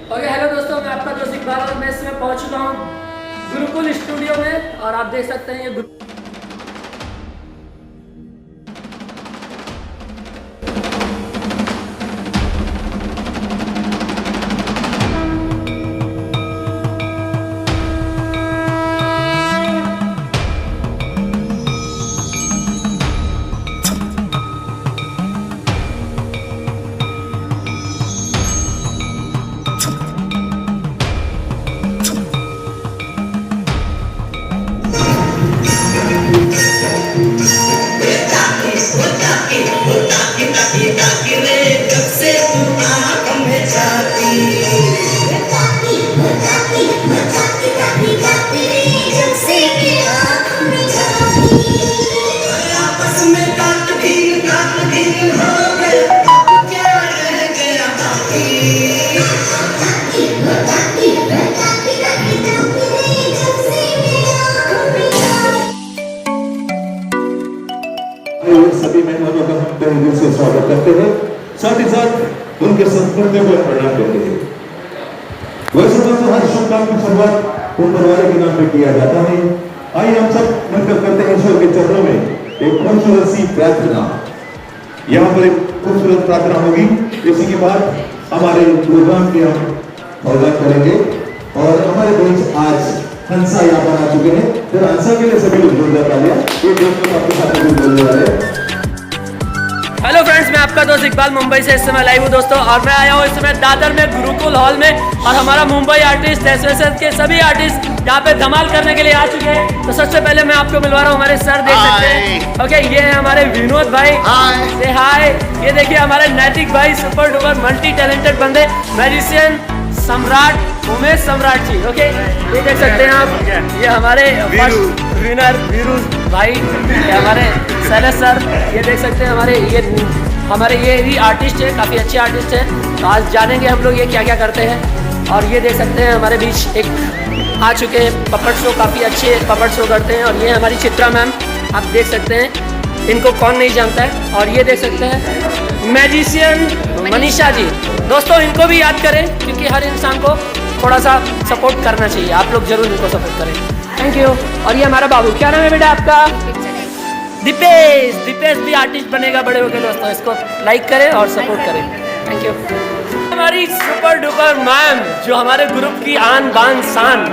Okay hello दोस्तों, मैं आपका दोस्त इकबाल और मैं इसमें पहुंच चुका हूँ गुरुकुल स्टूडियो में और आप देख सकते हैं ये सभी मेहमानों का हम तहे दिल से स्वागत करते हैं, साथ ही साथ उनके संस्कृति को प्रणाम करते हैं। वैसे तो हर शुभ काम की शुरुआत ऊपर वाले के नाम पे किया जाता है। आइए हम सब मिलकर करते हैं ईश्वर के चरणों में एक खूबसूरत सी प्रार्थना। यहाँ पर एक खूबसूरत प्रार्थना होगी, इसी के बाद हमारे प्रोग्राम की हम शुरुआत करेंगे और हमारे बीच आज हंसा यहाँ पर आ चुके हैं। फिर हंसा के लिए सभी लोग जोरदार तालियां। ये दोस्तों आपके साथ बोलने वाले हैं। हेलो फ्रेंड्स, मैं आपका दोस्त इकबाल मुंबई से इस समय लाइव हूँ दोस्तों, और मैं आया हूँ इस समय दादर में गुरुकुल हॉल में, और हमारा मुंबई आर्टिस्ट एसोसिएशन के सभी आर्टिस्ट यहाँ पे धमाल करने के लिए आ चुके हैं। तो सबसे पहले मैं आपको मिलवा रहा हूँ हमारे सर, देख सकते हैं। ओके, ये है हमारे विनोद भाई, से हाय। ये देखिए हमारे नैतिक भाई, सुपर डुपर मल्टी टैलेंटेड बंदे, मैजिशियन सम्राट उमेश सम्राट जी। ओके, ये देख सकते हैं आप, ये हमारे फर्स्ट विनर वीरू भाई, ये हमारे शैलेश सर। ये देख सकते हैं हमारे ये भी आर्टिस्ट है, काफ़ी अच्छे आर्टिस्ट हैं। तो आज जानेंगे हम लोग ये क्या क्या करते हैं। और ये देख सकते हैं हमारे बीच एक आ चुके हैं पपट शो, काफ़ी अच्छे पपट शो करते हैं। और ये हमारी चित्रा मैम, आप देख सकते हैं, इनको कौन नहीं जानता है। और ये देख सकते हैं मैजिशियन मनीषा जी। दोस्तों इनको भी याद करें, क्योंकि हर इंसान को थोड़ा सा सपोर्ट करना चाहिए। आप लोग जरूर इनको सपोर्ट करें, थैंक यू। और ये हमारा बाबू, क्या नाम है बेटा आपका? दीपेश। दीपेश भी आर्टिस्ट बनेगा बड़े होकर दोस्तों, इसको लाइक करें और सपोर्ट करें, थैंक यू। हमारी सुपर डुपर मैम, जो हमारे ग्रुप की आन बान शान,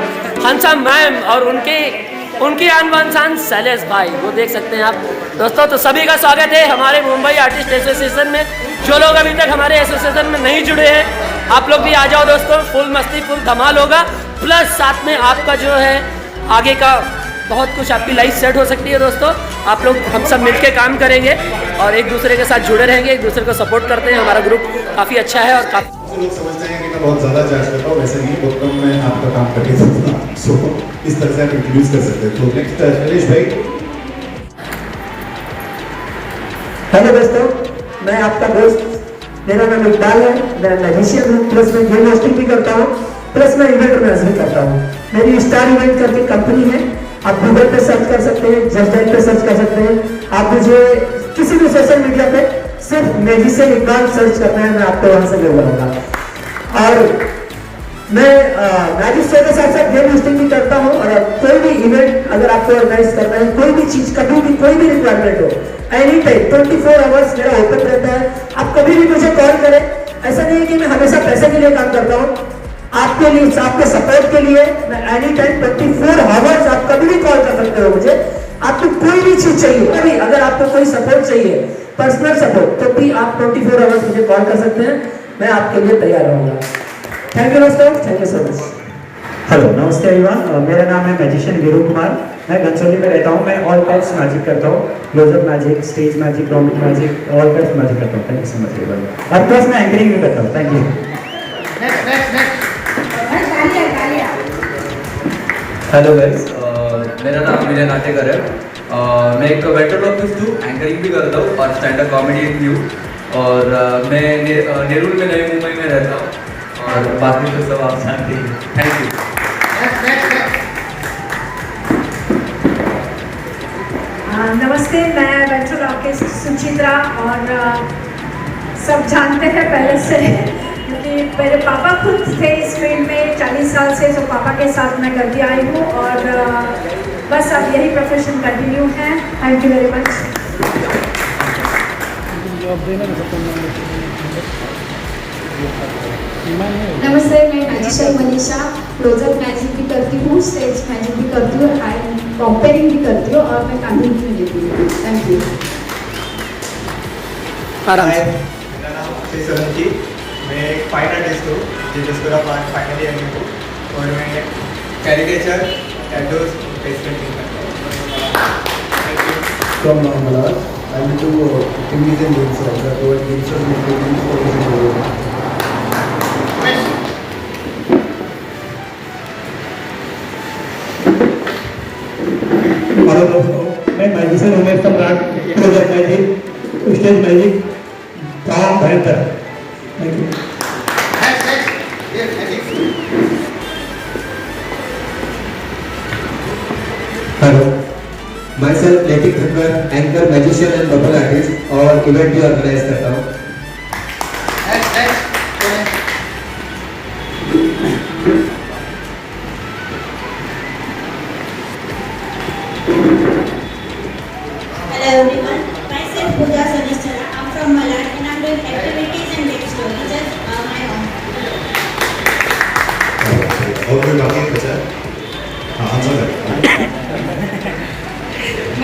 हंसा मैम, और उनकी आन बान शान शैलेश भाई, वो देख सकते हैं आप दोस्तों। तो सभी का स्वागत है हमारे मुंबई आर्टिस्ट एसोसिएशन में। जो लोग अभी तक हमारे एसोसिएशन में नहीं जुड़े हैं, आप लोग भी आ जाओ दोस्तों, फुल मस्ती फुल धमाल होगा। प्लस साथ में आपका जो है आगे का बहुत कुछ, आपकी लाइफ सेट हो सकती है दोस्तों। आप लोग हम सब मिलके काम करेंगे और एक दूसरे के साथ जुड़े रहेंगे, एक दूसरे को सपोर्ट करते हैं। हमारा ग्रुप काफ़ी अच्छा है और काफ़ी लोग समझते हैं कि मैं बहुत ज़्यादा चार्ज करता हूँ, वैसे नहीं, बहुत कम मैं आपका काम करके सकता हूँ। सो इस तरह से आप इंट्रोड्यूस कर सकते हैं। तो नेक्स्ट शैलेश भाई। हेलो दोस्तों, मैं आपका दोस्त, मेरा नाम इकबाल है। मैं मैजिशियन हूँ, प्लस मैं गेम होस्टिंग भी करता हूँ, प्लस मैं इवेंट ऑर्गेनाइज भी करता हूँ। मेरी स्टार इवेंट करके कंपनी है, आप गूगल पे सर्च कर सकते हैं, जस्ट डायल पे सर्च कर सकते हैं। आप मुझे किसी भी सोशल मीडिया पे सिर्फ मैजिशियन इकबाल सर्च करना है, मैं आपको वहाँ से मिल जाऊँगा। और मैं मैजिक शो के साथ साथ गेम होस्टिंग भी करता हूँ। और कोई भी इवेंट अगर आपको ऑर्गेनाइज करना है, कोई भी चीज़, कभी भी कोई भी रिक्वायरमेंट हो, एनी टाइम 24 आवर्स मेरा ओपन रहता है। आप कभी भी मुझे कॉल करें। ऐसा नहीं है कि मैं हमेशा पैसे के लिए काम करता हूँ, आपके लिए, आपके सपोर्ट के लिए मैं एनी टाइम 24 आवर्स, आप कभी भी कॉल कर सकते हो मुझे। आपको कोई भी चीज़ चाहिए, कभी अगर आपको कोई सपोर्ट चाहिए, पर्सनल सपोर्ट, तो भी आप 24 आवर्स मुझे कॉल कर सकते हैं, मैं आपके लिए तैयार रहूँगा। थैंक यू दोस्तों, thank you so much. Hello, नमस्ते एवरीवन, मेरा नाम है मैजिशियन वीरू कुमार। मैं घनसोली में रहता हूँ। मैं ऑल टाइप्स मैजिक करता हूँ, close up magic, stage magic, ground magic, all types magic करता हूँ। Thank you so much everyone. और प्लस मैं एंकरिंग भी करता हूँ। Thank you. हेलो गाइस, मेरा नाम विनय नाटेकर है। मैं एक वेटर ऑफिस हूँ, एंकरिंग भी करता हूँ और स्टैंड अप कॉमेडियन भी हूँ। और मैं नेरुल में, नई मुंबई में रहता हूँ। और बाकी तो सब आप जानते हैं। Thank you. नमस्ते, मैं वेंचुरल आर्टिस्ट सुचित्रा, और सब जानते हैं पहले से, क्योंकि मेरे पापा खुद थे इस फील्ड में 40 साल से, तो पापा के साथ मैं करती आई हूँ और बस अब यही प्रोफेशन कंटिन्यू है। Thank you very much. नमस्ते, मैं मैजिशियन मनीषा क्लोजअप मैजिक भी करती हूँ, स्टेज मैजिक भी करती हूँ, एंड कॉम्पेयरिंग भी करती हूँ और मैं कानून भी लेती हूँ। Thank you. आराम से। मेरा नाम अक्षय सोलंकी, मैं एक फाइन आर्टिस्ट हूँ जिसको आप फाइनली एम हूँ और मैं कैरिकेचर, टैटूज, फेस पेंटिंग करता हूँ। Thank you. From Malad, I'm into activities and games also. I provide games and activities for the hello दोस्तों, मैं मैजिशियन उमेश सम्राट, क्लोजअप मैजिक, स्टेज मैजिक, काम बेहतर। Thank you. हेलो, मैं सेल्फ लेटिक थकर, anchor, magician and bubble artist और इवेंट भी ऑर्गेनाइज करता हूँ। Hello everyone, myself Pooja Sanistara. I'm from Malad and I'm doing activities and game stories as my own. और कोई बाकी है बचा? हाँ, आंसर करें।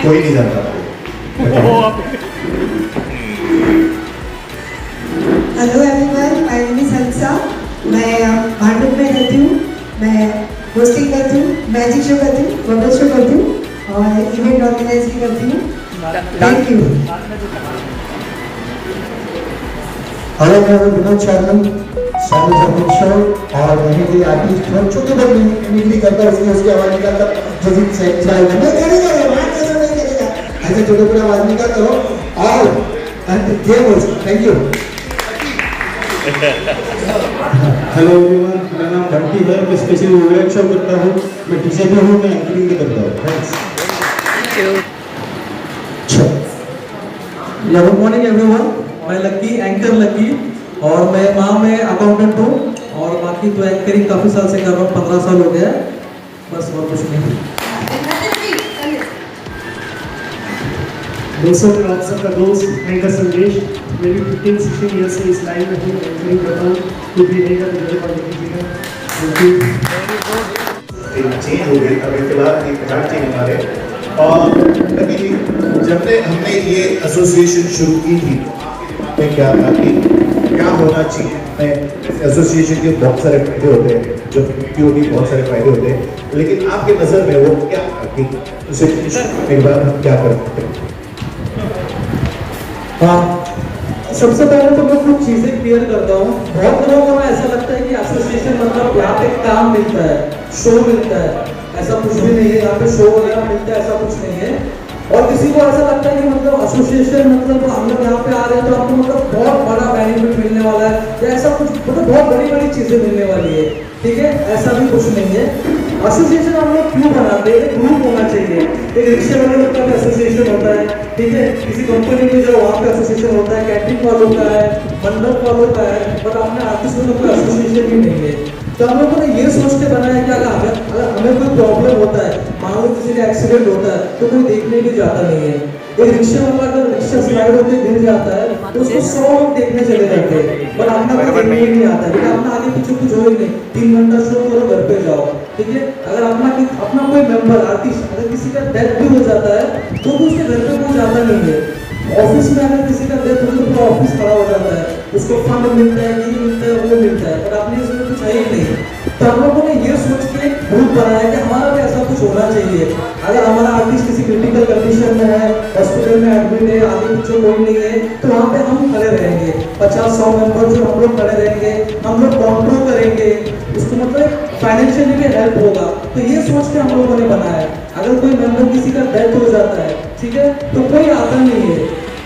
कोई नहीं जानता। Hello everyone, my name is Hansa. मैं भांडुप में रहती हूँ। मैं होस्टिंग करती हूँ, मैजिक शो करती हूँ, बबल शो करती हूँ और इवेंट ऑर्गेनाइज भी करती हूँ। Thank you. हेलो, मैं विनोद शर्मन, शर्मन शो और मिमिक्री आर्टिस्ट हूँ। चूंकि मैं मिमिक्री करता हूँ इसलिए उसकी आवाज़ निकालता जो भी मैं करेगा नहीं करेगा ऐसे छोटे छोटे आवाज़ निकालता हूँ और थैंक यू। हेलो एवरीवन, मेरा नाम बंटी है। मैं स्पेशली इवेंट शो करता हूँ। मैं डीजे भी हूँ, मैं एंकरिंग भी करता हूँ। थैंक्स। गुड मॉर्निंग एवरीवन, मैं लक्की, एंकर लक्की और मैं वहाँ में अकाउंटेंट हूँ और बाकी तो एंकरिंग काफ़ी साल से कर रहा हूँ, 15 साल हो गया। बस और कुछ नहीं। दोस्तों, मैं आप सबका दोस्त एंकर संदेश, मेरी 15-16 ईयर से इस लाइन में हूँ, एंकरिंग करता हूँ। कुछ भी रहेगा तो मेरे पास कीजिएगा। Thank you. चेंज हो गई, अभी फिलहाल एक हजार चेंज हमारे। और अभी जब हमने ये एसोसिएशन शुरू की थी तो क्या था कि क्या होना चाहिए। मैं एसोसिएशन के बहुत सारे फायदे होते हैं, जो क्यों भी बहुत सारे फायदे होते हैं, लेकिन आपके नज़र में वो क्या कि उसे एक बार हम क्या कर सकते हैं। हाँ, सबसे पहले तो मैं कुछ चीज़ें क्लियर करता हूँ। बहुत लोगों को ऐसा लगता है कि एसोसिएशन मतलब यहाँ पे काम मिलता है, शो मिलता है। ऐसा कुछ भी नहीं है, यहाँ पे शो वगैरह मिलता है, ऐसा कुछ नहीं है। और किसी को ऐसा लगता है कि मतलब एसोसिएशन मतलब हम लोग यहाँ पे आ रहे हैं तो आपको मतलब बहुत बड़ा बेनिफिट मिलने वाला है या ऐसा कुछ मतलब बहुत बड़ी बड़ी चीज़ें मिलने वाली है। ठीक है, ऐसा भी कुछ नहीं है। एसोसिएशन हम लोग क्यों बनाते हैं? एक ग्रुप होना चाहिए। एक रिक्शे वाले लोग का भी एसोसिएशन होता है, ठीक है, किसी कंपनी में जो वहाँ पे एसोसिएशन होता है, कैटरिंग वालों का है, मंडप वालों का है, बट अपने आर्टिस्ट वालों का एसोसिएशन भी नहीं है। तो हम लोगों ने ये सोच के बनाया कि अगर हमें कोई प्रॉब्लम होता है, मान लो किसी का एक्सीडेंट होता है तो कोई देखने भी जाता नहीं है। एक रिक्शे वाला अगर रिक्शा स्लाइड होकर गिर जाता है तो उसको 100 लोग देखने चले जाते हैं, बट अपना कोई देखने नहीं आता है, क्योंकि अपना आगे पीछे कुछ हो ही नहीं। 3 घंटा शो करो, घर पे जाओ। ठीक है, अगर अपना कोई मेंबर आर्टिस्ट अगर किसी का डेथ भी हो जाता है तो उसके घर पे कोई जाता नहीं है। ऑफिस में अगर किसी का डेथ हो तो पूरा ऑफिस खड़ा हो जाता है, उसको फंड मिलता है, ये मिलता है, वो मिलता है, पर आपने इसमें कुछ है ही नहीं। तो हम लोगों ने ये सोच के एक ग्रुप बनाया कि हमारा भी ऐसा कुछ होना चाहिए। अगर हमारा आर्टिस्ट किसी क्रिटिकल कंडीशन में है, हॉस्पिटल में एडमिट है, आगे पीछे कोई नहीं है, तो वहाँ पे हम खड़े रहेंगे। 50-100 मेंबर जो हम लोग खड़े रहेंगे, हम लोग कंट्रोल करेंगे, उसको मतलब फाइनेंशियली भी हेल्प होगा। तो ये सोच के हम लोगों ने बनाया। अगर कोई मेंबर किसी का डेथ हो जाता है, ठीक है, तो कोई आता नहीं है।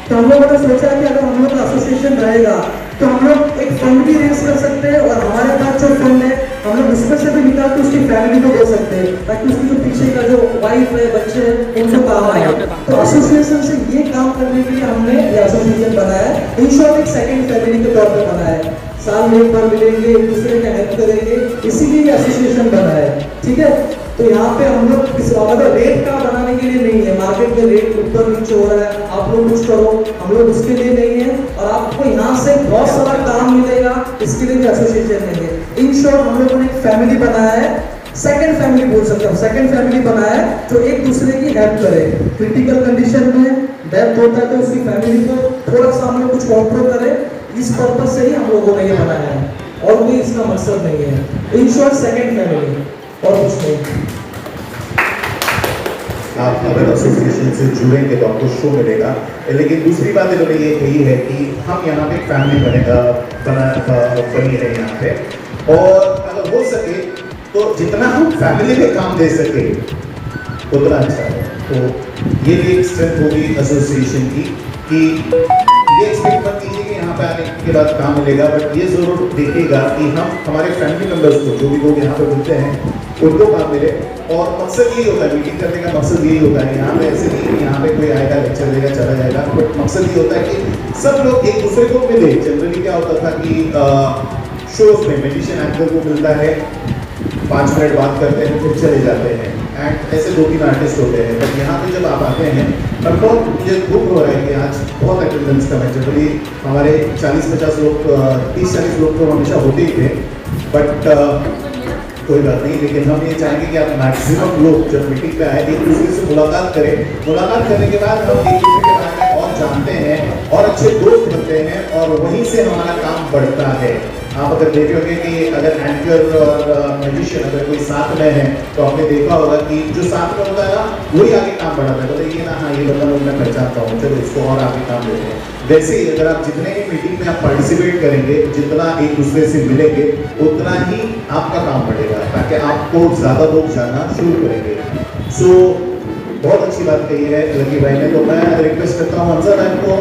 तो हम लोगों ने सोचा कि अगर हम लोग का एसोसिएशन रहेगा तो हम लोग एक फंड भी रेज कर सकते हैं और हमारे पास जो फंड है हम लोग उसमें से भी निकाल के उसकी फैमिली को दे सकते हैं, ताकि उसकी जो पीछे का जो वाइफ है, बच्चे हैं, उनको काम आए। तो एसोसिएशन से ये काम करने के लिए हमने ये एसोसिएशन बनाया है। इन शॉर्ट एक सेकंड फैमिली के तौर पे बनाया है। साल में एक बार मिलेंगे, एक दूसरे का हेल्प करेंगे, इसीलिए एसोसिएशन बना है। ठीक है, तो यहाँ पे हम लोग मतलब रेट का बनाने के लिए नहीं है, मार्केट में रेट ऊपर नीचे हो रहा है, आप लोग कुछ करो, हम लोग उसके लिए नहीं है। और आपको यहाँ से बहुत सारा काम मिलेगा, इसके लिए भी एसोसिएशन नहीं है। इन शॉर्ट हम लोगों ने एक फैमिली बनाया है, सेकंड फैमिली बोल सकते हो, सेकंड फैमिली बनाया है जो एक दूसरे की हेल्प करे। क्रिटिकल कंडीशन में डेथ होता है तो उसकी फैमिली को थोड़ा सा हम लोग कुछ कॉन्ट्रोल करें, इस पर्पज से ही हम लोगों ने ये बनाया है, और कोई इसका मकसद नहीं है। इन शॉर्ट सेकंड फैमिली, और कुछ नहीं। आप अगर एसोसिएशन से जुड़ेंगे तो आपको शो मिलेगा। लेकिन दूसरी बात इन्होंने ये कही है कि हम यहाँ पे फैमिली बनी है यहाँ पे, और अगर हो सके तो जितना हम फैमिली में काम दे सके उतना अच्छा है। तो ये भी एक स्ट्रेंथ होगी एसोसिएशन की कि ये एक्सपेक्ट मत कीजिए कि यहाँ पे आने के बाद काम मिलेगा, बट ये जरूर देखिएगा कि हम हमारे फैमिली मेंबर्स को, जो भी लोग यहाँ पे मिलते हैं, उनको काम मिले। और मकसद यही होता है, मीटिंग करने का मकसद यही होता है। यहाँ पे ऐसे नहीं कि यहाँ पे कोई आएगा लेक्चर देगा चला जाएगा, बट मकसद ये होता है कि सब लोग एक दूसरे को मिले। जनरली क्या होता था कि शोज में मैजिशियन एक्टर को मिलता है, 5 मिनट बात करते हैं फिर चले जाते हैं, एंड ऐसे 2-3 आर्टिस्ट होते हैं। बट यहाँ पे जब आप आते हैं, और बहुत मुझे दुख हो रहा है कि आज बहुत अटेंडेंस कम है। जनरली हमारे 40-50 लोग, 30-40 लोग तो हमेशा होते ही थे, बट कोई बात नहीं। लेकिन हम ये चाहेंगे कि आप मैक्सिमम लोग जब मीटिंग पे आए, एक दूसरे से मुलाकात करें। मुलाकात करने के बाद हम एक दूसरे के बारे में और जानते हैं और अच्छे दोस्त बनते हैं, और वहीं से हमारा काम बढ़ता है। आप अगर देखे होंगे कि अगर एंकर और मैजिशियन अगर कोई साथ में है, तो आपने देखा होगा कि जो साथ में होता है ना, वही आगे काम बढ़ाता है। बताइए ना, हाँ ये बंदा लोग मैं पहचानता हूँ, चलो इसको और आगे काम देते हैं। वैसे ही अगर आप जितने ही मीटिंग में आप पार्टिसिपेट करेंगे, जितना एक दूसरे से मिलेंगे, उतना ही आपका काम बढ़ेगा, ताकि आपको ज़्यादा लोग जानना शुरू करेंगे। सो बहुत अच्छी बात कही है लकी भाई ने। तो मैं रिक्वेस्ट करता हूँ हमजा भाई को,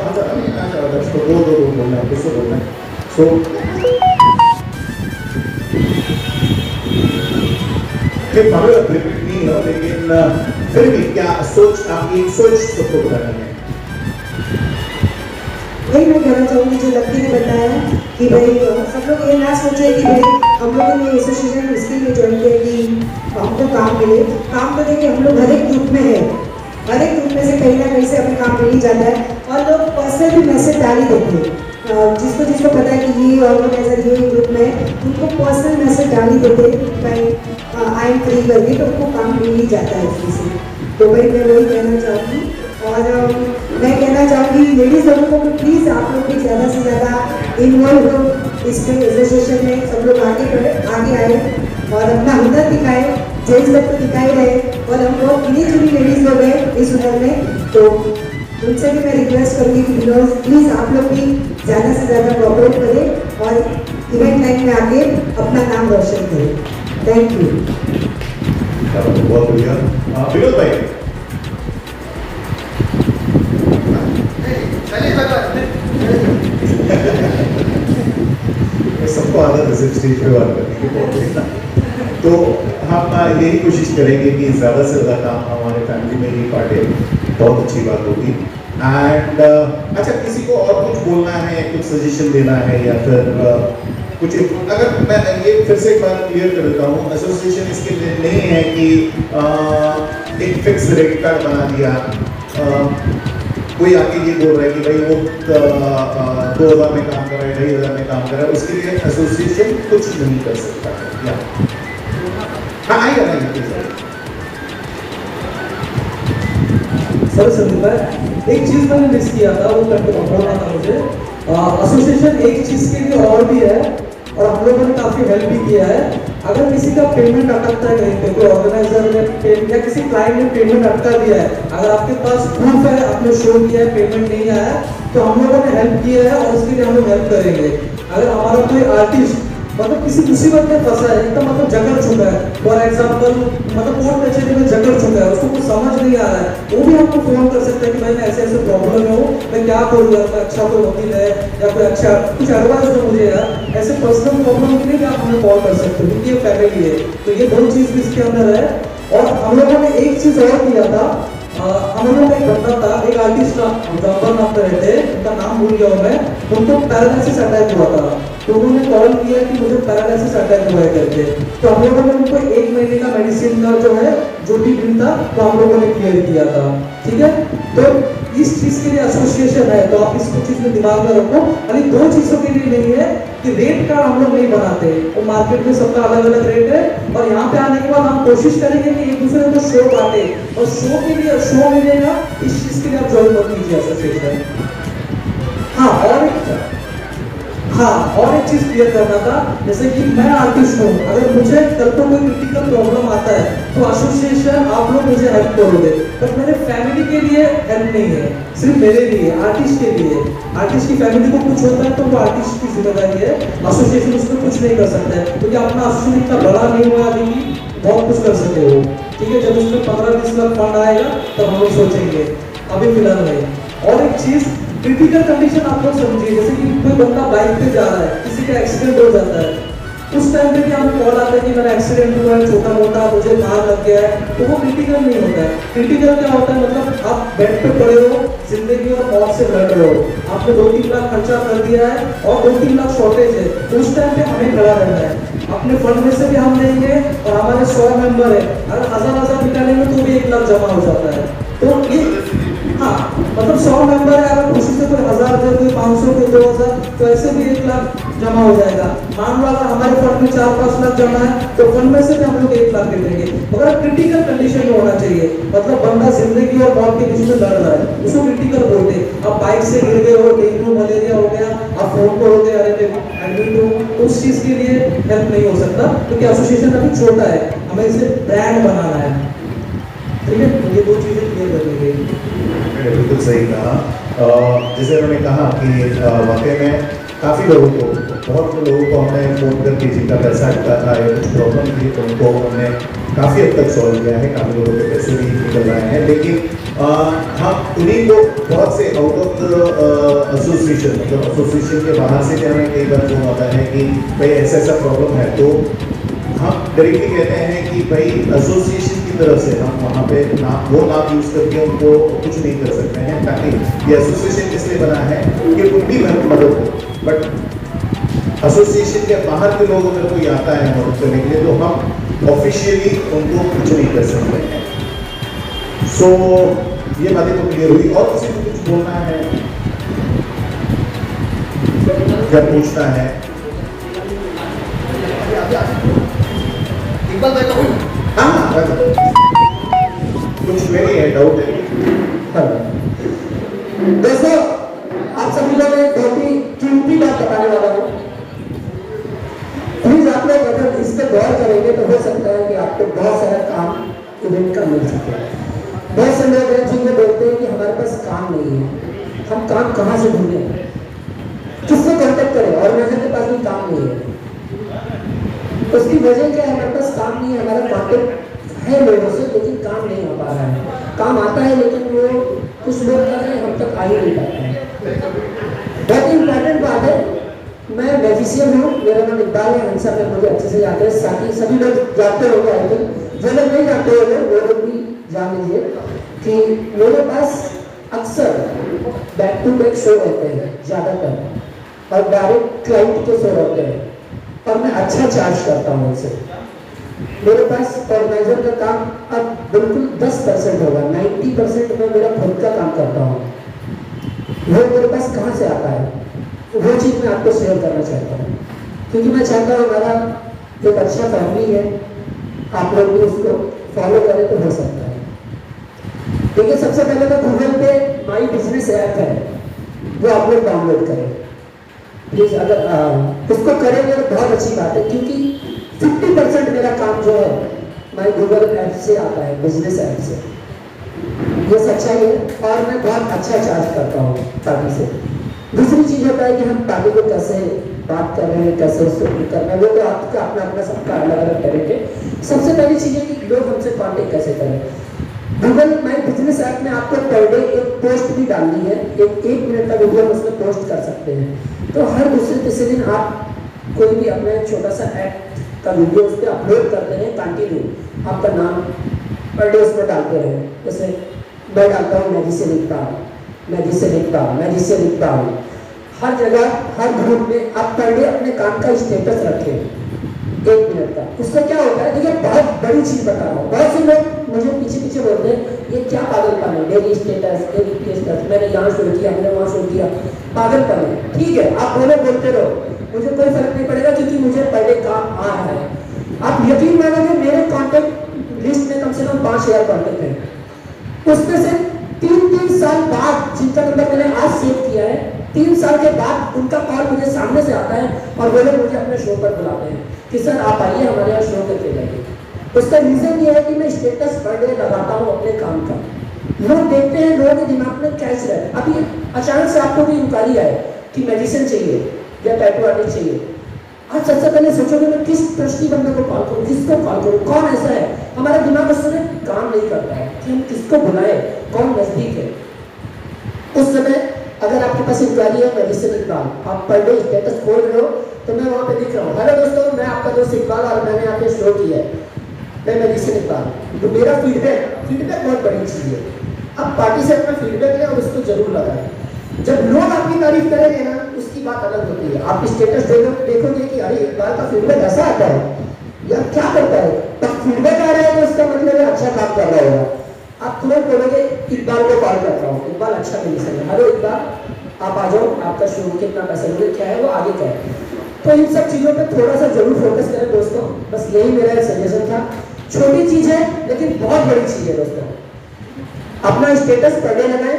उसको दो बोलना है, किसको बोलना है। सो नहीं हो, लेकिन फिर भी क्या सोच, आपकी सोच सबको बतानी है। वही मैं कहना चाहूँगी जो लकी ने बताया कि भाई सब लोग ये ना सोचे कि भाई हम लोगों ने एसोसिएशन इसके लिए ज्वाइन किया कि हमको काम मिले। काम तो देखिए हम लोग हर एक ग्रुप में है, हर एक ग्रुप में से कहीं ना कहीं से हमें काम मिल ही जाता है, और लोग पर्सनल भी मैसेज डाल ही देते हैं। जिसको पता है कि ये ऑर्गेनाइजर ये ग्रुप में, उनको पर्सनल मैसेज डाल ही देते हैं भाई आई एम फ्री करके, तो उनको काम मिल ही जाता है उसमें से। तो भाई मैं वही कहना चाहूँगी, और मैं कहना चाहूँगी लेडीज लोगों को प्लीज़ आप लोग भी ज़्यादा से ज़्यादा इन्वॉल्व हो इसमें, एसोसिएशन में सब लोग आगे आए और अपना हुनर दिखाए। जेंट्स लोग तो दिखाई रहे, और हम लोग गिनी चुनी लेडीज लोग हैं इस हुनर में, तो उनसे भी मैं रिक्वेस्ट करूँगी कि प्लीज़ आप लोग भी ज़्यादा से ज़्यादा कोऑपरेट करें और इवेंट लाइन में आके अपना नाम रोशन करें। Thank you. बहुत बढ़िया। विनोद भाई, सबको आदत है सिर्फ स्टेज पे बात करने की, बहुत बढ़िया। तो हम यही कोशिश करेंगे कि ज़्यादा से ज़्यादा काम हमारे फैमिली में ही बांटे, बहुत अच्छी बात होगी। एंड अच्छा, किसी को और कुछ बोलना है, कुछ सजेशन देना है, या फिर कुछ, अगर मैं ये फिर से एक बार क्लियर कर देता हूँ, एसोसिएशन इसके लिए नहीं है कि एक फिक्स रेट कार्ड बना दिया। कोई आके ये बोल रहा है कि भाई वो 2000 में काम कर रहा है, 2500 में काम कर रहा है, उसके लिए एसोसिएशन कुछ नहीं कर सकता है। या हाँ आइए सर संदीप भाई, एक चीज़ मैंने मिस किया था, वो करके बोलना था मुझे। एसोसिएशन एक चीज़ के लिए और भी है, और हम लोगों ने काफ़ी हेल्प भी किया है। अगर किसी का पेमेंट अटकता है कहीं पे, कोई ऑर्गेनाइजर ने या किसी क्लाइंट ने पेमेंट अटका दिया है, अगर आपके पास प्रूफ है, आपने शो किया है पेमेंट नहीं आया, तो हम लोगों ने हेल्प किया है और उसके लिए हम लोग हेल्प करेंगे। अगर हमारा कोई आर्टिस्ट मतलब किसी मुसीबत में फंसा है, एकदम मतलब जकड़ चुका है, फॉर एग्जाम्पल मतलब कोर्ट कचहरी में जकड़ चुका है, उसको कुछ समझ नहीं आ रहा है, वो भी हमको फोन कर सकता है कि भाई मैं ऐसे ऐसे प्रॉब्लम में हूँ, मैं क्या करूँ, मैं अच्छा कोई वकील है या कोई अच्छा कुछ एडवाइस दो मुझे यार, ऐसे पर्सनल प्रॉब्लम के लिए भी आप हमें कॉल कर सकते हो, क्योंकि ये फैमिली है। तो ये दो चीज़ भी इसके अंदर है। और हम लोगों ने एक चीज़ और किया था हम लोगों का एक बंदा था, एक आर्टिस्ट था, जॉबर नाम पे रहते, उनका नाम भूल गया हूँ मैं, उनको पैरालिसिस अटैक हुआ था। तो उन्होंने कॉल किया कि मुझे पैरालिसिस अटैक हुआ है करके। तो हम लोगों ने उनको 1 महीने का मेडिसिन का जो है जो भी बिल था तो हम लोगों ने क्लियर किया था। ठीक है, तो इस चीज के लिए एसोसिएशन है, तो आप इसको चीज में दिमाग में रखो। खाली 2 चीजों के लिए नहीं है कि रेट कार्ड हम लोग नहीं बनाते, तो मार्केट में सबका अलग अलग रेट है, और यहाँ पे आने के बाद हम कोशिश करेंगे कि एक दूसरे को शो बांटे, और शो के लिए शो मिलेगा, इस चीज के लिए आप ज्वाइन मत कीजिए एसोसिएशन। और एक चीज क्लियर करना था, जैसे कि मैं आर्टिस्ट हूँ, अगर मुझे कल को कोई क्रिटिकल प्रॉब्लम आता है तो एसोसिएशन आप लोग मुझे हेल्प करोगे, बट मेरे फैमिली के लिए हेल्प नहीं है, सिर्फ मेरे लिए, आर्टिस्ट के लिए। आर्टिस्ट की फैमिली को कुछ होता है तो वो आर्टिस्ट की जिम्मेदारी है, एसोसिएशन उसमें कुछ नहीं कर सकता है, क्योंकि अपना एसोसिएशन इतना बड़ा नहीं हुआ अभी कि बहुत कुछ कर सके हो। ठीक है, जब उसमें 15-20 लाख फंड आएगा तब हम लोग सोचेंगे, अभी फिलहाल नहीं। और एक चीज, क्रिटिकल कंडीशन आप लोग समझिए, जैसे कि कोई बंदा बाइक पे जा रहा है, किसी का एक्सीडेंट हो जाता है, उस टाइम पे भी हमें कॉल आता है कि मेरा एक्सीडेंट हुआ है, छोटा मोटा मुझे मार लग गया है, तो वो क्रिटिकल नहीं होता है। क्रिटिकल क्या होता है, मतलब आप बेड पे पड़े हो, जिंदगी और मौत से लड़ रहे हो, आपने 2-3 लाख खर्चा कर दिया है और 2-3 लाख शॉर्टेज है, तो उस टाइम पे हमें खड़ा रहना है। अपने फंड में से भी हम देंगे, और हमारे 100 मेंबर है, अगर 1000 निकालेंगे तो भी 1 लाख जमा हो जाता है। तो ये मतलब 100 मेंबर है, अगर खुशी से कोई 1000 दे, कोई 500, कोई 2000, तो ऐसे भी 1 लाख जमा हो जाएगा। मान लो अगर हमारे फंड में 4-5 लाख जमा है तो फंड में से भी हम लोग 1 लाख दे देंगे, मगर क्रिटिकल कंडीशन में होना चाहिए, मतलब बंदा जिंदगी और मौत के बीच में लड़ रहा है, उसको क्रिटिकल बोलते हैं। आप बाइक से गिर गए हो, डेंगू मलेरिया हो गया, आप फोन पर हो गए, अरे एडमिट हो, उस चीज के लिए हेल्प नहीं हो सकता, क्योंकि एसोसिएशन अभी छोटा है, हमें इसे ब्रांड बनाना है। ठीक है, ये 2 चीजें क्लियर करनी चाहिए। बिल्कुल सही कहा। जैसे उन्होंने कहा कि वाकई में काफ़ी लोगों को, बहुत लोगों को हमने फ़ोन करके जिनका पैसा अटका था या कुछ प्रॉब्लम थी तो उनको हमने काफ़ी हद तक सॉल्व किया है, काफ़ी लोगों के पैसे भी निकल रहे हैं। लेकिन हम उन्हीं को बहुत से आउट ऑफ एसोसिएशन, मतलब एसोसिएशन के बाहर से भी हमें कई बार फोन आता है कि भाई ऐसा ऐसा प्रॉब्लम है, तो हम डायरेक्टली कहते हैं कि भाई एसोसिएशन की तरफ से हम वहाँ पे नाम यूज़ करके उनको कुछ नहीं कर सकते हैं, ताकि ये एसोसिएशन इसलिए बना है कि उनकी मदद हो, बट एसोसिएशन के बाहर के लोग अगर कोई आता है मदद करने के लिए तो हम ऑफिशियली उनको कुछ नहीं कर सकते हैं। सो ये बातें तो क्लियर हुई। और किसी को कुछ बोलना है या पूछना है? हाँ, कुछ मेरी है, डाउट है? दोस्तों, आप सभी लोग एक बहुत ही कीमती बात बताने वाला हूँ। प्लीज आप लोग अगर इस पे गौर करेंगे तो हो सकता है कि आपको बहुत सारा काम इवेंट का मिल सके। बहुत से लोग हैं जिनमें बोलते हैं कि हमारे पास काम नहीं है, हम काम कहाँ से ढूंढें, किससे कॉन्टेक्ट करें, ऑर्गेनाइजर के पास भी काम नहीं है। उसकी वजह क्या है, हमारे पास काम नहीं है, हमारा कॉन्टेक्ट है लोगों से, लेकिन काम नहीं हो पा रहा है। काम आता है लेकिन वो कुछ लोग कर रहे हैं, हम तक आ ही नहीं पाते हैं। बहुत ही इंपॉर्टेंट बात है, मैं मैजिशियन हूँ, मेरा नाम इकबाल है, हंसा में मुझे अच्छे से याद है, साथ सभी लोग जानते होंगे, आई थिंक जो लोग नहीं जानते होंगे वो लोग भी जान लीजिए कि मेरे पास अक्सर बैक टू बैक शो रहते हैं ज़्यादातर, और डायरेक्ट क्लाइंट के शो रहते हैं, और मैं अच्छा चार्ज करता हूँ उनसे। मेरे पास ऑर्गेनाइजर का काम अब बिल्कुल 10% होगा, 90% मैं मेरा खुद का काम करता हूँ। वो मेरे पास कहाँ से आता है, वो चीज़ मैं आपको शेयर करना चाहता हूँ, क्योंकि मैं चाहता हूँ हमारा एक अच्छा फैमिली है, आप लोग भी उसको फॉलो करें तो हो सकता है। देखिए, सबसे पहले तो गूगल पे माई बिजनेस ऐप है, वो आप लोग डाउनलोड करें प्लीज। अगर उसको करेंगे तो बहुत अच्छी बात है, क्योंकि 50% मेरा काम जो है माई गूगल ऐप से आता है, बिजनेस ऐप से, ये सच्चाई है, और मैं बहुत अच्छा चार्ज करता हूँ पार्टी से। दूसरी चीज़ होता है कि हम पार्टी को कैसे बात कर रहे हैं, कैसे उसको करना है, वो तो आपका अपना अपना सबका अलग अलग तरीके। सबसे पहली चीज़ है कि लोग हमसे कॉन्टेक्ट कैसे करें। गूगल माई बिजनेस ऐप में आपको पर डे एक पोस्ट भी डालनी है, एक मिनट का वीडियो उसमें पोस्ट कर सकते हैं। तो हर दूसरे तीसरे दिन आप कोई भी अपना छोटा सा ऐप का वीडियो उस पर अपलोड करते हैं, कंटिन्यू आपका नाम पर डे उसमें डालते रहे। जैसे मैं डालता हूँ magician Iqbal, magician Iqbal, magician Iqbal. हर जगह हर ग्रुप में आप पर डे अपने काम का स्टेटस रखें 1 मिनट का। उससे क्या होता है, देखिए बहुत बड़ी चीज बता रहा हूँ। बहुत से लोग मुझे पीछे पीछे बोलते हैं ये क्या पागलपन है, डेली स्टेटस, डेली स्टेटस, मैंने यहाँ शुरू किया, मैंने वहाँ शुरू किया, पागलपन है। ठीक है, आप बोलते रहो, मुझे कोई फर्क नहीं पड़ेगा क्योंकि मुझे पहले काम आ रहा है। आप यकीन मानोगे मेरे कॉन्टेक्ट लिस्ट में कम से कम 5000 कॉन्टेक्ट है। उसमें से 3 साल बाद जिनका नंबर मैंने आज सेव किया है, 3 साल के बाद उनका कॉल मुझे सामने से आता है और वो लोग मुझे अपने शो पर बुलाते हैं कि सर आप आइए हमारे यहाँ शो करके जाइए। उसका रीजन ये है कि मैं स्टेटस पर डे लगाता हूँ अपने काम का। लोग देखते हैं, लोगों के दिमाग में कैच रहे। अभी अचानक से आपको भी इंक्वायरी आए कि मैजिशियन चाहिए या टैटू आर्टिस्ट चाहिए, आज सबसे पहले सोचोगे मैं किस ट्रस्टी बंदे को कॉल करूँ, किसको कॉल करूँ, कौन ऐसा है। हमारा दिमाग उस समय काम नहीं करता है कि हम किसको बुलाए, कौन नजदीक है। उस समय अगर आपके पास इंक्वायरी है मैजिशियन इकबाल, आप पर डे स्टेटस खोल रहे हो तो मैं वहाँ पे दिख रहा हूँ, हेलो दोस्तों मैं आपका दोस्त इकबाल और मैंने आपके शो किया है, मैं मैजिशियन इकबाल। तो मेरा फीडबैक बहुत बड़ी चीज़ है। अब पार्टी से अपना फीडबैक लें और उसको जरूर लगाएं। जब लोग आपकी तारीफ करेंगे ना उसकी बात अलग होती है। आप स्टेटस देखोगे कि अरे इकबाल का फीडबैक ऐसा आता है या क्या करता है, तब फीडबैक आ रहा है तो उसका मतलब है अच्छा काम कर रहा होगा। आप तुरंत बोलोगे इकबाल को कॉल कर रहा हूँ, इकबाल अच्छा मैजिशियन है, हेलो इकबाल आप आ जाओ, आपका शो कितना पैसा लोगे, क्या है वो आगे क्या है। तो इन सब चीज़ों पे थोड़ा सा जरूर फोकस करें दोस्तों, बस यही मेरा एक सजेशन था। छोटी चीज़ है लेकिन बहुत बड़ी चीज़ है दोस्तों। अपना स्टेटस पर डे लगाएं,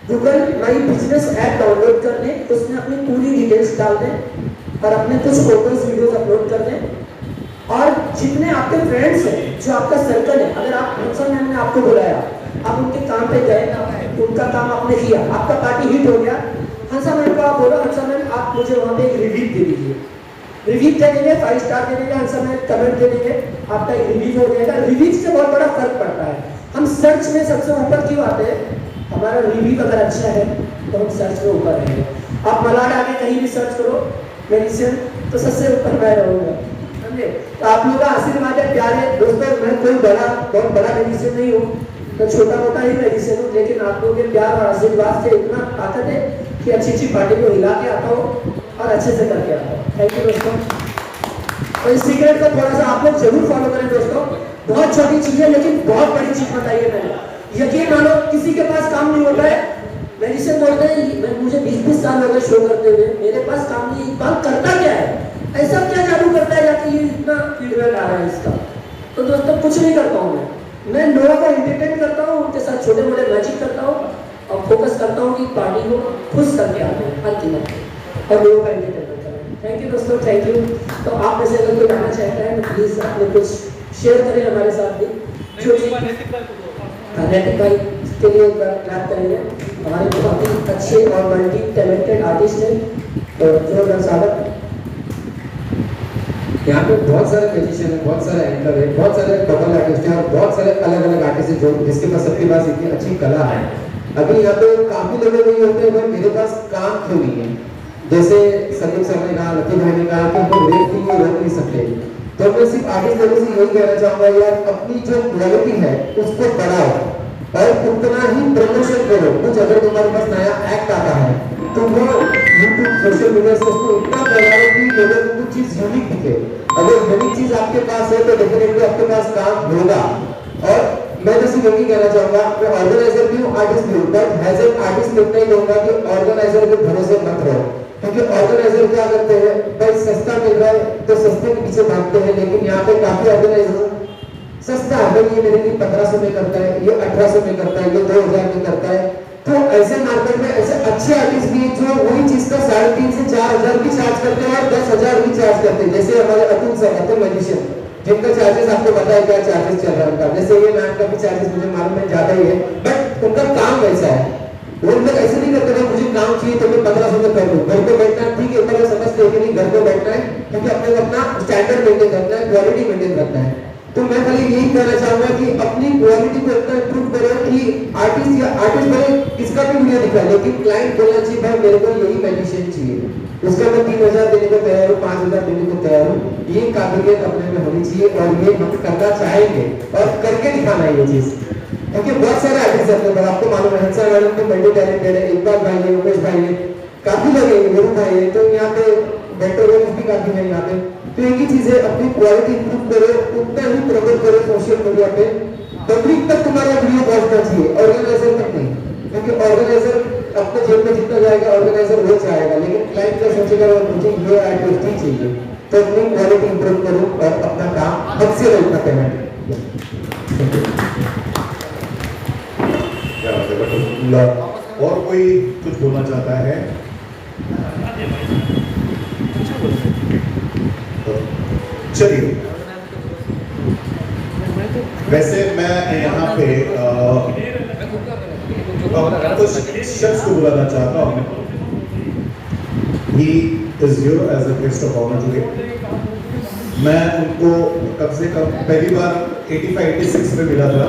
Google my business app download कर लें, उसमें अपनी पूरी डिटेल्स डाल दें और अपने कुछ फोटोज वीडियोज अपलोड कर दें। और जितने आपके फ्रेंड्स हैं, जो आपका सर्कल है, अगर आप हंसन मैम ने आपको बुलाया, आप उनके काम पे गए, उनका काम आपने किया, आपका पार्टी हिट हो गया, हंसा मैम को आप बोलो हंसा मैम आप मुझे वहाँ पे एक रिव्यू दे दीजिए। रिव्यू दे देंगे, 5 स्टार दे देंगे, हंसा मैम कमेंट दे देंगे, आपका एक रिव्यू हो जाएगा। रिव्यू से बहुत बड़ा फर्क पड़ता है। हम सर्च में सबसे ऊपर क्यों आते हैं, हमारा रिव्यू अगर अच्छा है तो हम सर्च में ऊपर रहेंगे। आप मलाड आके कहीं भी सर्च करो मैजिशियन तो सबसे ऊपर मैं रहूँगा, समझे। तो आप लोगों का आशीर्वाद है, प्यार है दोस्तों। मैं कोई बहुत बड़ा मैजिशियन नहीं हूँ, मैं छोटा मोटा ही मैजिशियन हूँ, लेकिन आप लोगों के प्यार और आशीर्वाद से इतना ताकत है कि अच्छी पार्टी को हिला के आता हूँ और अच्छे से करके आता हूँ। थैंक यू दोस्तों। और इस सीक्रेट को थोड़ा सा आप लोग जरूर फॉलो करें दोस्तों। बहुत छोटी चीज़ है लेकिन बहुत बड़ी चीज़ बताइए मैंने। यकीन मानो किसी के पास काम नहीं होता है, मैजिशियन बोलते हैं मुझे 20-20 साल हो गए शो करते हुए, मेरे पास काम नहीं, इकबाल करता क्या है, ऐसा क्या जादू करता है जाके ये इतना फीडबैक आ रहा है इसका। तो दोस्तों कुछ नहीं करता हूँ मैं लोगों को एंटरटेन करता हूँ, उनके साथ छोटे मोटे मैजिक करता हूँ और फोकस करता हूँ कि पार्टी को खुश करके आते हैं हर कीमत पर और लोगों का एंटरटेनमेंट करें। थैंक यू दोस्तों, थैंक यू। तो आप में से अगर कोई गाना चाहता है तो प्लीज़ आपने कुछ शेयर करें हमारे साथ भी। जो नैतिक भाई के लिए एक बार क्लैप करेंगे, हमारे बहुत ही अच्छे और मल्टी टैलेंटेड आर्टिस्ट हैं, तो जोरदार स्वागत। यहाँ पे बहुत सारे म्यूजिशियन है, बहुत सारे एंकर है, बहुत सारे बबल आर्टिस्ट हैं और बहुत सारे अलग अलग आर्टिस्ट हैं जो जिसके पास सबके पास इतनी अच्छी कला है। अभी यहाँ पे काफी लोग ये होते हैं भाई मेरे पास काम क्यों नहीं है, जैसे संदीप सर ने कहा, लकी भाई ने कहा कि हम रेट की रोक नहीं सकते। तो मैं सिर्फ आर्टिस्ट लोगों से यही कहना चाहूँगा यार अपनी जो क्वालिटी है उसको बढ़ाओ और उतना ही प्रमोशन करो। कुछ अगर तुम्हारे पास नया एक्ट आता है तो वो यूट्यूब सोशल मीडिया से उसको इतना फैलाओ कि लोगों को कुछ चीज़ यूनिक दिखे। अगर यूनिक चीज़ आपके पास है तो डेफिनेटली आपके पास काम होगा। और मैं तो सिर्फ यही कहना चाहूँगा, मैं ऑर्गेनाइजर भी हूँ, आर्टिस्ट भी हूँ, बट एज ए आर्टिस्ट इतना ही कहूँगा कि ऑर्गेनाइजर के भरोसे मत रहो, क्योंकि ऑर्गेनाइजर क्या करते हैं भाई सस्ता मिल रहा है तो सस्ते के पीछे भागते हैं। लेकिन यहाँ पे काफी ऑर्गेनाइजर सस्ता है भाई, ये मेरे लिए 1500 में करता है, ये 1800 में करता है, ये 2000 में करता है। तो ऐसे मार्केट में ऐसे अच्छे आर्टिस्ट भी जो वही चीज का 3,500 से 4,000 भी चार्ज करते हैं और 10,000 भी चार्ज करते हैं। जैसे हमारे अतुल सर, अतुल मैजिशियन, जिनका चार्जेस आपको पता है क्या चार्जेस चल रहा है उनका। जैसे ये मैम का भी चार्जेस मुझे मालूम है ज्यादा ही है, बट उनका काम वैसा है। वो लोग ऐसे नहीं करते मुझे काम चाहिए तो मैं 1500 में कर दूं। घर पे बैठना है ठीक है, पर समझते हैं कि नहीं घर पे बैठना है क्योंकि अपने को अपना स्टैंडर्ड मेंटेन करना है, क्वालिटी मेंटेन करना है। तो मैं खाली यही कहना चाहूंगा कि अपनी क्वालिटी को इतना इंप्रूव करो कि आर्टिस्ट भले किसका भी वीडियो दिखा, लेकिन क्लाइंट बोलना चाहिए भाई मेरे को यही मैजिशियन चाहिए, उसका मैं 3,000 देने को तैयार हूँ, 5,000 देने को तैयार हूँ। ये काबिलियत अपने में होनी चाहिए और ये हम करना चाहेंगे और करके दिखाना है ये चीज। क्योंकि बहुत सारे आर्टिस्ट अपने पर आपको मालूम है हंसा मैडम तो मल्टी टैलेंटेड है, इकबाल भाई है, उमेश भाई है, काफी लोग हैं, गुरु भाई है, तो यहाँ पे बेटर रोल्स भी काफी है यहाँ पे। तो एक ही चीज है, अपनी क्वालिटी इंप्रूव करो, उतना ही प्रमोट करो सोशल मीडिया पे, पब्लिक तक तुम्हारा वीडियो पहुंचना चाहिए, ऑर्गेनाइजर तक नहीं, क्योंकि ऑर्गेनाइजर अपने जेब में जितना जाएगा ऑर्गेनाइजर वो चाहेगा, लेकिन क्लाइंट का सोचेगा मुझे ये आर्टिस्ट ही चाहिए। तो अपनी क्वालिटी इंप्रूव करो और अपना काम हद से उतना पेमेंट। और कोई कुछ बोलना चाहता है? चलिए, वैसे मैं यहाँ पे कुछ शख्स को बुलाना चाहता हूँ। He is here as a guest of honor today. मैं उनको कम से कम पहली बार 85-86 में मिला था,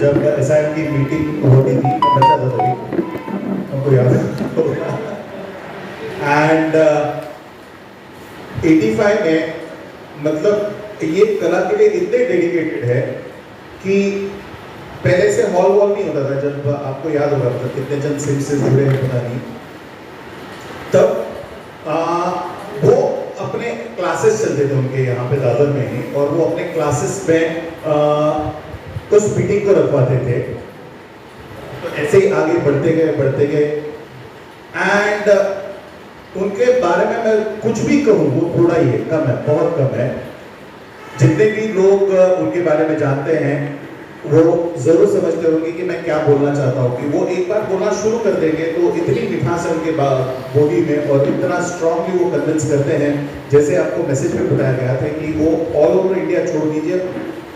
जब SIM की मीटिंग होती थी, बच्चा था तभी, हमको याद है। एंड 85 में मतलब ये कला के लिए इतने डेडिकेटेड है कि पहले से हॉल वॉल नहीं होता था। जब आपको याद होगा मतलब कितने जन सिम से जुड़े हैं पता नहीं, तब वो अपने क्लासेस चलते थे उनके यहाँ पे दादर में ही, और वो अपने क्लासेस में उस मीटिंग को रखवाते थे। तो ऐसे ही आगे बढ़ते गए एंड उनके बारे में मैं कुछ भी कहूँ वो थोड़ा ही है, कम है, बहुत कम है। जितने भी लोग उनके बारे में जानते हैं वो जरूर समझते होंगे कि मैं क्या बोलना चाहता हूँ। कि वो एक बार बोलना शुरू कर देंगे तो इतनी मिठास है उनके बॉडी में, और इतना स्ट्रांगली वो कन्विंस करते हैं, जैसे आपको मैसेज में बताया गया था कि वो ऑल ओवर इंडिया छोड़ दीजिए,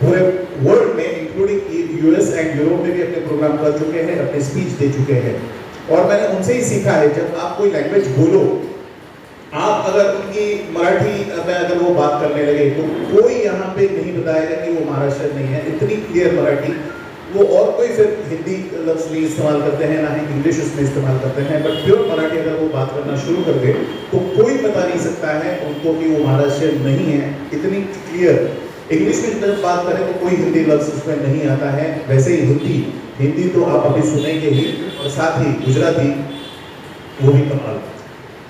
पूरे वर्ल्ड में इंक्लूडिंग यूएस एंड यूरोप में भी अपने प्रोग्राम कर चुके हैं, अपने स्पीच दे चुके हैं। और मैंने उनसे ही सीखा है, जब आप कोई लैंग्वेज बोलो, आप अगर उनकी मराठी में अगर वो बात करने लगे तो कोई यहाँ पे नहीं बताएगा कि वो महाराष्ट्र नहीं है, इतनी क्लियर मराठी वो। और कोई फिर हिंदी लफ्ज नहीं इस्तेमाल करते हैं, ना ही इंग्लिश उसमें इस्तेमाल करते हैं, बट प्योर मराठी अगर वो बात करना शुरू कर दे तो कोई बता नहीं सकता है उनको कि वो महाराष्ट्र नहीं है, इतनी क्लियर। इंग्लिश में जब बात करें तो कोई हिंदी लफ्ज उसमें नहीं आता है। वैसे ही हिंदी तो आप अभी सुनेंगे ही, और साथ ही गुजराती वो भी कमाल।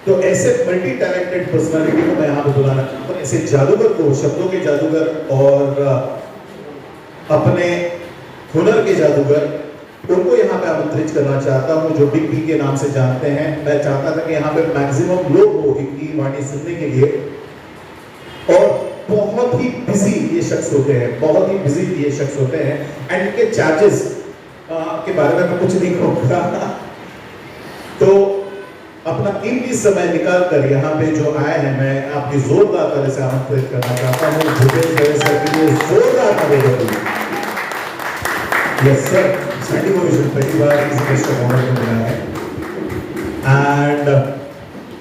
तो ऐसे मल्टी टैलेंटेड पर्सनालिटी को मैं यहाँ पे बुलाना चाहता हूँ, ऐसे जादूगर को, शब्दों के जादूगर और अपने हुनर के जादूगर, उनको यहाँ पे आमंत्रित करना चाहता हूँ, जो बिग बी के नाम से जानते हैं। मैं चाहता था कि यहाँ पे मैक्सिमम लोग हो इनकी वाणी सुनने के लिए, और बहुत ही बिजी ये शख्स होते हैं, बहुत ही बिजी ये शख्स होते हैं। एंड इनके चार्जेस के बारे में मैं कुछ नहीं कहूँगा। तो अपना कीमती समय निकाल कर यहाँ पे जो आए हैं, मैं आपकी जोरदार तरह से आमंत्रित करना चाहता हूँ भूपेश सर के लिए जोरदार तालियां। यस सर, पहली बार इस गेस्ट ऑफ ऑनर में मिला है, एंड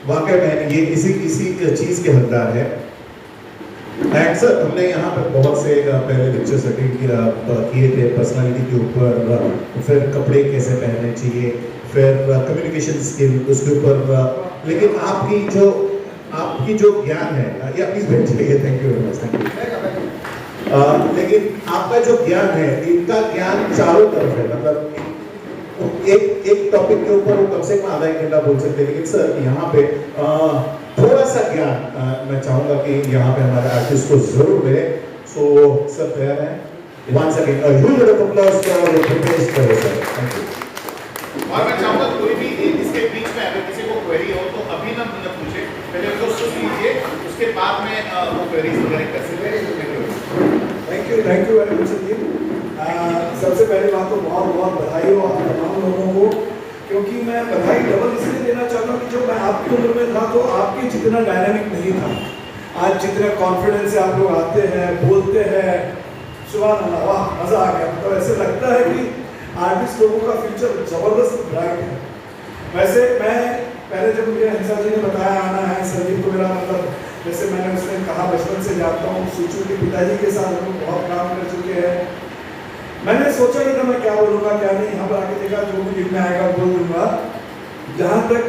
वाकई में ये इसी चीज के हकदार है। एंड सर, हमने यहाँ पर बहुत से पहले लेक्चर्स अटेंड किए थे पर्सनालिटी के ऊपर, फिर कपड़े कैसे पहनने चाहिए, फिर कम्युनिकेशन स्किल उसके ऊपर। लेकिन आपकी जो ज्ञान है, या प्लीज बैठ जाइए, thank you very much, thank you. लेकिन आपका जो ज्ञान है, इनका ज्ञान चारों तरफ है, मतलब एक टॉपिक के ऊपर वो कम से कम आधा एक घंटा बोल सकते हैं। लेकिन सर यहाँ पे थोड़ा सा ज्ञान मैं चाहूंगा कि यहाँ पे हमारे आर्टिस्ट को जरूर मिले। सो सर तैयार हैं? Once again, a huge round of applause for Bhupesh sir. Thank you. और मैं चाहूँगा कोई भी इसके बीच में अगर किसी को क्वेरी हो तो अभी ना पूछे, पहले उसको सुन लीजिए, उसके बाद में वो क्वेरीज वगैरह कर सकते हैं। थैंक यू वेरी मच जी। सबसे पहली बात तो बहुत बहुत बधाई हो आप तमाम लोगों को, क्योंकि मैं बधाई डबल इसलिए देना चाहता हूँ कि जब मैं आपकी उम्र में था तो आपके जितना डायनामिक नहीं था। आज जितने कॉन्फिडेंस से आप लोग आते हैं, बोलते हैं, सुभान अल्लाह, वाह मज़ा आ गया। तो ऐसे लगता है कि आर्टिस्ट लोगों का फ्यूचर ज़बरदस्त ब्राइट है। वैसे मैं पहले जब मुझे हंसा जी ने बताया आना है, संदीप को मेरा मतलब जैसे मैंने उसने कहा बचपन से जानता हूँ, सूचू के पिताजी के साथ हम लोग बहुत काम कर चुके हैं। मैंने सोचा ही था मैं क्या बोलूँगा क्या नहीं, यहाँ पर आके देखा जो भी लिखना आएगा बोल दूँगा। जहाँ तक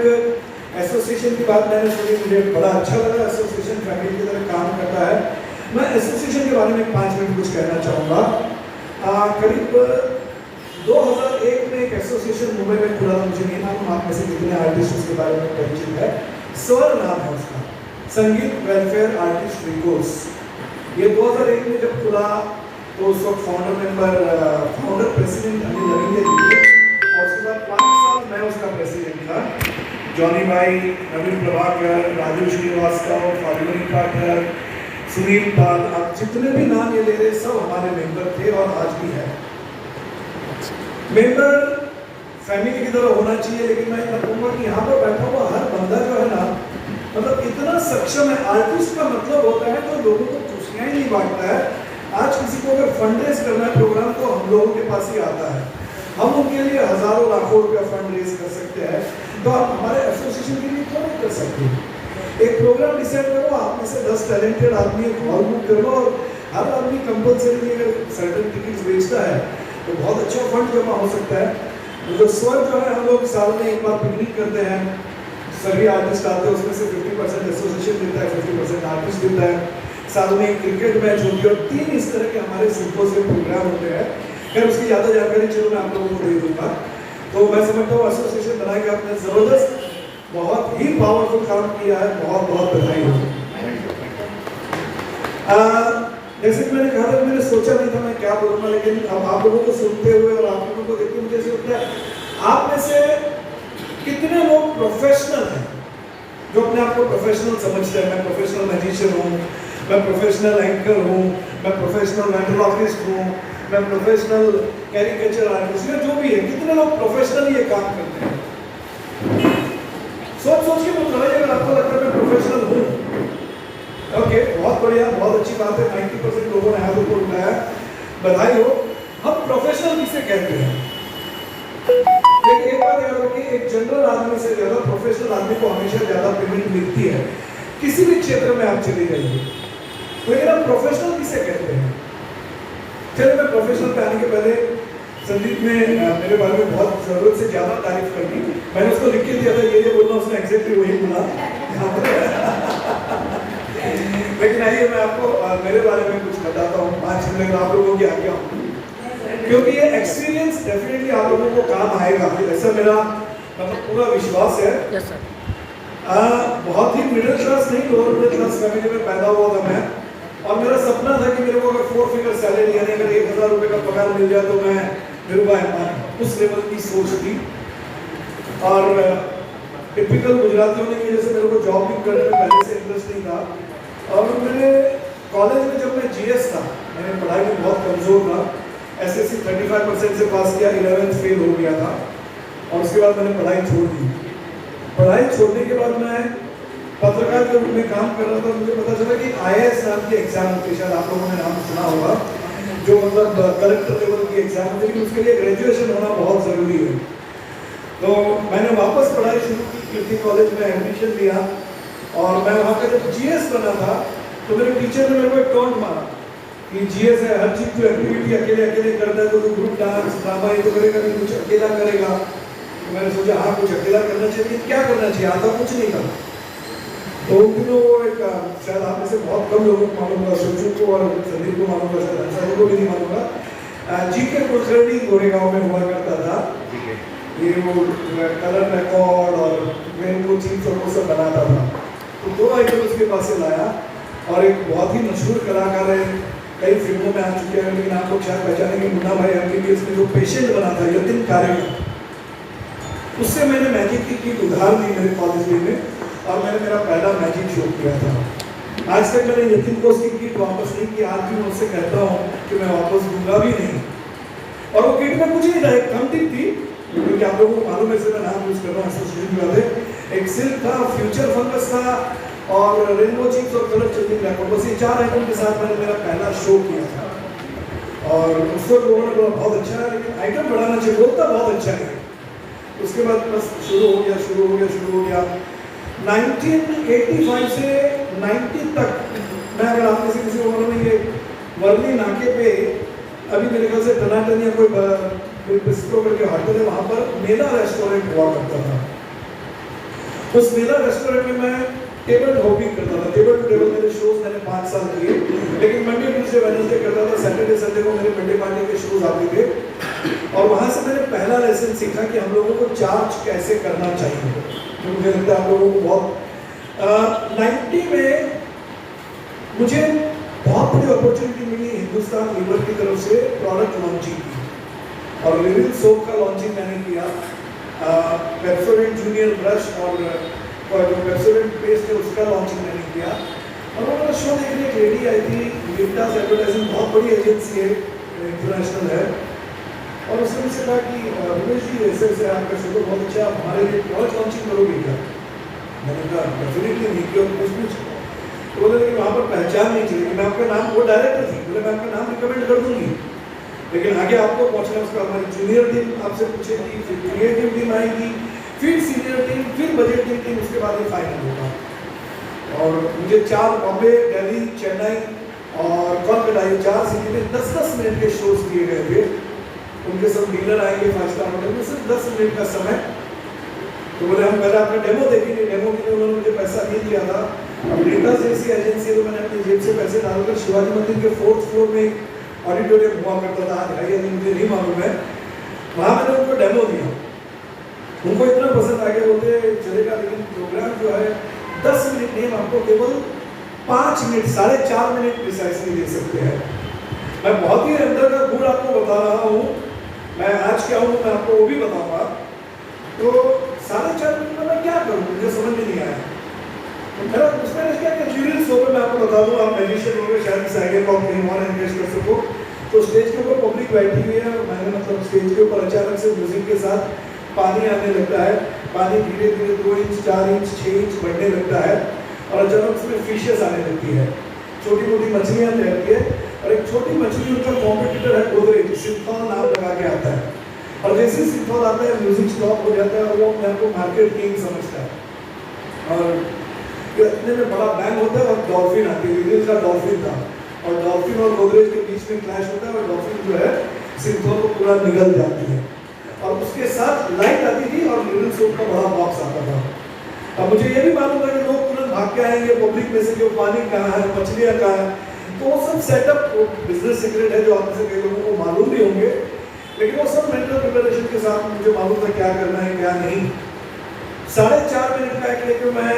एसोसिएशन की बात मैंने सुनी, मुझे बड़ा अच्छा लगा। एसोसिएशन फैमिली की तरह काम करता है। मैं एसोसिएशन के बारे में 5 मिनट कुछ कहना चाहूँगा। करीब 2001 में एक एसोसिएशन मुंबई में खुला था, मुझे नहीं मालूम आप में से कितने आर्टिस्ट उसके बारे में परिचित है। स्वर नाम है उसका, संगीत वेलफेयर आर्टिस्ट रिकोर्स। ये 2001 में जब खुला तो उस वक्त फाउंडर प्रेसिडेंट अनिल लविंगे थे, और उसके बाद 5 साल मैं उसका प्रेसिडेंट था। जॉनी भाई, नवीन प्रभाकर, राजू श्रीवास्तव, फाल्गुनी पाठक, सुनील पाल, आप जितने भी नाम ये ले रहे सब हमारे मेंबर थे और आज भी है। मेंबर फैमिली की तरह होना चाहिए, लेकिन मैं इतना कहूँगा कि यहाँ पर बैठा हुआ हर बंदा जो है ना, मतलब इतना सक्षम है। आर्टिस्ट का मतलब होता है तो लोगों को खुशियाँ ही नहीं बांटता है। आज किसी को अगर फंड रेज करना है प्रोग्राम, तो हम लोगों के पास ही आता है, हम उनके लिए हजारों लाखों रुपया फंड रेज कर सकते हैं। तो आप हमारे एसोसिएशन के लिए क्यों नहीं कर सकते? एक प्रोग्राम डिसाइड करो, आप में से 10 टैलेंटेड आदमी हॉल बुक करो, और हर आदमी कंपल्सरी अगर सर्टन टिकट्स बेचता है तो बहुत अच्छा फंड जमा हो सकता है। तो स्वर जो है, हम लोग साल में एक बार पिकनिक करते हैं, सभी आर्टिस्ट आते हैं, उसमें से 50% एसोसिएशन देता है, 50% आर्टिस्ट देता है। साल में एक क्रिकेट मैच होती है और 3 इस तरह के हमारे सिंपोजियम प्रोग्राम होते हैं। खैर उसकी ज़्यादा जानकारी चलो मैं आप लोगों को दे दूँगा। तो मैं समझता हूँ एसोसिएशन बना के आपने ज़बरदस्त, बहुत ही पावरफुल काम किया है, बहुत बहुत बधाई हो। जैसे कि मैंने कहा था, मैंने सोचा नहीं था मैं क्या बोलूँगा, लेकिन अब आप लोगों को सुनते हुए और आप लोगों को देखते मुझे ऐसे लगता है, आप में से कितने लोग प्रोफेशनल हैं, जो अपने आप को प्रोफेशनल समझते हैं। मैं प्रोफेशनल मैजिशियन हूँ, मैं प्रोफेशनल एंकर हूँ, मैं प्रोफेशनल वेंट्रोलॉजिस्ट हूँ, मैं प्रोफेशनल कैरिकेचर आर्टिस्ट, जो भी है, कितने लोग प्रोफेशनल ये काम करते हैं? सोच के बोल रहा है, अगर आपको लगता है मैं प्रोफेशनल हूँ, ओके, बहुत बढ़िया, बहुत अच्छी बात है। 90% लोगों ने हाथ ऊपर उठाया, बधाई हो। हम प्रोफेशनल किसे कहते हैं? लेकिन एक बात याद रखिए, एक जनरल आदमी से ज्यादा प्रोफेशनल आदमी को हमेशा ज्यादा पेमेंट मिलती है, किसी भी क्षेत्र में आप चले जाइए। लेकिन आप प्रोफेशनल किसे कहते हैं? चलिए, मैं प्रोफेशनल पे आने के पहले संदीप ने मेरे बारे में बहुत जरूरत से ज्यादा तारीफ कर दी। मैंने उसको लिख के दिया था ये बोलना, उसने एग्जैक्टली वही बोला। लेकिन आइए मैं आपको मेरे बारे में कुछ बताता हूँ 5 मिनट आप लोगों की आज्ञा, क्योंकि ये एक्सपीरियंस डेफिनेटली आप लोगों को काम आएगा, ऐसा मेरा मतलब पूरा विश्वास है। Yes sir. बहुत ही मिडिल क्लास नहीं, लोअर मिडिल क्लास फैमिली में पैदा हुआ था मैं, और मेरा सपना था कि मेरे को अगर 4 फिगर सैलरी यानी अगर 1000 रुपये का पगार मिल जाए तो मैं धीरूभाई अंबानी, उस लेवल की सोच थी। और टिपिकल गुजराती होने की वजह से मेरे को जॉब भी करने में पहले से इंटरेस्ट नहीं था। और मेरे कॉलेज में जब मैं जीएस था, मैंने पढ़ाई में बहुत कमज़ोर था, एसएससी 35% से पास किया, 11th फेल हो गया था, और उसके बाद मैंने पढ़ाई छोड़ दी। पढ़ाई छोड़ने के बाद मैं पत्रकार के रूप में काम कर रहा था। मुझे पता चला कि IAS नाम की एग्जाम होती है, शायद आप लोगों ने नाम सुना होगा, जो मतलब कलेक्टर लेवल की एग्जाम होती है, लेकिन उसके लिए ग्रेजुएशन होना बहुत ज़रूरी है। तो मैंने वापस पढ़ाई शुरू की, कीर्ति कॉलेज में एडमिशन लिया, और मैं वहाँ का जब GS बना था तो मेरे टीचर ने मेरे को एक टॉन्ट मारा कि GS है, हर चीज़ जो एक्टिविटी अकेले करता है, तो ग्रुप डांस ड्रामा ये तो करेगा नहीं, कुछ अकेला करेगा। तो मैंने सोचा हाँ कुछ अकेला करना चाहिए, क्या करना चाहिए, आता कुछ नहीं था। तो उन दिनों वो एक शायद आप में से बहुत कम लोगों को मालूम होगा, सोचू को और संदीप को मालूम होगा, शायद अंसारी को भी नहीं मालूम होगा, GK कुलकर्णी गोरेगांव में हुआ करता था। ये वो कलर रिकॉर्ड और रेनबो चीज और वो सब बनाता था। तो 2 आइटम उसके पास से लाया, और एक बहुत ही मशहूर कलाकार है, कई फिल्मों में आ चुके हैं, लेकिन आप लोग शायद पहचानेंगे, मुन्ना भाई MBBS में जो पेशेंट बना था, यतिन कार्यक्रम, उससे मैंने मैजिक की किट उधार ली मेरे कॉलेज में, और मैंने मेरा पहला मैजिक शो किया था। आज तक मैंने यतिन को उसकी किट वापस नहीं की, आज भी मैं उससे कहता हूँ कि मैं वापस दूंगा भी नहीं। और वो किट में कुछ नहीं था, एक कम टिप थी, क्योंकि आप लोगों को मालूम है से मैं नाम यूज कर रहा हूँ एसोसिएशन की बात है। एक सिल्क था, फ्यूचर फंगस था, और रेनबो चिप्स और कलर चेंजिंग रैपर, बस ये 4 आइटम के साथ मैंने मेरा पहला शो किया था। और उसको लोगों ने बोला बहुत अच्छा है, लेकिन आइटम बढ़ाना चाहिए, बोलता बहुत अच्छा है। उसके बाद बस शुरू हो गया। 1985 से 90 तक मैं, अगर आप में से किसी को मालूम है, ये वर्ली नाके पे अभी मेरे ख्याल से टनाटन या कोई बिस्ट्रो करके होटल है, वहाँ पर मेला रेस्टोरेंट हुआ करता था। उस मेला रेस्टोरेंट में मैं टेबल हॉपिंग करता था, टेबल टू टेबल मेरे शोज मैंने 5 साल किए, लेकिन मंडे ट्यूजडे ट्यूसडे वेडनेसडे करता था, सैटरडे संडे को मेरे बर्थडे पार्टी के शोज आते थे और वहाँ से मैंने पहला लेसन सीखा कि हम लोगों को चार्ज कैसे करना चाहिए। तो मुझे लगता है आप लोगों को बहुत 90 में मुझे बहुत बड़ी अपॉर्चुनिटी मिली हिंदुस्तान लीवर की तरफ से प्रोडक्ट लॉन्चिंग की, और लिविंग सोप का लॉन्चिंग मैंने किया। पेप्सोडेंट जूनियर ब्रश और जो पेप्सोडेंट पेस्ट है उसका लॉन्चिंग मैंने किया। और वो शो देखने एक लेडी आई थी, लिप्टास एडवर्टाइजिंग बहुत बड़ी एजेंसी है, इंटरनेशनल है, और उसने मुझसे कहा कि रमेश जी ऐसे ऐसे आपका शो तो बहुत अच्छा, आप हमारे लिए प्रोडक्ट लॉन्चिंग करोगे क्या? मैंने कहा डेफिनेटली नहीं किया, कुछ तो बोले कि वहाँ पर पहचान नहीं चलेगी, मैं आपका नाम, वो डायरेक्टर थी, बोले मैं आपका नाम रिकमेंड कर दूंगी, लेकिन आगे आपको पहुँचना उसका हमारी जूनियर टीम आपसे पूछेगी, फिर क्रिएटिव टीम आएगी, फिर सीनियर टीम, फिर बजटिंग टीम, उसके बाद ये फाइनल होगा। और मुझे 4 बॉम्बे, दिल्ली, चेन्नई और कोलकाता, ये 4 सिटी में 10-10 मिनट के शोज दिए गए थे। उनके सब डीलर आएंगे 5 स्टार होटल में, सिर्फ 10 मिनट का समय। तो बोले हम पहले आपका डेमो देखेंगे, डेमो के लिए उन्होंने मुझे पैसा नहीं दिया था। अब लिप्टास जैसी एजेंसी है तो मैंने अपनी जेब से पैसे डालकर शिवाजी मंदिर के 4th फ्लोर में ऑडिटोरियम हुआ करता था, आज है या नहीं मुझे नहीं मालूम है, वहाँ मैंने उनको डेमो दिया। उनको इतना पसंद आ गया, बोलते चलेगा लेकिन प्रोग्राम जो है 10 मिनट नहीं, हम आपको केवल 5 मिनट, 4.5 मिनट प्रिसाइसली दे सकते हैं। मैं बहुत ही अंदर का गुण आपको बता रहा हूँ, मैं आज क्या हूँ मैं आपको वो भी बताऊँगा। तो 4.5 मिनट में मैं क्या करूँ, मुझे समझ में नहीं आया। तो मेरा उसमें क्या कि ज्यूरियल शो में मैं आपको बता दूँ, आप मैजिशियन होंगे शायद इस आइडिया को आप कहीं और एंगेज कर सको। तो स्टेज के ऊपर पब्लिक बैठी हुई है, मैंने मतलब स्टेज के ऊपर अचानक से म्यूजिक के साथ पानी आने लगता है, पानी धीरे धीरे 2 इंच, 4 इंच, 6 इंच बढ़ने लगता है, और अचानक उसमें फिशेस आने लगती है, छोटी मोटी मछलियाँ तैरती है, और एक छोटी मछली उनका कॉम्पिटिटर है गोदरेज, सिंथॉल नाम लगा के आता है, और जैसे ही सिंथॉल आता है म्यूजिक स्टॉप हो जाता है और वो अपने आप को मार्केट किंग समझता है। और इतने में बड़ा बैंग होता है और डॉल्फिन आती है, रील्स का डॉल्फिन था, और डॉल्फिन और गोदरेज के बीच में क्लैश होता है, और डॉल्फिन जो है सिंथॉल को पूरा निगल जाती है, और उसके साथ लाइट आती थी और लिटिल सोप का बड़ा बॉक्स आता था। अब मुझे ये भी मालूम था कि लोग तुरंत भाग के आएंगे पब्लिक में से, जो पानी कहाँ है, मछलियाँ कहाँ है, तो वो सब सेटअप बिजनेस सीक्रेट है जो आप में से कई लोगों को मालूम भी होंगे, लेकिन वो सब मेंटल प्रिपरेशन के साथ मुझे मालूम था क्या करना है क्या नहीं। 4.5 मिनट का एक लेके मैं,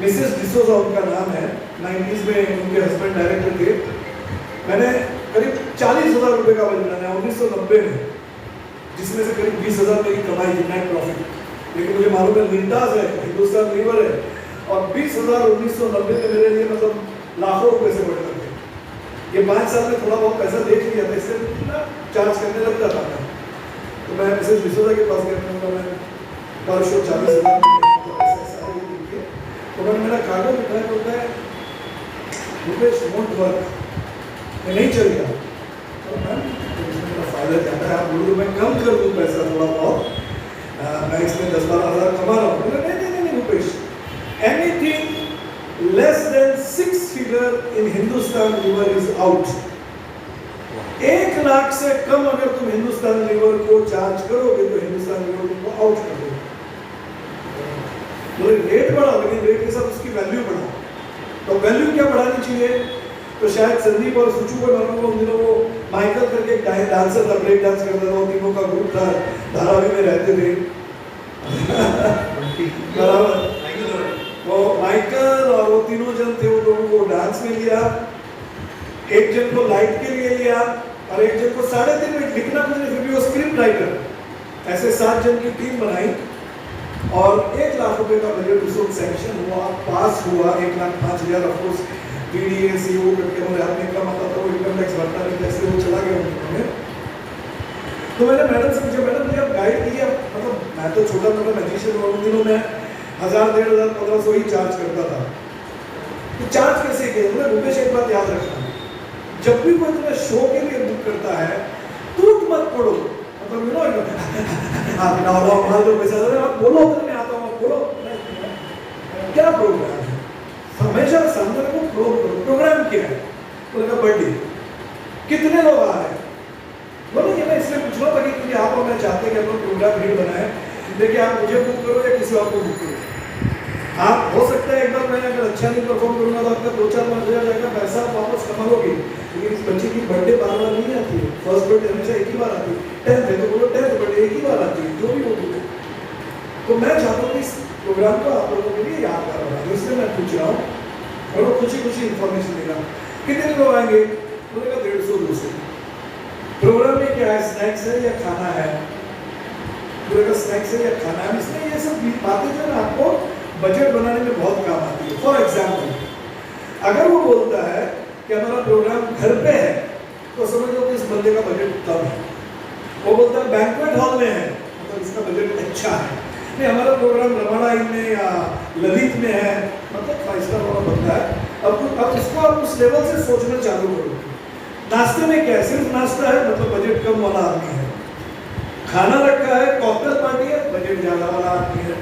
मिसेस डिसोजा उनका नाम है, 90s में उनके हस्बैंड डायरेक्टर थे, मैंने करीब 40,000 रुपये का बजट बनाया 1990 में, जिसमें से करीब 20,000 मेरी कमाई थी नेट प्रॉफिट, लेकिन मुझे मालूम है लिप्टास है, हिंदुस्तान लीवर है, और 20,000 1990 में मेरे लिए मतलब लाखों रुपए से बढ़ गए। ये 5 साल में थोड़ा बहुत पैसा देख लिया था, इससे ना चार्ज करने लग जाता था। तो मैं मिसेस डिसोजा के पास गया, मैं पर शो 40,000 तो मैंने मेरा कागज उठाया, बोलता है रुपेश वोंट वर्क, मैं नहीं चलेगा। तो मैम फायदा क्या है, आप बोलो मैं कम कर दूँ पैसा थोड़ा बहुत, मैं इसमें 10-12 हज़ार कमा रहा हूँ। नहीं Rupesh, anything less than 6 figure in Hindustan Lever is out. 1 lakh से कम अगर तुम हिंदुस्तान लीवर को चार्ज करोगे तो हिंदुस्तान लीवर तुमको आउट कर देगा। तो रेट बढ़ाओ, लेकिन रेट के साथ उसकी वैल्यू बढ़ाओ। तो वैल्यू क्या बढ़ानी चाहिए, तो शायद संदीप और सुचू को मालूम हो, उन दिनों वो माइकल करके एक डांसर था, ब्रेक डांस करता था, तीनों का ग्रुप था, धारावी में रहते थे बराबर। तो माइकल और वो तीनों जन थे, वो लोगों को डांस में लिया, एक जन को लाइट के लिए लिया, और एक जन को 3.5 मिनट लिखना मुझे, फिर भी वो स्क्रिप्ट राइटर, ऐसे 7 जन की टीम बनाई, और 1 लाख रुपए का बजट उस वक्त सैंक्शन हुआ, पास हुआ। 1,05,000 ऑफकोर्स पीडीए सीओ करके बोले आपने कम आता था, वो इनकम टैक्स भरता नहीं, जैसे वो चला गया उन्होंने। तो मैंने मैडम से पूछा, मैडम मुझे आप गाइड कीजिए, मतलब मैं तो छोटा मोटा मैजिशियन हूँ, उन दिनों में 1,000, 1,500, 1,500 ही चार्ज करता था। तो चार्ज कैसे किया, बोले रुपेश एक बात याद रखना, जब भी कोई तुम्हें शो के लिए बुक करता है तुरंत मत पढ़ो, मतलब यू नो पैसा आप बोलो, मैं आता हूँ, बोलो क्या प्रोग्राम है, हमेशा सामने को प्रोग्राम क्या है, तो लगा बर्थडे, कितने लोग आ रहे हैं, बोलो ये मैं इसलिए पूछ रहा था कि आप और मैं चाहते हैं कि अपना प्रोग्राम भीड़ बनाए, देखिए आप मुझे बुक करो या किसी और को बुक करो। आप हो सकता है एक बार मैं अगर अच्छा नहीं परफॉर्म करूंगा तो आपका 2-4 हज़ार जाएगा, पैसा आप वापस कमा लोगे, पूछ रहा हूँ। और वो खुशी खुशी इंफॉर्मेशन देगा। कितने लोग आएंगे? बोलेगा 150-200। प्रोग्राम में क्या है, स्नैक्स है या खाना है? बोलेगा स्नैक्स है या खाना है। इसलिए ये सब बातें जो है आपको बजट बनाने में बहुत काम आती है। फॉर एग्जाम्पल, अगर वो बोलता है कि हमारा प्रोग्राम घर पे है, तो समझो कि इस बंदे का बजट कम है। वो बोलता है बैंक्वेट हॉल में है, मतलब इसका बजट अच्छा है। नहीं, हमारा प्रोग्राम रमाड़ा इन में या ललित में है, मतलब 5 स्टार वाला बंदा है। अब इसको आप उस लेवल से सोचना चालू करो। नाश्ते में क्या है? सिर्फ नाश्ता है, मतलब बजट कम वाला आदमी है। खाना रखा है, कॉकटेल पार्टी है, बजट ज्यादा वाला आदमी है।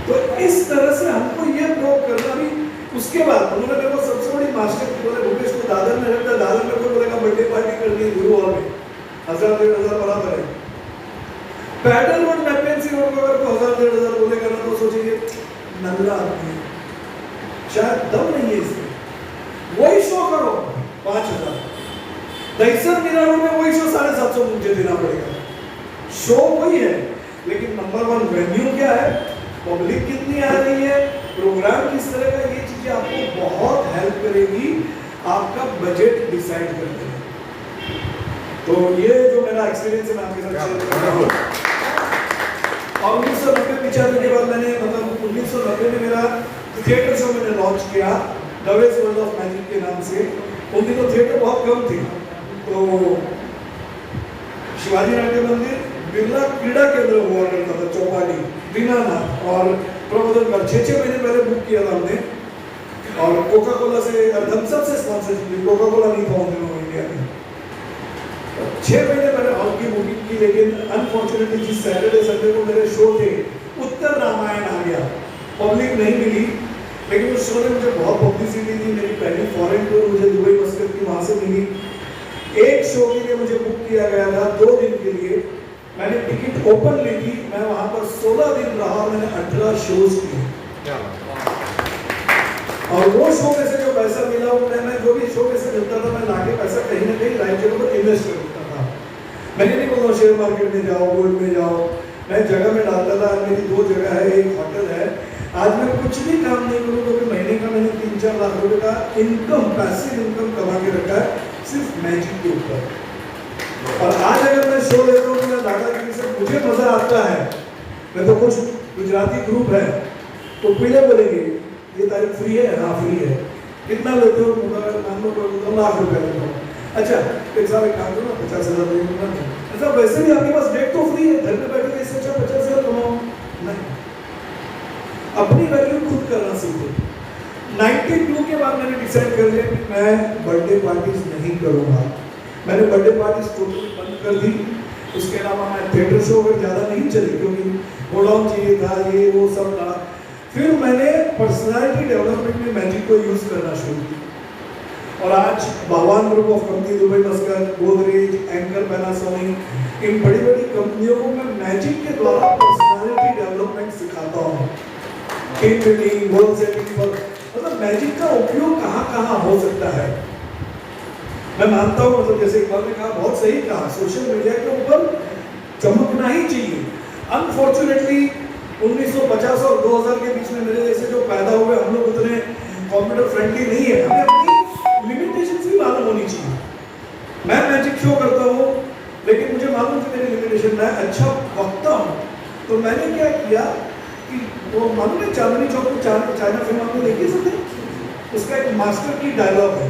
तो इस तरह से हमको ये प्रयोग करना भी। उसके बाद उन्होंने मेरे को सबसे बड़ी मास्टर की बोले, भूपेश को दादर में रहता है, दादर में कोई बोलेगा बर्थडे पार्टी करनी है गुरु हॉल में, 1000-1500 बराबर है। पैडल रोड मैपेंसी रोड पर अगर 1000-1500 बोलेगा ना, तो सोचिए नल्ला आदमी है, शायद दम नहीं है इसमें। वही शो करो 5000, दहीसर मीरा रोड में वही शो 750 मुझे देना पड़ेगा। शो वही है, लेकिन नंबर 1 वेन्यू क्या है, पब्लिक कितनी आ रही है, प्रोग्राम किस तरह का, ये चीजें आपको बहुत हेल्प करेगी आपका बजट डिसाइड करने में। तो ये जो मेरा एक्सपीरियंस है मैं आपके साथ शेयर कर रहा हूँ। और 1990-95 के बाद मैंने, मतलब 1990 में मेरा थिएटर शो मैंने लॉन्च किया, दवेज वर्ल्ड ऑफ मैजिक के नाम से। उन दिनों थिएटर बहुत कम थी, तो शिवाजी नाट्य मंदिर, बिरला क्रीड़ा केंद्र हुआ करता था चौपाटी, दीनानाथ और प्रबोधन कर 6 महीने पहले बुक किया था हमने। और कोका कोला से, थम्स अप से स्पॉन्सरशिप ली, कोका कोला नहीं था उन दिनों इंडिया में। 6 महीने पहले हॉल की बुकिंग की, लेकिन अनफॉर्चुनेटली जिस सैटरडे संडे को मेरे शो थे, उत्तर रामायण आ गया, पब्लिक नहीं मिली। लेकिन उस शो ने मुझे बहुत पब्लिसिटी दी, मेरी पहली फॉरेन टूर मुझे दुबई मस्कत की वहाँ से मिली। एक शो के लिए मुझे बुक किया गया था 2 दिन के लिए, मैंने टिकट ओपन ली थी, मैं वहाँ पर 16 दिन रहा, मैंने 18 शोज किए। और वो शो में से जो पैसा मिला, वो मैं जो भी शो में से मिलता था, मैं लाके पैसा कहीं ना कहीं राइट जगह पर इन्वेस्ट कर देता था। मैंने नहीं बोला शेयर मार्केट में जाओ, गोल्ड में जाओ, मैं जगह में डालता था। मेरी 2 जगह है, एक होटल है। आज मैं कुछ भी काम नहीं करूँ तो महीने का मैंने 3-4 लाख रुपए का इनकम, पैसिव इनकम कमा के रखा है सिर्फ मैजिक के ऊपर। और आज अगर मैं शो लेता हूँ तो मैं दादागिरी से मुझे मजा आता है। मैं तो कुछ गुजराती ग्रुप है तो पहले बोलेंगे ये तारीख फ्री है, हाँ फ्री है, कितना लेते हो, मान लो 2 लाख रुपए लेता हूँ। अच्छा एक साल एक काम करो ना, 50,000 दे दूंगा। अच्छा वैसे भी आपके पास डेट तो फ्री है, घर पे बैठे इससे अच्छा 50,000 कमाओ। नहीं, अपनी वैल्यू खुद करना सीखो। 92 के बाद मैंने डिसाइड कर लिया कि मैं बर्थडे पार्टीज नहीं करूँगा। मैंने बर्थडे पार्टीज टोटली बंद कर दी। उसके अलावा मैं थिएटर शो में ज़्यादा नहीं चली, क्योंकि गोडाउन चाहिए था, ये वो सब था। फिर मैंने पर्सनालिटी डेवलपमेंट में मैजिक को यूज़ करना शुरू किया। और आज बावान group of company, Dubai Muscat, Godrej, Anchor, Panasonic, इन बड़ी बड़ी कंपनियों को मैं मैजिक के द्वारा पर्सनालिटी डेवलपमेंट सिखाता हूँ। टीम बिल्डिंग, गोल सेटिंग पर, मतलब मैजिक का उपयोग कहाँ कहाँ हो सकता है। मैं मानता हूँ, मतलब जैसे इकबाल ने कहा, बहुत सही कहा, सोशल मीडिया के ऊपर चमकना ही चाहिए। अनफॉर्चुनेटली 1950 और 2000 के बीच में मेरे जैसे जो पैदा हुए, हम लोग उतने कंप्यूटर फ्रेंडली नहीं है। हमें अपनी लिमिटेशंस भी मालूम होनी चाहिए। मैं मैजिक शो करता हूँ, लेकिन मुझे मालूम कि मेरी लिमिटेशन, मैं अच्छा वक्ता हूँ। तो मैंने क्या किया कि वो मालूम है चांदनी चौक में चाइना फिल्म आपने देखी सकते, उसका एक मास्टर की डायलॉग है,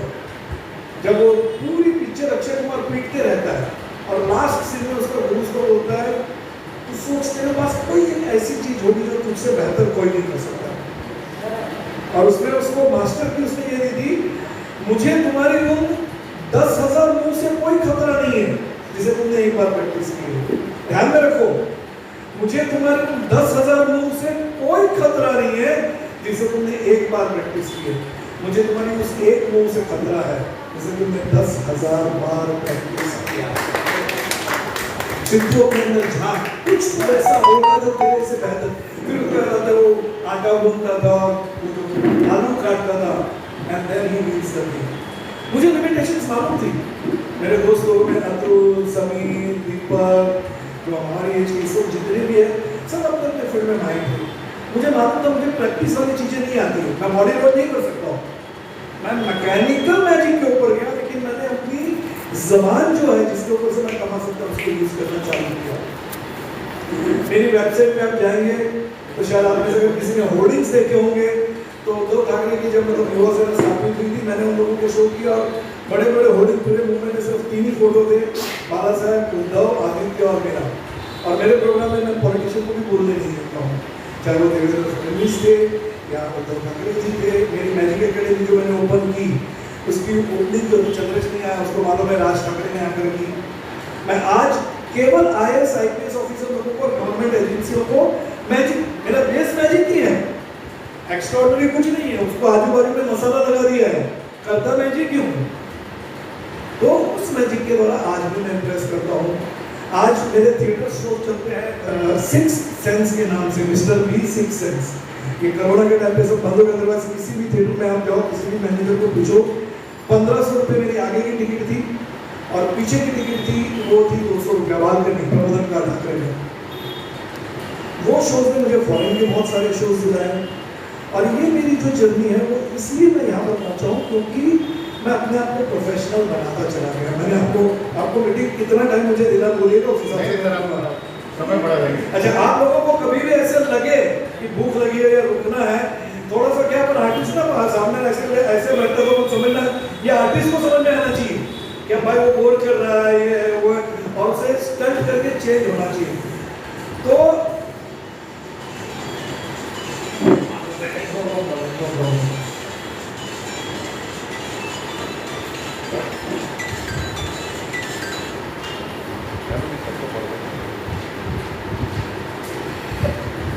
जब वो पूरी पिक्चर अक्षय कुमार पीटते रहता है और लास्ट सीन में उसका गुरु को बोलता है, तो सोच तेरे पास कोई एक ऐसी चीज होगी जो तुझसे बेहतर कोई नहीं कर सकता। और उसमें उसको मास्टर की उसने ये दी थी, मुझे तुम्हारी उन 10,000 मुंह से कोई खतरा नहीं है जिसे तुमने एक बार प्रैक्टिस की है। ध्यान में रखो, मुझे तुम्हारे 10,000 मुंह से कोई खतरा नहीं है जिसे तुमने एक बार प्रैक्टिस की है। मुझे तुम्हारी उस एक मुंह से खतरा है जिसे तुमने 10,000 बार प्रैक्टिस किया। सिद्धों के अंदर झांक, कुछ तो ऐसा होगा जो तेरे से बेहतर। फिर क्या कहता है, वो आटा गूंथता था, आलू काटता था, and then he means the thing. मुझे लिमिटेशंस मालूम थी। मेरे दोस्त लोगों में अतुल, समीर, दीपक, जो हमारी एज के सब जितने भी है, सब अपने अपने फील्ड में माइंड थे। मुझे मालूम था मुझे प्रैक्टिस वाली चीजें नहीं आती है, मैं बॉडी वर्क नहीं कर सकता हूँ। मैं मैकेनिकल मैजिक के ऊपर गया, लेकिन मैंने अपनी जबान जो है जिसके ऊपर से मैं कमा सकता हूँ उसको यूज करना चालू किया। मेरी वेबसाइट पे आप जाएंगे तो शायद आप में से अगर किसी ने होर्डिंग्स देखे होंगे तो उद्धव ठाकरे की जब मतलब युवा सेना स्थापित हुई थी, मैंने उन लोगों के शो किया और बड़े बड़े होर्डिंग पूरे मुंबई में सिर्फ 3 ही फोटो थे, बाला साहब, उद्धव, आदित्य और मेरा। और मेरे प्रोग्राम में मैं पॉलिटिशियन को भी बोलने नहीं देता हूँ, चाहे वो देवेंद्र फडणवीस थे या उद्धव ठाकरे जी थे। मेरी मैजिक अकेडमी जो मैंने ओपन की उसकी ओपनिंग जो चंद्रेश नहीं आया उसको मालूम है राज ठाकरे ने आकर की। मैं आज केवल IAS IPS ऑफिसर लोगों को, गवर्नमेंट एजेंसियों को मैजिक, मेरा बेस मैजिक ही है, एक्स्ट्राऑर्डिनरी कुछ नहीं है, उसको आजू बाजू में मसाला लगा दिया है, करता मैजिक क्यों? तो उस मैजिक के द्वारा आज भी मैं इम्प्रेस करता हूँ। आज मेरे थिएटर शो चलते हैं सिक्स सेंस के नाम से, मिस्टर बी सिक्स सेंस। ये कोरोना के टाइम पे सब बंद हो गया, अदरवाइज किसी भी थिएटर में आप जाओ, किसी भी मैनेजर को पूछो, 1500 रुपये मेरी आगे की टिकट थी और पीछे की टिकट थी वो थी 200 रुपया, बालकनी प्रबंधन का ढाकरे में। वो शोज ने मुझे फॉरेन के बहुत सारे शोज दिलाए और ये मेरी जो जर्नी है वो इसलिए मैं यहाँ पर पहुँचा हूँ क्योंकि मैं अपने आप को प्रोफेशनल बनाता चला गया। मैंने आपको मीटिंग कितना टाइम मुझे देना बोलिएगा उस हिसाब से समय बढ़ा देंगे। अच्छा, आप लोगों को कभी भी ऐसे लगे कि भूख लगी है या रुकना है, थोड़ा सा क्या पर आर्टिस्ट ना सामने ऐसे बैठता तो समझना, ये आर्टिस्ट को समझ में आना चाहिए कि भाई वो बोर कर रहा है, ये है वो है, और उसे स्टंट करके चेंज होना चाहिए। तो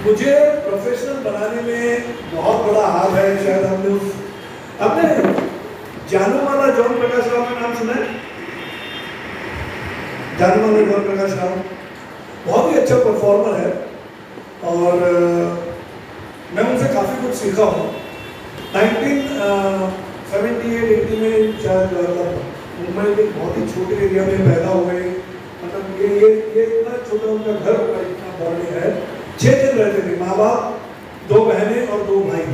मुझे प्रोफेशनल बनाने में बहुत बड़ा हाथ है। शायद आपने जानू वाला जॉन प्रकाश राव का नाम सुना है? जानू वाला जॉन प्रकाश राव बहुत ही अच्छा परफॉर्मर है और मैं उनसे काफ़ी कुछ सीखा हूँ। 1978-80 में शायद मुंबई के बहुत ही छोटे एरिया में पैदा हुए, मतलब ये इतना छोटा उनका घर होगा, इतना बॉडी है। 6 जन रहते थे, माँ बाप, 2 बहनें और 2 भाई।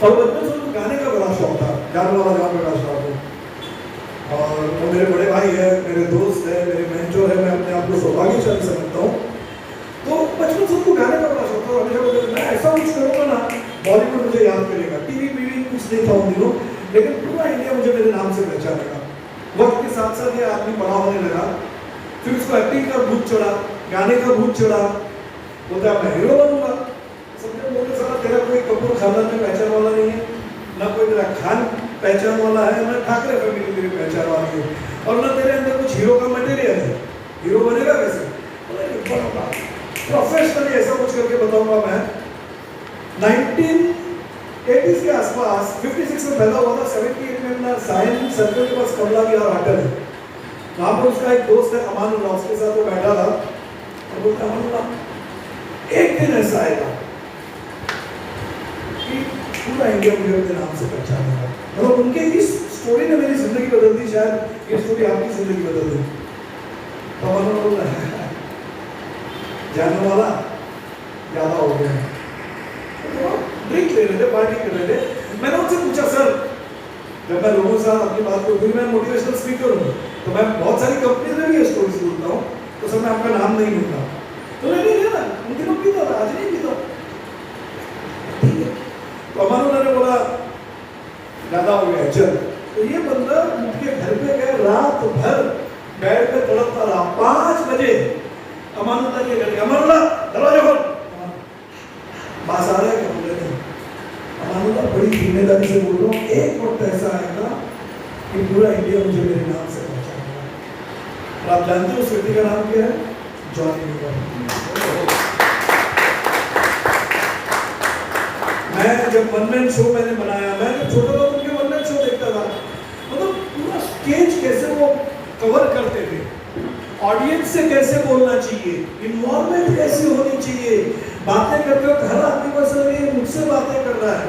और बचपन से उनको गाने का बड़ा शौक था, जानने वाला जॉन प्रकाश राव को। और वो मेरे बड़े भाई है, मेरे दोस्त है, मेरे मेंटोर है, मैं अपने आप को सौभाग्यशाली समझता हूँ। तो बचपन से उनको गाने का बड़ा शौक था। हमेशा मैं ऐसा कुछ करूँगा ना, बॉलीवुड मुझे याद करेगा। टीवी कुछ नहीं था उन दिनों, लेकिन पूरा इंडिया मुझे मेरे नाम से पहचानेगा। वक्त के साथ साथ ये आदमी बड़ा होने लगा, फिर उसको एक्टिंग का भूत चढ़ा, गाने का भूत चढ़ा, बोलता मैं हीरो बनूंगा। सबने बोले साला तेरा कोई कपूर खानदान में पहचान वाला नहीं है, ना कोई तेरा खान पहचान वाला है, ना ठाकरे फैमिली तेरी पहचान वाली है, और ना तेरे अंदर कुछ हीरो का मटेरियल है। हीरो बनेगा कैसे? प्रोफेशनली ऐसा कुछ करके बताऊंगा मैं। 1980s के आसपास 56 में पैदा हुआ था, 78 में अपना साइंस सर्कल के पास कमला विहार होटल है, वहाँ पर उसका एक दोस्त है अमानुल्लाह, उसके साथ वो बैठा था और बोलता अमानुल्लाह एक दिन ऐसा आएगा कि पूरा इंडिया मुझे अपने नाम से पहचानेगा। मतलब उनके इस स्टोरी ने मेरी जिंदगी बदल दी, शायद ये स्टोरी आपकी जिंदगी बदल दी। तो अमानुल्लाह जानने वाला ज़्यादा हो गया, तो ड्रिंक ले रहे थे, पार्टी कर रहे थे। मैंने उनसे पूछा सर, जब मैं लोगों के साथ अपनी बात को, मैं मोटिवेशनल स्पीकर हूँ तो मैं बहुत सारी कंपनीज में भी स्टोरीज बोलता हूँ, तो सर मैं आपका नाम नहीं लूँगा। तो नहीं लेना, उन दिनों पीता था, आज नहीं पीता। ठीक है, तो अमानुल्लाह ने बोला ज़्यादा हो गया चल। तो ये बंदा उनके घर पे गया, रात भर बेड पे तड़पता रहा। 5 बजे अमानुल्लाह के घर, अमानुल्लाह दरवाजा खोल, बास आ रहा है क्या? बोले नहीं। अमानुल्लाह बड़ी जिम्मेदारी से बोल रहा हूँ, एक वक्त ऐसा आएगा कि पूरा इंडिया मुझे मेरे नाम से पहचानेगा। और आप जानते हो उस व्यक्ति का नाम क्या है? Johnny Lever. मैं जब वन मैन शो मैंने बनाया, मैं जब छोटा था उनके वन मैन शो देखता था, मतलब पूरा स्टेज कैसे वो कवर करते थे, ऑडियंस से कैसे बोलना चाहिए, इन्वॉल्वमेंट कैसी होनी चाहिए, बातें करते वक्त हर आदमी को ऐसा लगे मुझसे बातें कर रहा है।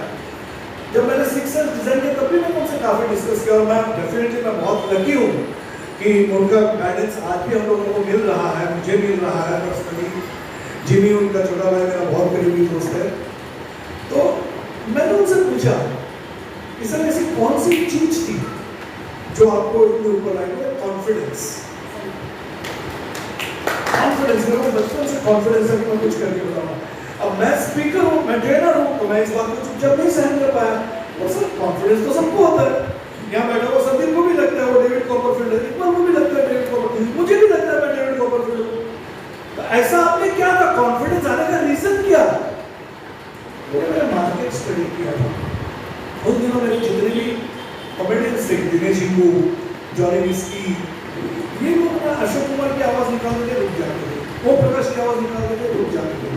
जब मैंने सिक्स सेंस डिजाइन किया तब भी मैंने उनसे काफ़ी डिस्कस किया और मैं डेफिनेटली मैं बहुत लकी हूँ कि उनका गाइडेंस आज भी हम लोगों को मिल रहा है, मुझे मिल रहा है पर्सनली। जिमी उनका छोटा भाई मेरा बहुत करीबी दोस्त है। तो मैंने उनसे पूछा कि सर ऐसी कौन सी चीज थी जो आपको इतने ऊपर आई? कॉन्फिडेंस। कॉन्फिडेंस, मेरे को बचपन से कॉन्फिडेंस है कि मैं कुछ करके बताऊंगा। अब मैं स्पीकर हूँ, मैं ट्रेनर हूँ, तो मैं इस बात को चुपचाप नहीं सहन कर पाया। और सर कॉन्फिडेंस तो सबको होता है, यहाँ बैठा हुआ संदीप को भी लगता है वो डेविड कॉपरफील्ड है, इकबाल को भी लगता है डेविड कॉपरफील्ड, मुझे भी लगता है मैं डेविड कॉपरफील्ड हूँ। तो ऐसा आपने क्या था, कॉन्फिडेंस आने का रीजन क्या? मैंने मार्केट स्टडी किया था। उन दिनों मेरे जितने भी कॉमेडियंस थे, दिनेश हिंगू, जॉनी विस्की, ये लोग ना अशोक कुमार की आवाज निकालते थे, रुक जाते थे, वो प्रकाश की आवाज निकालते थे, रुक जाते थे।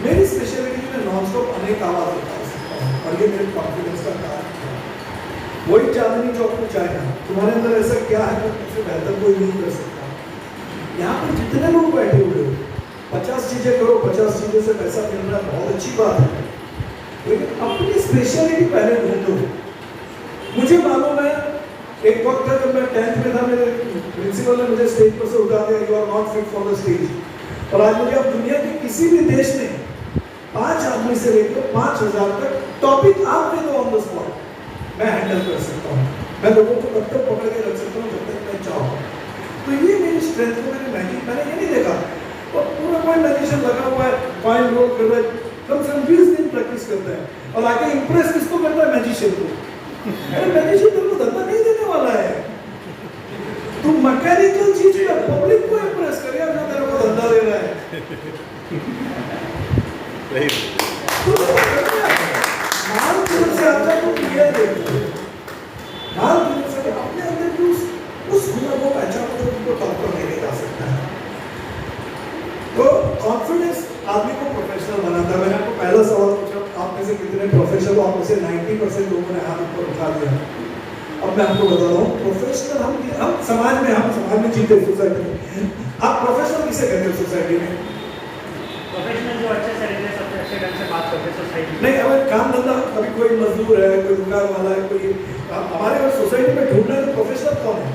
मेरी स्पेशलिटी में नॉन स्टॉप अनेक आवाज निकाल सकता हूँ, और ये मेरे कॉन्फिडेंस का कारण था। वही चांदनी चौक में चाहेगा, तुम्हारे अंदर ऐसा क्या है कि तुमसे बेहतर कोई नहीं कर सकता। यहाँ पर जितने लोग बैठे हुए हो, 50 चीजें करो, 50 चीजों से पैसा मिल रहा है, बहुत अच्छी बात है, लेकिन अपनी स्पेशलिटी पहले ढूंढो। मुझे मालूम है एक वक्त था जब मैं 10th में था, मेरे प्रिंसिपल ने मुझे स्टेज पर से उठा दिया, you are not fit for the stage. और आज मुझे अब दुनिया के किसी भी देश में 5 आदमी से लेकर 5000 तक टॉपिक आप दे दो ऑन द स्पॉट, मैं हैंडल कर सकता हूँ। मैं लोगों को तब तक पकड़ के रख सकता हूँ जब तक मैं चाहूँ। तो ये मेरी स्ट्रेंथ है, मेरी मैजिक मैंने ये नहीं देखा। और पूरा कोई मैजिशियन लगा हुआ है, कॉइन रोल कर रहा है, कम से कम 20 दिन प्रैक्टिस करता है, और आके इंप्रेस किसको करता है? मैजिशियन को। अरे मैजिशियन तुमको धंधा नहीं देने वाला है, तुम मैकेनिकल चीज में पब्लिक को इंप्रेस कर, यार जो तेरे को धंधा दे रहा है। माल किधर से आता है? तुम ये देखो, माल किधर से? अपने अंदर की उस गुण को पहचानो जो तुमको टॉप पर लेके जा सकता है। तो कॉन्फिडेंस आदमी को प्रोफेशनल बनाता है। मैंने आपको पहला सवाल पूछा, आप में से कितने प्रोफेशनल हो? आप में से 90% लोगों ने हाथ ऊपर उठा दिया। अब मैं आपको बता रहा हूँ, प्रोफेशनल हम समाज में जीते, सोसाइटी में। आप प्रोफेशनल किसे कहते हो सोसाइटी में? प्रोफेशनल जो अच्छे से रहते हैं, सबसे अच्छे ढंग से बात करते हैं सोसाइटी में। नहीं, अगर काम धंधा, अभी कोई मजदूर है, कोई दुकान वाला है, कोई हमारे अगर सोसाइटी में ढूंढना है तो प्रोफेशनल कौन है?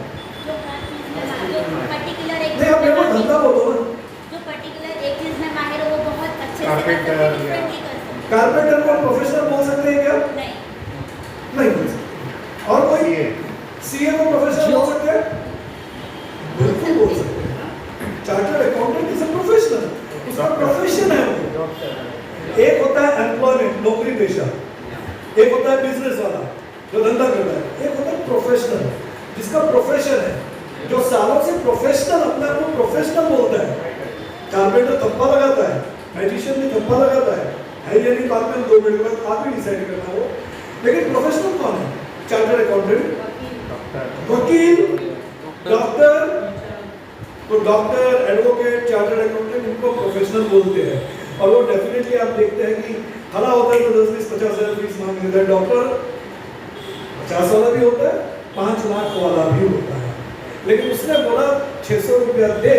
नहीं, आप मेरे को धंधा बोलो ना। जो पर्टिकुलर एक चीज में माहिर हो, वो बहुत अच्छे से कारपेंटर को प्रोफेशनल बोल सकते हैं क्या? नहीं बोल सकते। और कोई सीए को प्रोफेशनल बोल सकते हैं? बिल्कुल बोल सकते हैं। Chartered accountant is a professional, उसका प्रोफेशन है। एक होता है एम्प्लॉयमेंट, नौकरी पेशा, एक होता है बिजनेस वाला जो धंधा करता है, एक होता है प्रोफेशनल जिसका प्रोफेशन है, जो सालों से प्रोफेशनल अपने आप को प्रोफेशनल बोलता है। कारपेंटर थप्पा लगाता है, मैजिशियन भी थप्पा लगाता है या नहीं, बाद में 2 मिनट बाद आप ही डिसाइड करना हो। लेकिन प्रोफेशनल कौन है? चार्टर्ड अकाउंटेंट, वकील, डॉक्टर। तो डॉक्टर, एडवोकेट, चार्टर्ड अकाउंटेंट, इनको प्रोफेशनल बोलते हैं। और वो डेफिनेटली आप देखते हैं कि खड़ा होता है तो 10-20-50 हज़ार फीस मांग लेता है। डॉक्टर 50 वाला भी होता है, 5 लाख वाला भी होता है। लेकिन उसने बोला 600 रुपया दे,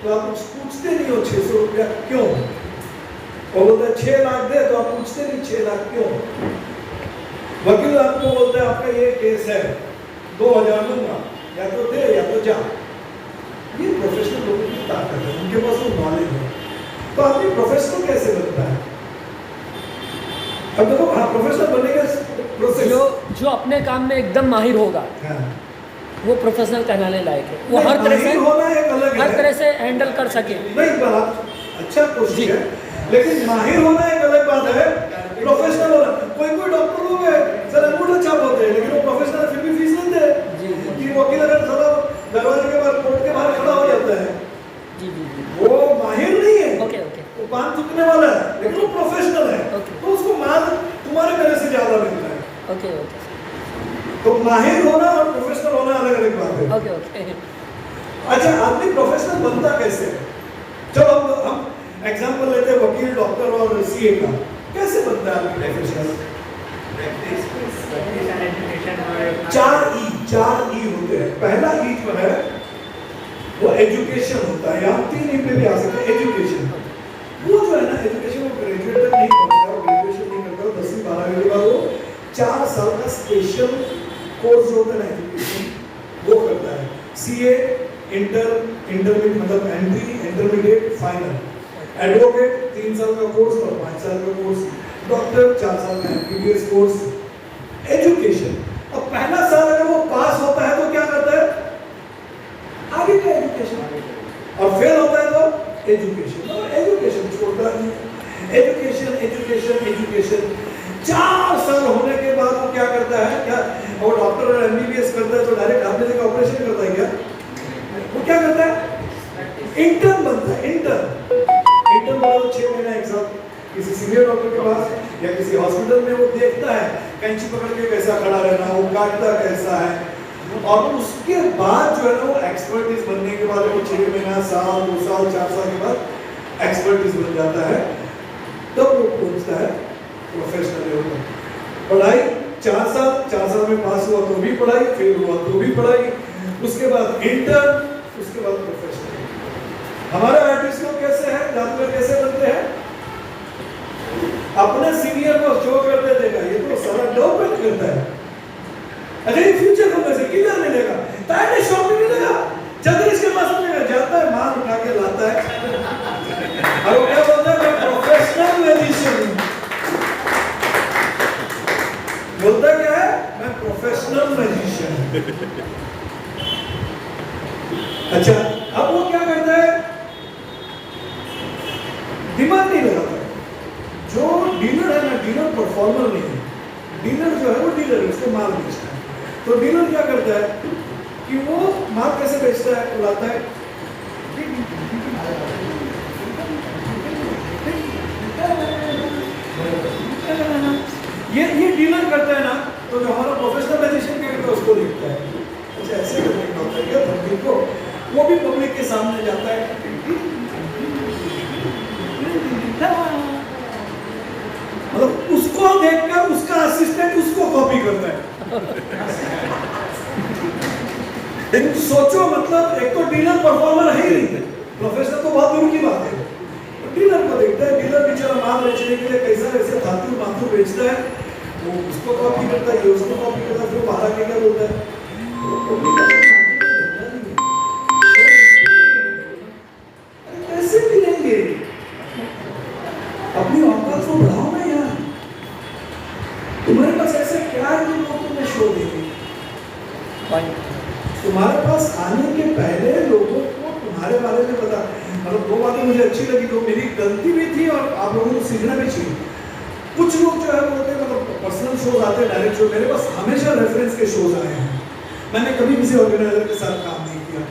तो आप कुछ पूछते नहीं हो 600 रुपया क्यों? वो बोलता है 6 लाख दे, तो आप पूछते नहीं 6 लाख क्यों? वकील आपको बोलता है आपका ये केस है, 2000 दूंगा, या तो दे या तो जा। ये प्रोफेशनल लोगों की ताकत है, उनके पास वो नॉलेज है। तो आदमी प्रोफेशनल कैसे बनता है? अब देखो, हाँ, प्रोफेशनल बनने का प्रोसेस, जो अपने काम में एकदम माहिर होगा, हाँ, वो प्रोफेशनल कहलाने लायक है। वो हर तरह से होना एक अलग हर है, तरह से हैंडल कर सके। नहीं बात अच्छा कोशिश है, लेकिन माहिर होना एक अलग बात है, प्रोफेशनल होना। कोई डॉक्टर लोग है सर अंगूठा छाप होते हैं, लेकिन वो प्रोफेशनल है, फिर भी फीस लेते हैं कि वकील अगर थोड़ा दरवाजे के बाहर कोर्ट के बाहर खड़ा हो जाता है, वो माहिर नहीं है, वो पान थूकने वाला है, लेकिन वो प्रोफेशनल है, तो उसको माल तुम्हारे मेरे से ज्यादा मिलता है। तो माहिर होना और प्रोफेशनल होना अलग अलग बात है। अच्छा, आदमी प्रोफेशनल बनता कैसे है? चलो हम एग्जांपल लेते हैं वकील, डॉक्टर और सीए का। कैसे बनता है आदमी प्रोफेशनल? 4 ई होते हैं। पहला ई जो है वो एजुकेशन होता है, या 3 ई पे भी आ सकते हैं। एजुकेशन वो जो है ना, एजुकेशन वो ग्रेजुएट तक नहीं पहुंचता, ग्रेजुएशन नहीं करता, 10वीं 12वीं के बाद वो 4 साल का स्पेशल कोर्स जो होता है ना एजुकेशन, वो करता है। सीए इंटरमीडिएट, मतलब एंट्री, इंटरमीडिएट, फाइनल। एडवोकेट 3 साल का कोर्स और 5 साल का कोर्स, डॉक्टर 4 साल का MBBS कोर्स, एजुकेशन। अब पहला साल अगर वो पास होता है तो क्या करता है? आगे का एजुकेशन, और फेल होता है तो एजुकेशन, और एजुकेशन छोड़ता नहीं। एजुकेशन एजुकेशन एजुकेशन 4 साल होने के बाद वो क्या करता है? क्या वो डॉक्टर और MBBS करता है तो डायरेक्ट हाथ में ऑपरेशन करता है क्या? वो क्या करता है? इंटर्न बनता है। इंटर्न बना तो 6 महीना एग्जाम किसी सीनियर डॉक्टर के पास या किसी हॉस्पिटल में वो देखता है कैंची पकड़ के कैसा खड़ा रहना, वो काटता कैसा है, और उसके बाद जो है ना वो एक्सपर्टीज बनने के बाद वो 6 महीना, साल, 2 साल, 4 साल के बाद एक्सपर्टीज बन जाता है, तब वो पहुंचता है प्रोफेशनल लेवल पर। पढ़ाई 4 साल में पास हुआ तो भी पढ़ाई, फेल हुआ तो भी पढ़ाई, उसके बाद इंटर्न, उसके बाद प्रोफेशनल। हमारे आर्टिस्ट लोग कैसे हैं, जादूगर कैसे बनते हैं? अपने सीनियर को शो करते देगा, ये तो सारा डेवलपमेंट करता है। अरे ये फ्यूचर में से किधर मिलेगा? ताने शॉप में मिलेगा, चंद्रेश के पास मिलेगा, जाता है माल उठा के लाता है, और वो क्या बोलता है? मैं प्रोफेशनल मैजिशियन हूं। बोलता क्या है? मैं प्रोफेशनल मैजिशियन हूं। अच्छा, अब वो क्या करता है? दिमाग नहीं लगाता। जो डीलर है ना, डीलर परफॉर्मर नहीं है। डीलर जो है वो डीलर है, उसको माल बेचता है। तो डीलर क्या करता है कि वो माल कैसे बेचता है? वो लाता है, ये डीलर करता है ना, तो जो हमारा प्रोफेशनल मैजिशियन क्या करता है? उसको देखता है, अच्छा ऐसे करने का होता है क्या धमकी को? वो भी पब्लिक के सामने जाता है, मतलब उसको देखकर उसका असिस्टेंट उसको कॉपी करता है। सोचो, मतलब एक तो डीलर परफॉर्मर है ही नहीं, प्रोफेशनल तो बहुत दूर की बात है। डीलर को देखता है, डीलर बेचारा माल बेचने के लिए कैसा कैसे धातु माथु बेचता है, वो उसको कॉपी करता है, ये उसको कॉपी करता है, फिर बाहर आके क्या बोलता है? कैसे मिलेंगे? अपनी औकात को बढ़ाओ ना यार। तुम्हारे पास ऐसे क्या है कि लोग तुम्हें शो देंगे? तुम्हारे पास आने के पहले लोगों को तुम्हारे बारे में पता, मतलब 2 बातें मुझे अच्छी लगी, जो मेरी गलती भी थी और आप लोगों को सीखना भी चाहिए। कुछ लोग जो है बोलते हैं मतलब पर्सनल शोज आते हैं, डायरेक्ट शो, मेरे पास हमेशा रेफरेंस के शोज आए हैं। मैंने कभी किसी ऑर्गेनाइजर के साथ काम नहीं किया,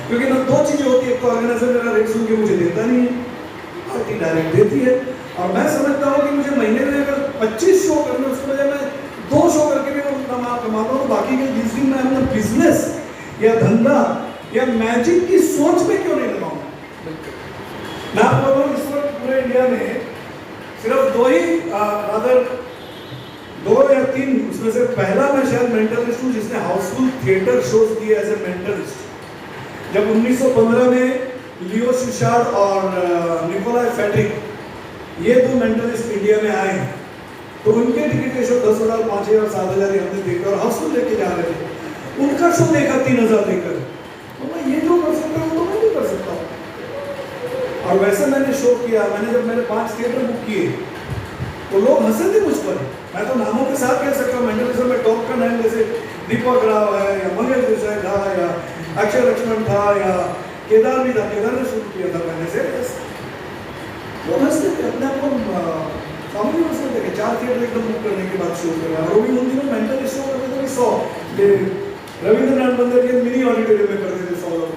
क्योंकि ना 2 चीजें होती है, एक तो ऑर्गेनाइजर मेरा रेट सुन के मुझे देता नहीं है, पार्टी डायरेक्ट देती है, और मैं समझता हूँ कि मुझे महीने में अगर 25 शो करने, उसके बजाय मैं 2 शो करके भी मैं कमाता हूँ, बाकी के 20 दिन मैं अपना बिजनेस या धंधा या मैजिक की सोच में क्यों नहीं लगाऊं? मैं आपको बताऊं, इस वक्त पूरे इंडिया में सिर्फ 2 ही अदर 2 या 3, उसमें से पहला मैं शायद मेंटलिस्ट हूँ जिसने हाउसफुल थिएटर शोज किए एज ए मेंटलिस्ट। जब 1915 में लियो शिशार्ड और निकोलाई फैट्रिक ये 2 मेंटलिस्ट इंडिया में आए, तो उनके टिकट के शो 10,000, 5,000, 7,000 हमने देखे और हाउसफुल लेके जा रहे थे। उनका शो देखा 3,000 देकर, तो मैं ये जो कर सकता हूँ तो मैं भी कर सकता हूँ। और वैसे मैंने शो किया, जब मैंने 5 थिएटर बुक किए तो लोग हंसे थे मुझ पर। मैं तो नामों के साथ कह सकता हूँ, मेंटलिज्म में टॉप का नाम जैसे दीपक राव है या मंगेश देसाई था या अक्षय लक्ष्मण था या केदार भी था, केदार ने शुरू किया था मैंने से। लोग हंसते थे, अपने आप को सामने हंसते थे कि 4 थिएटर एकदम बुक करने के बाद शो कर रहा है। और भी उन दिनों मेंटलिस्ट शो करते थे 100, रविंद्रनाथ बंदर के मिनी ऑडिटोरियम में करते थे 100 लोग।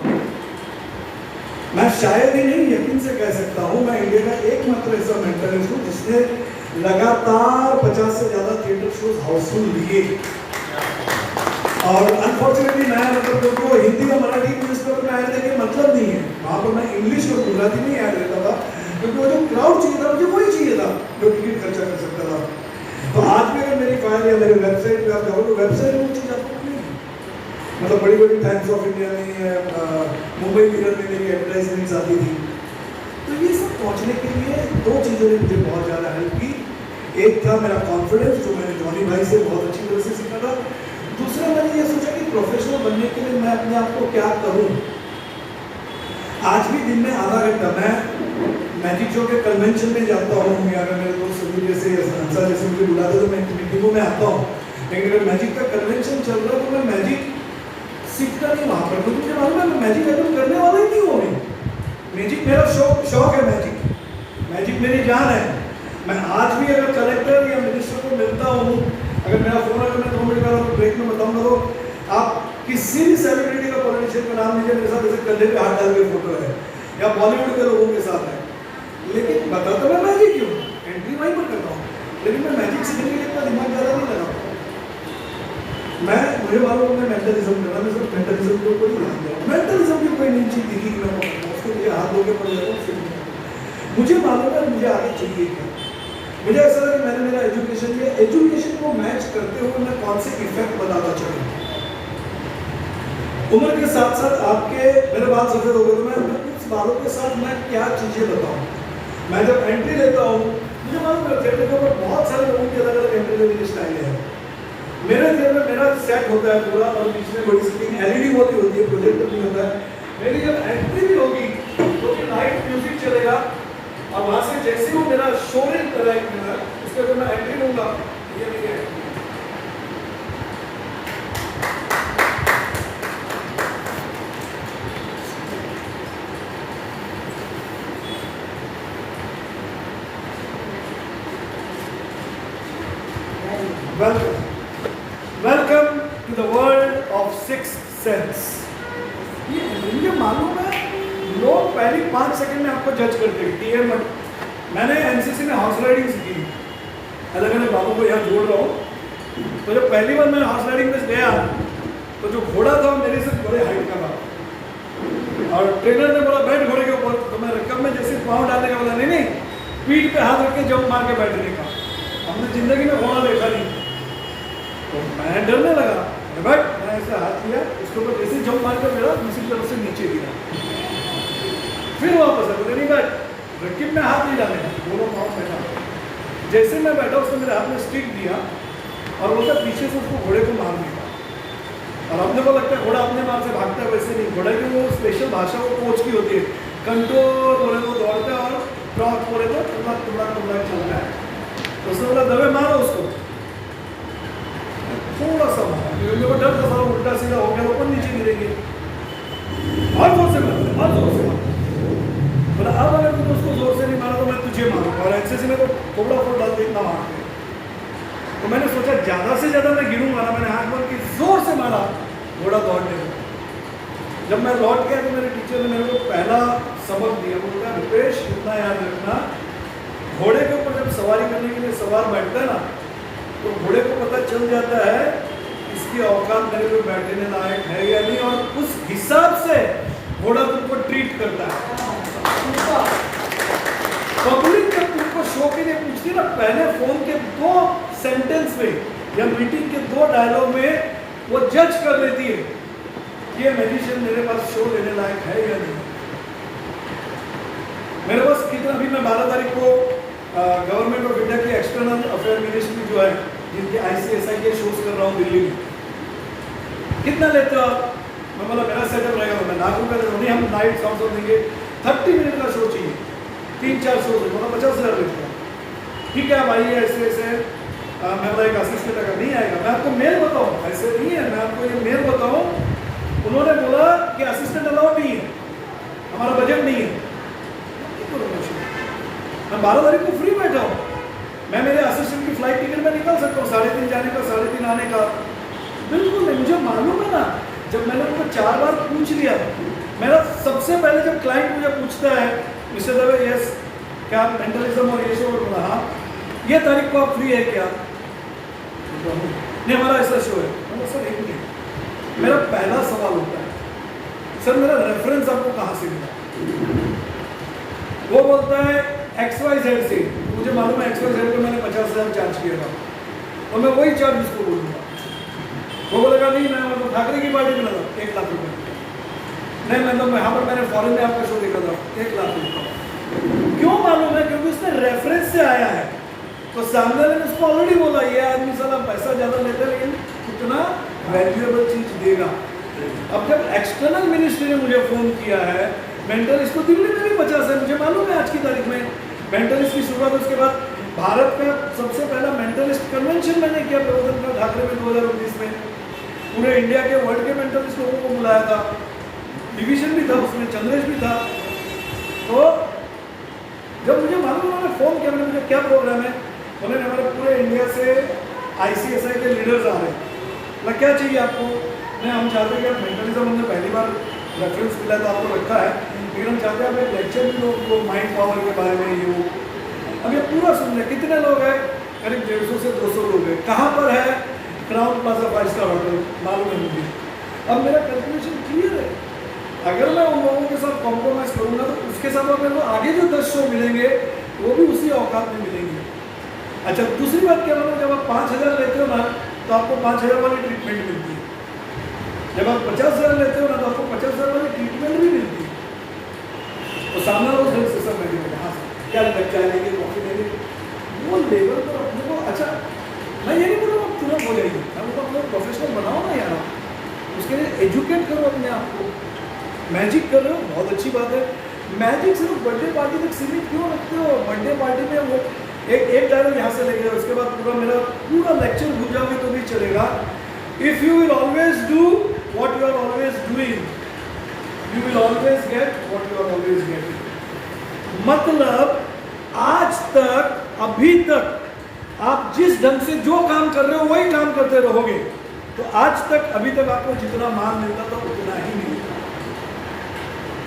मैं शायद ही नहीं, यकीन से कह सकता हूँ, मैं इंडिया का एकमात्र ऐसा मेंटलिस्ट हूँ जिसने लगातार 50 से ज्यादा थिएटर शोज हाउसफुल लिए। और अनफॉर्चुनेटली मैं मतलब जो हिंदी और मराठी न्यूज़पेपर में ऐड देने मतलब नहीं है, वहाँ पर मैं इंग्लिश और गुजराती में ऐड देता था, क्योंकि वो जो क्राउड चाहिए था मुझे वही चाहिए था जो टिकट खर्चा कर सकता था। तो आज भी अगर मेरी फाइल या मेरे वेबसाइट पे आप जाओ तो वेबसाइट में वो चीज़ आपको नहीं, मतलब बड़ी बड़ी टाइम्स ऑफ इंडिया में, मुंबई मिरर में मेरी एडवर्टाइजमेंट्स आती थी। तो ये सब पहुँचने के लिए 2 चीज़ों ने मुझे बहुत ज़्यादा हेल्प की। एक था मेरा कॉन्फिडेंस, जो मैंने जॉनी भाई से बहुत अच्छी तरह से सीखा था। दूसरा मैंने ये सोचा कि प्रोफेशनल बनने के लिए मैं अपने आप को क्या करूं। आज भी दिन में आधा घंटा मैं मैजिक शो के कन्वेंशन में जाता हूँ, या अगर मेरे दोस्त सभी जैसे हंसा जैसे मुझे बुलाते तो मैं मीटिंगों में आता हूँ, लेकिन अगर मैजिक का कन्वेंशन चल रहा है तो मैं मैजिक सीखता नहीं वहाँ पर, मुझे मालूम है मैं मैजिक अटेंड करने वाला ही नहीं हूँ। मैजिक मेरा शौक है, मैजिक मेरी जान है। मैं आज भी अगर कलेक्टर या मिनिस्टर को मिलता हूँ, अगर मेरा फोन अगर मैं 2 मिनट का ब्रेक में बताऊंगा तो आप किसी भी सेलिब्रिटी का पॉलिटिशियन का नाम लीजिए, मेरे साथ जैसे कंधे पे हाथ डाल के फोटो है, या बॉलीवुड के लोगों के साथ है, लेकिन बताता मैं मैजिक क्यों, एंट्री वहीं पर करता हूँ, लेकिन मैं मैजिक सीखने के लिए इतना दिमाग ज़्यादा नहीं लगाता। मुझे मालूम है मेंटलिज्म करना, मैं सिर्फ मेंटलिज्म के ऊपर ही ध्यान दिया, मेंटलिज्म की कोई नहीं चीज दिखी कि मैं उसके लिए हाथ धो के पड़ जाता हूँ। मुझे मालूम है मुझे आगे चाहिए क्या। मुझे ऐसा लगा कि मैंने मेरा एजुकेशन लिया, एजुकेशन को मैच करते हुए मैं कौन से इफेक्ट बताता चलूँ। उम्र के साथ साथ आपके मेरे बाल सफेद हो गए तो मैं कुछ बालों के साथ मैं क्या चीजें बताऊँ। मैं जब एंट्री लेता हूँ, मुझे मालूम है थिएटर के ऊपर बहुत सारे लोगों की अलग अलग एंट्री लेने की स्टाइल है। मेरे थिएटर में मेरा सेट होता है पूरा, और बीच में बड़ी स्क्रीन एलईडी वाली होती है, प्रोजेक्टर नहीं होता है। मेरी जब एंट्री भी होगी तो लाइट म्यूजिक चलेगा, और वहां से जैसे वो मेरा शोरिंग करा है मेरा, उसके बाद मैं एंट्री लूंगा, ये नहीं है। Welcome to the world of sixth sense. ये मुझे मालूम है लोग पहली 5 सेकंड में आपको जज करते हैं। मैंने एनसीसी में हॉर्स राइडिंग सीखी, अलग अलग बातों को यहाँ जोड़ रहा हूँ। तो जब पहली बार मैं हॉर्स राइडिंग में गया तो जो घोड़ा था मेरे से बड़े हाइट का था, और ट्रेनर ने बोला बैठ घोड़े के ऊपर, तो मैं रकम में जैसे पाँव डालने का बोला नहीं पीठ पे हाथ रख के जंप मार के बैठने का। हमने जिंदगी में घोड़ा देखा नहीं, तो मैं डरने लगा, बट मैं ऐसे हाथ लिया, उसके ऊपर जैसे जंप मार कर मेरा दूसरी तरफ से नीचे गिरा, फिर वापस बोले नहीं बैठ, रकीब में हाथ नहीं डालेगा, दोनों पाँव बैठा। जैसे मैं बैठा उसने मेरे हाथ में स्टिक दिया और बोलता पीछे से उसको घोड़े को मार दिया। और अपने को लगता है घोड़ा अपने मार से भागता है, वैसे नहीं, घोड़े की वो स्पेशल भाषा वो कोच की होती है, कंट्रोल बोले तो दौड़ता है और क्रॉस बोले तो टुकड़ा टुकड़ा टुकड़ा चलता है। तो उसने बोला दबे मारो उसको, थोड़ा सा मारा, मेरे को डर था उल्टा सीधा हो गया, ऊपर नीचे गिरेंगे, और जोर से मारा, और जोर से मारा। बोला अब अगर तुम उसको जोर से नहीं मारा तो मैं तुझे मारूंगा, और एनसीसी में तो थोड़ा फोड़ डाल दे इतना मारते। तो मैंने सोचा ज़्यादा से ज़्यादा मैं गिरूंगा ना, मैंने हाथ मार के जोर से मारा, घोड़ा दौड़ने लगा। जब मैं लौट गया तो मेरे टीचर ने मेरे को पहला सबक दिया, बोलता है रुपेश इतना याद रखना, घोड़े के ऊपर जब सवारी करने के लिए सवार बैठता है ना, तो घोड़े को पता चल जाता है इसकी औकात मेरे पे बैठने लायक है या नहीं, और उस हिसाब से घोड़ा तुमको ट्रीट करता है। पब्लिक जब तुमको शो के लिए पूछती है ना, पहले फोन के 2 सेंटेंस में या मीटिंग के 2 डायलॉग में वो जज कर लेती है कि ये मैजिशियन मेरे पास शो लेने लायक है या नहीं। मेरे पास कितना, अभी मैं 12 तारीख को गवर्नमेंट ऑफ इंडिया की एक्सटर्नल अफेयर मिनिस्ट्री जो है, जिनके ICSI के शोज कर रहा हूँ दिल्ली में, कितना लेते हो आप? मैं बोला मेरा सेटअप रहेगा तो मैं ₹1,00,000 देता हूँ, नहीं हम नाइट सॉन्ग देंगे, 30 मिनट का शो चाहिए, 3-4 शो, बोला 50,000 लेता हूँ। ठीक है आप आइए, ऐसे ऐसे मैं बोला एक असिस्टेंट अगर नहीं आएगा, मैं आपको मेल बताऊँ, ऐसे नहीं है, मैं आपको ये मेल बताऊँ, उन्होंने बोला कि असिस्टेंट अलाउड नहीं है, हमारा बजट नहीं है। मैं 12 तारीख को फ्री बैठा हूँ, मैं मेरे असिस्टेंट की फ्लाइट टिकट में निकाल सकता हूँ, 3.5 जाने का 3.5 आने का, बिल्कुल नहीं। मुझे मालूम है ना, जब मैंने उनको 4 बार पूछ लिया, मेरा सबसे पहले जब क्लाइंट मुझे पूछता है मिस्टर दवे यस क्या मेंटलिज्म और ये शो, बोला हाँ, ये तारीख को आप फ्री है क्या? नहीं हमारा ऐसा शो है। मतलब सर एक मिनट, मेरा पहला सवाल होता है सर मेरा रेफरेंस आपको कहाँ से मिला? वो बोलता है XYZ से, मुझे मालूम है XYZ को मैंने 50,000 चार्ज किया था, और मैं वही चार्ज उसको बोलूँगा। वो बोलेगा नहीं मैं मतलब ठाकरे की पार्टी में लगा ₹1,00,000, नहीं मतलब यहाँ पर मैंने फॉरेन में आपका शो देखा था ₹1,00,000। क्यों मालूम है? क्योंकि उसने रेफरेंस से आया है, तो सामने ने उसको ऑलरेडी बोला ये आदमी साला पैसा ज़्यादा लेता है लेकिन कितना वैल्यूएबल चीज़ देगा। अब जब एक्सटर्नल मिनिस्ट्री ने मुझे फ़ोन किया है मेंटलिस्ट तो दिल्ली में भी 50 है, मुझे मालूम है आज की तारीख में मेंटलिस्ट की शुरुआत। उसके बाद भारत का सबसे पहला मेंटलिस्ट कन्वेंशन मैंने किया प्रबोधन का ढाकरे में 2019 में। पूरे इंडिया के वर्ल्ड के मेंटलिस्ट लोगों को बुलाया था, डिवीजन भी था उसमें, चंद्रेश भी था। तो जब मुझे मालूम उन्होंने फ़ोन किया, मैंने मुझे क्या प्रोग्राम है, उन्होंने हमारे पूरे इंडिया से ICSI के लीडर्स आ रहे हैं, मैं क्या चाहिए आपको, नहीं हम चाहते हैं कि आप मेंटलिज्म, हमने पहली बार रेफरेंस मिला था आपको रखा है, लेकिन हम चाहते हैं आप एक लेक्चर भी लोग को माइंड पावर के बारे में ये वो। अब ये पूरा सुन लें, कितने लोग हैं, करीब 150 से 200 लोग हैं। कहाँ पर है, क्राउन प्लाजा 5 स्टार होटल, मालूम है मुझे। अब मेरा कैलकुलेशन क्लियर है, अगर मैं उन लोगों के साथ कॉम्प्रोमाइज़ करूँगा तो उसके साथ मेरे को आगे जो 10 शो मिलेंगे वो भी उसी औकात में मिलेंगे। अच्छा, दूसरी बात क्या मालूम, जब आप 5,000 लेते हो ना तो आपको 5,000 वाली ट्रीटमेंट मिलती है, जब आप 50,000 लेते हो ना तो आपको 50,000 वाली ट्रीटमेंट भी मिलती है। तो सामने लोग हेल्थ सिस्टम में हाँ क्या लग जाएंगे, कॉफी देंगे, वो लेवल पर अपने को। अच्छा, मैं ये नहीं बोल रहा हूँ तुरंत हो जाएगी, मैं बोलता हूँ प्रोफेशनल बनाओ ना यार, उसके लिए एजुकेट करो अपने आप को। मैजिक कर रहे हो, बहुत अच्छी बात है, मैजिक सिर्फ बर्थडे पार्टी तक सीमित क्यों रखते हो? बर्थडे पार्टी में वो एक डायलॉग यहाँ से लेके उसके बाद पूरा मेरा पूरा लेक्चर भूल जाओगे तो भी चलेगा। If you will always do what you are always doing, you will always get what you are always getting. मतलब आज तक, अभी तक आप जिस ढंग से जो काम कर रहे हो वही काम करते रहोगे तो आज तक, अभी तक आपको जितना मान मिलता था उतना ही मिलेगा।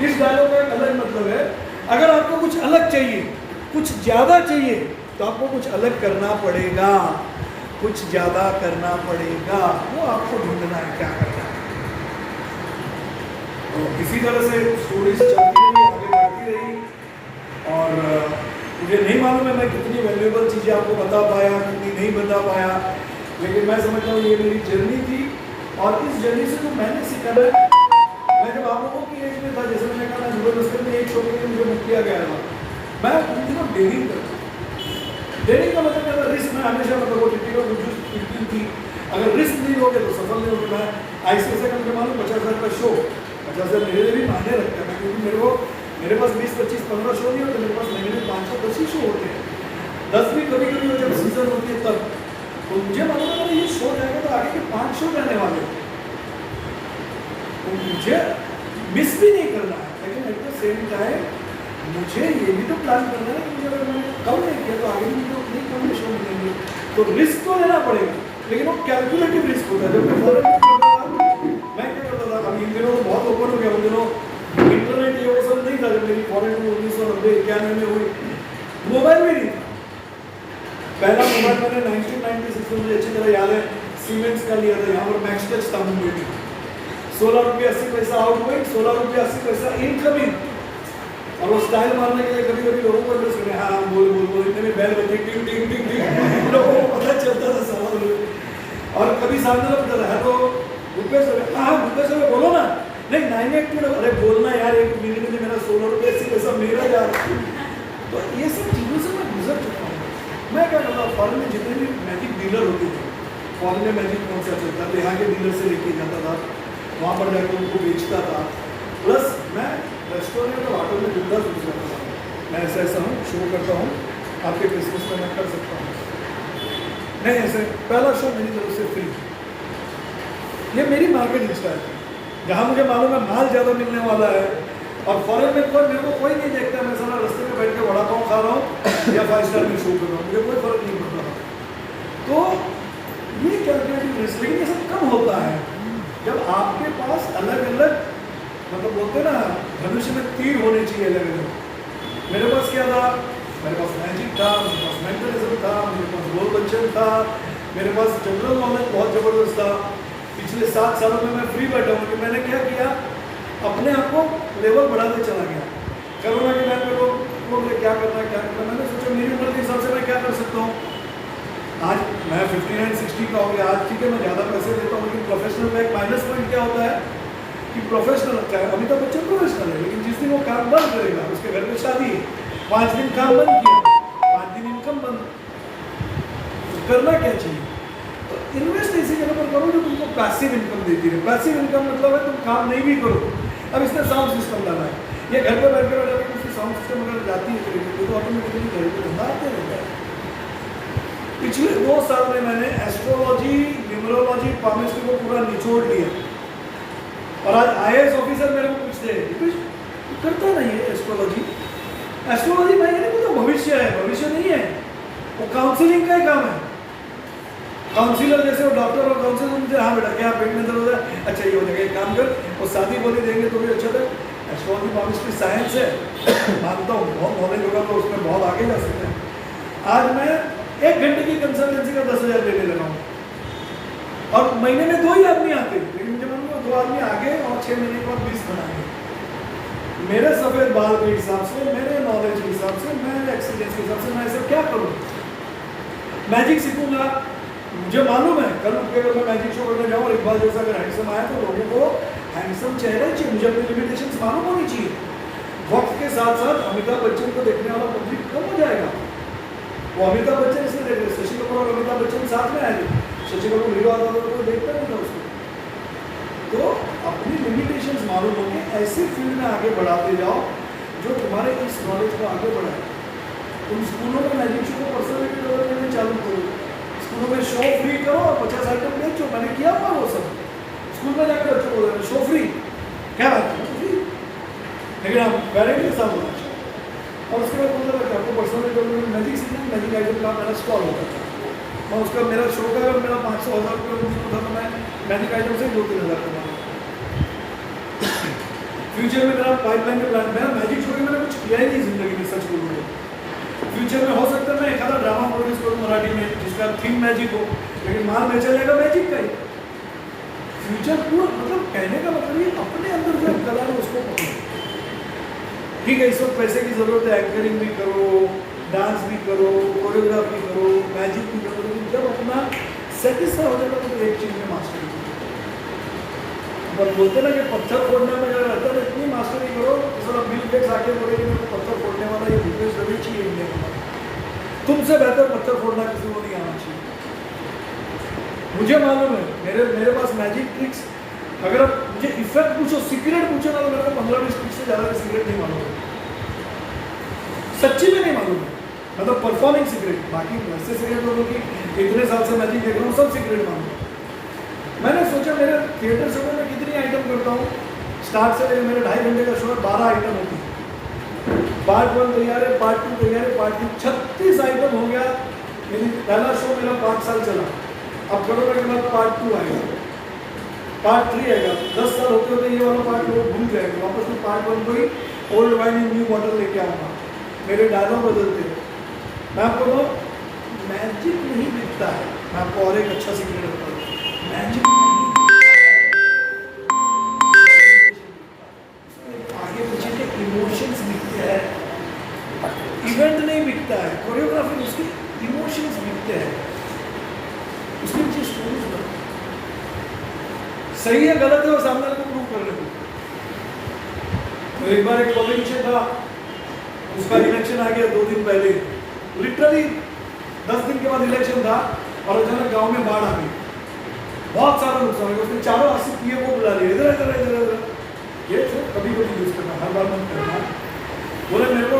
इस डायलॉग का एक अलग मतलब है, अगर आपको कुछ अलग चाहिए, कुछ ज्यादा चाहिए तो आपको कुछ अलग करना पड़ेगा, कुछ ज्यादा करना पड़ेगा, वो आपको ढूंढना है क्या करना है। तो इसी तरह से स्टोरीज चलती रही, आगे बढ़ती रही, और मुझे नहीं मालूम है मैं कितनी वैल्यूएबल चीज़ें आपको बता पाया, कितनी नहीं बता पाया, लेकिन मैं समझता हूँ ये मेरी जर्नी थी। और इस जर्नी से जो मैंने सीखा है, मैं जब आप लोगों की एज में था, जैसे मैंने कहा मैं यूनिवर्सिटी में एक शो के लिए मुझे बुक किया गया था, मैं उन दिनों डेयरिंग करता। डेयरिंग का मतलब क्या था, रिस्क में हमेशा, मतलब वो टिपिकल जो थी, अगर रिस्क नहीं लोगे तो सफल नहीं होगे। मैं ICSI का मुझे मालूम 50,000 का शो, 50,000 मेरे लिए भी मायने रखता है, क्योंकि मेरे पास 20, 25, 15 शो नहीं होते, मेरे पास महीने में 510 ही शो होते हैं, 10 भी कभी कभी हो जब सीजन होती है तब। तो मुझे मालूम है ये शो जाएगा तो आगे के 5 शो रहने वाले, तो मुझे मिस भी नहीं करना है, लेकिन एट द सेम टाइम मुझे ये भी तो प्लान करना है कि अगर मैंने कम नहीं किया तो आगे भी तो नहीं कम शो मिलेंगे। तो रिस्क तो लेना पड़ेगा, लेकिन वो कैलकुलेटिव रिस्क होता है। जब मैं फॉरन मैं क्या करता था, अभी इन दिनों बहुत ओपन हो गया, उन दिनों इंटरनेट ये वो सब नहीं था, जब मेरी फॉरेन 1990-91 में हुई, मोबाइल भी नहीं था। पहला मोबाइल मैंने 1996 में, मुझे अच्छी तरह याद है, सीमेंस का लिया था, यहाँ पर मैक्स टच था मुंबई में, 16 रुपये 80 पैसा आउटगोइंग, 16 रुपये 80 पैसा इनकमिंग। और वो स्टाइल मारने के लिए कभी कभी लोगों को इंटरेस्ट करें, हाँ बोल बोल बोल, इतने में बैल बजे टिंग टिंग टिंग टिंग, लोगों को पता चलता था सवाल। और कभी सामने लगता था, तो रुपये से, हाँ रुपये से बोलो ना, नहीं 982, अरे बोलना यार, एक मिनट में मेरा 16 रुपये 80 पैसा मेरा जा रहा है। तो ये सब चीज़ों से मैं गुजर चुका हूँ। मैं क्या करता हूँ, फॉरेन में जितने भी मैजिक डीलर होते थे, फॉरेन में मैजिक कौन सा चलता था, यहाँ के डीलर से लेके जाता था, वहाँ पर जाकर उनको बेचता था, प्लस मैं रेस्टोरेंट और होटल में बिल्डर घुस जाता था। मैं ऐसा हूँ, शो करता हूँ, आपके क्रिसमस में मैं कर सकता हूँ, नहीं ऐसे पहला शो मेरी तरफ से फ्री। ये मेरी मार्केटिंग स्टाइल है, जहाँ मुझे मालूम है माल ज़्यादा मिलने वाला है। और फॉरेन में कोई मेरे को कोई नहीं देखता, मैं सारा रास्ते में बैठ के वड़ा पाव खा रहा हूँ या 5 स्टार में शो कर रहा हूँ, मुझे कोई फर्क नहीं पड़ता। तो ये कैलकुलेटिव रिस्क, लेकिन ये सब कम होता है जब आपके पास अलग अलग, मतलब बोलते ना धनुष में तीर होने चाहिए अलग अलग। मेरे पास क्या था, मेरे पास मैजिक था, मेरे पास मेंटलिज्म था, मेरे पास गोल बच्चन था, मेरे पास जनरल नॉलेज बहुत ज़बरदस्त था। पिछले 7 सालों में मैं फ्री बैठा हूँ कि मैंने क्या किया, अपने आप को लेवल बढ़ाते चला गया। कोरोना के टाइम पे लोग क्या करना है क्या करना, मैंने सोचा मेरी उम्र के हिसाब से मैं क्या कर सकता हूँ। आज मैं 59-60 का हो गया, आज ठीक है मैं ज़्यादा पैसे देता हूँ, लेकिन प्रोफेशनल का एक माइनस पॉइंट क्या होता है कि प्रोफेशनल, चाहे अमिताभ बच्चन प्रोफेशनल है, लेकिन जिस दिन वो काम बंद करेगा, उसके घर में शादी है, 5 दिन काम बंद किया, 5 दिन इनकम बंद, तो करना क्या चाहिए? तो इन्वेस्ट ऐसी जगह पर करो जो तुमको पैसिव इनकम देती है। पैसिव इनकम मतलब है तुम काम नहीं भी करो। अब इसमें साउंड सिस्टम डाला है, ये घर पे बैठ कर अगर उसकी साउंड सिस्टम अगर जाती है तो ऑटोमेटिकली घर पे धंधा आते रहता है। पिछले 2 साल में मैंने एस्ट्रोलॉजी, न्यूमरोलॉजी, पामिस्ट्री को पूरा निचोड़ लिया और आज IAS ऑफिसर मेरे को पूछते हैं कुछ करता नहीं है एस्ट्रोलॉजी। एस्ट्रोलॉजी भाई नहीं, तो भविष्य है, भविष्य नहीं है, वो काउंसलिंग का ही काम है। काउंसिलर जैसे वो डॉक्टर और काउंसिलर मुझे हाँ बेटा क्या पेट में दर्द होता है, अच्छा ये हो जाएगा, एक काम कर वो शादी बोली देंगे तो भी अच्छा था। एस्ट्रोलॉजी पामिस्ट्री साइंस है, मानता हूँ बहुत नॉलेज होगा तो उसमें बहुत आगे जा सकते हैं। आज मैं 1 घंटे की कंसल्टेंसी का 10,000 लेने लगा हूँ और महीने में 2 ही आदमी आते, लेकिन मुझे मालूम है 2 आदमी आगे और 6 महीने के बाद 20 बनाएंगे। मेरे सफ़ेद बाल के हिसाब से, मेरे नॉलेज के हिसाब से, मेरे एक्सपीरियंस के हिसाब से मैं इसे क्या करूँ? मैजिक सीखूंगा, मुझे मालूम है कल उठ के अगर मैं मैजिक शो करने जाऊँ और इकबाल जैसा अगर हैंडसम आया तो लोगों को हैंडसम चेहरा चाहिए, मुझे अपनी लिमिटेशंस मालूम होनी चाहिए। वक्त के साथ साथ अमिताभ बच्चन को देखने वाला पब्लिक कम हो जाएगा। वो अमिताभ बच्चन इसलिए देख रहे, शशि कपूर और अमिताभ बच्चन साथ में आए, शशि कपूर हीरो आता था तो कोई देखता नहीं था उसको। तो अपनी लिमिटेशंस मालूम होंगे, ऐसे फील्ड में आगे बढ़ाते जाओ जो तुम्हारे इस नॉलेज को आगे बढ़ाए। तुम स्कूलों में मैजिक शो को पर्सनैलिटी डेवलपमेंट में चालू करो, स्कूलों में शो फ्री करो और 50 आइटम बेचो। मैंने किया हुआ वो सब, स्कूल में जाकर बच्चों को शो फ्री, क्या बात है फ्री, लेकिन आप पेरेंट के साथ होना चाहिए। और उसके बाद बोलता था कि आपको पर्सनल डेवलपमेंट मैजिक सीखना, मैजिक आइटम का मेरा स्टॉल होता था और उसका मेरा शो का अगर मेरा 500,000 रुपये था तो मैं मैजिक आइटम से 2-3 हज़ार कमा। फ्यूचर में मेरा पाइपलाइन के प्लान, मेरा मैजिक शो में मैंने कुछ किया ही नहीं जिंदगी में, सच बोलूँ तो। फ्यूचर में हो सकता है मैं एक आधा ड्रामा प्रोड्यूस करूँ मराठी में जिसका थीम मैजिक हो, लेकिन माल बेचा जाएगा मैजिक का ही। फ्यूचर पूरा मतलब कहने का मतलब ये अपने अंदर जो कला है उसको पकड़ो। ठीक है, इस वक्त पैसे की ज़रूरत है, एंकरिंग भी करो, डांस भी करो, कोरियोग्राफी करो, मैजिक भी करो, लेकिन जब अपना सेटिस्फाई हो जाएगा तो एक चीज़ में मास्टरी करो। पर बोलते ना कि पत्थर फोड़ने में अगर रहता है इतनी मास्टरी करो तो बिल गेट्स आके बोले कि मेरे को पत्थर फोड़ने वाला ये बिजनेस रवि चाहिए इंडिया में, तुमसे बेहतर पत्थर फोड़ना किसी को नहीं आना चाहिए। मुझे मालूम है मेरे पास मैजिक ट्रिक्स, अगर आप मुझे इफेक्ट पूछो, सीक्रेट पूछो ना तो मेरे को 15-20 ट्रिक्स से ज़्यादा सीक्रेट नहीं मालूम है, सच्ची में नहीं मालूम है, मतलब परफॉर्मिंग सीक्रेट। बाकी वैसे सीक्रेट लोगों की इतने साल से मैजिक देख रहा हूँ सब सीक्रेट मालूम है। मैंने सोचा मेरे थिएटर शो में मैं कितनी आइटम करता हूँ, स्टार्ट से मेरे 2.5 घंटे का शो है, 12 आइटम होती है, पार्ट 1 तैयार है, पार्ट 2 तैयार है, पार्ट 3 36 आइटम हो गया। मेरी पहला शो मेरा 5 साल चला, अब करोगे के बाद पार्ट 2 आएगा, पार्ट 3 आएगा, 10 साल होते होते ये वाला पार्ट लोग भूल जाएंगे, वापस में पार्ट 1 को ही old wine in new bottle लेके आऊँगा, मेरे डायलॉग बदलते हैं। मैं आपको तो मैजिक नहीं बिकता है, मैं आपको और एक अच्छा सीक्रेट बताता हूँ, मैजिक आगे पीछे के इमोशंस बिकते हैं, इवेंट नहीं बिकता है, कोरियोग्राफी उसके इमोशंस बिकते हैं, उसके पीछे स्टोरीज बनते हैं। सही है गलत है और सामने को प्रूव करने को। तो एक बार एक पॉलिटिशियन था, उसका इलेक्शन आ गया 2 दिन पहले, लिटरली 10 दिन के बाद इलेक्शन था और अचानक गांव में बाढ़ आ गई, बहुत सारा नुकसान हो गया। उसने 4 80 पीए को बुला लिया, इधर इधर इधर इधर, ये कभी कभी यूज करना, हर बार मत करना। बोले मेरे को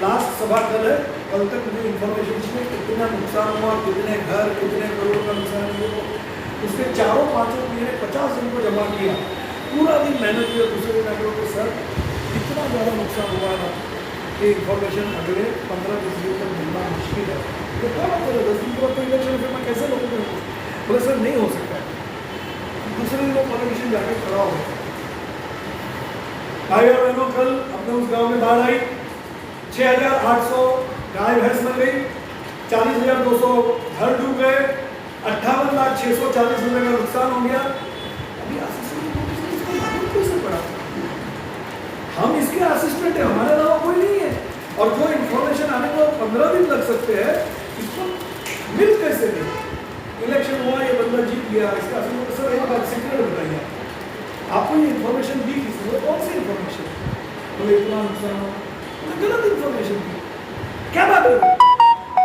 लास्ट सभा कल है, कल तक मुझे इन्फॉर्मेशन चाहिए कितना नुकसान हुआ, कितने घर, कितने करोड़ का नुकसान हुआ। उसके 4-5 पीए ने 50 दिन को जमा किया, पूरा दिन मेहनत किया। दूसरे दिन आगे तो सर इतना ज़्यादा नुकसान हुआ ना कि इन्फॉर्मेशन अगले 15-20 दिन तक मिलना मुश्किल है। तो क्या बात है, 10 दिन के बाद तो इलेक्शन फिर मैं कैसे लोगों को बोले सर नहीं हो सकता है। दूसरे दिन वो पॉलिटिशियन जाके खड़ा हो गया। भाई और बहनों, कल अपने उस गांव में बाढ़ आई, 6,800 गाय भैंस मर गई, 40,200 घर डूब गए, 58,640 रुपये का नुकसान हो गया। अभी असिस्टेंट पड़ा, हम इसके असिस्टेंट है, हमारे अलावा कोई नहीं है। और जो इन्फॉर्मेशन आने को 15 दिन लग सकते हैं, इसको मिल कैसे नहीं? इलेक्शन हुआ, ये बंदा जीत गया, इसका सर एक बात सीक्रेट बताइए, आपको ये इन्फॉर्मेशन दी किसी ने? कौन सी इन्फॉर्मेशन? बोले इतना नुकसान हो, गलत इन्फॉर्मेशन दी। क्या बात है?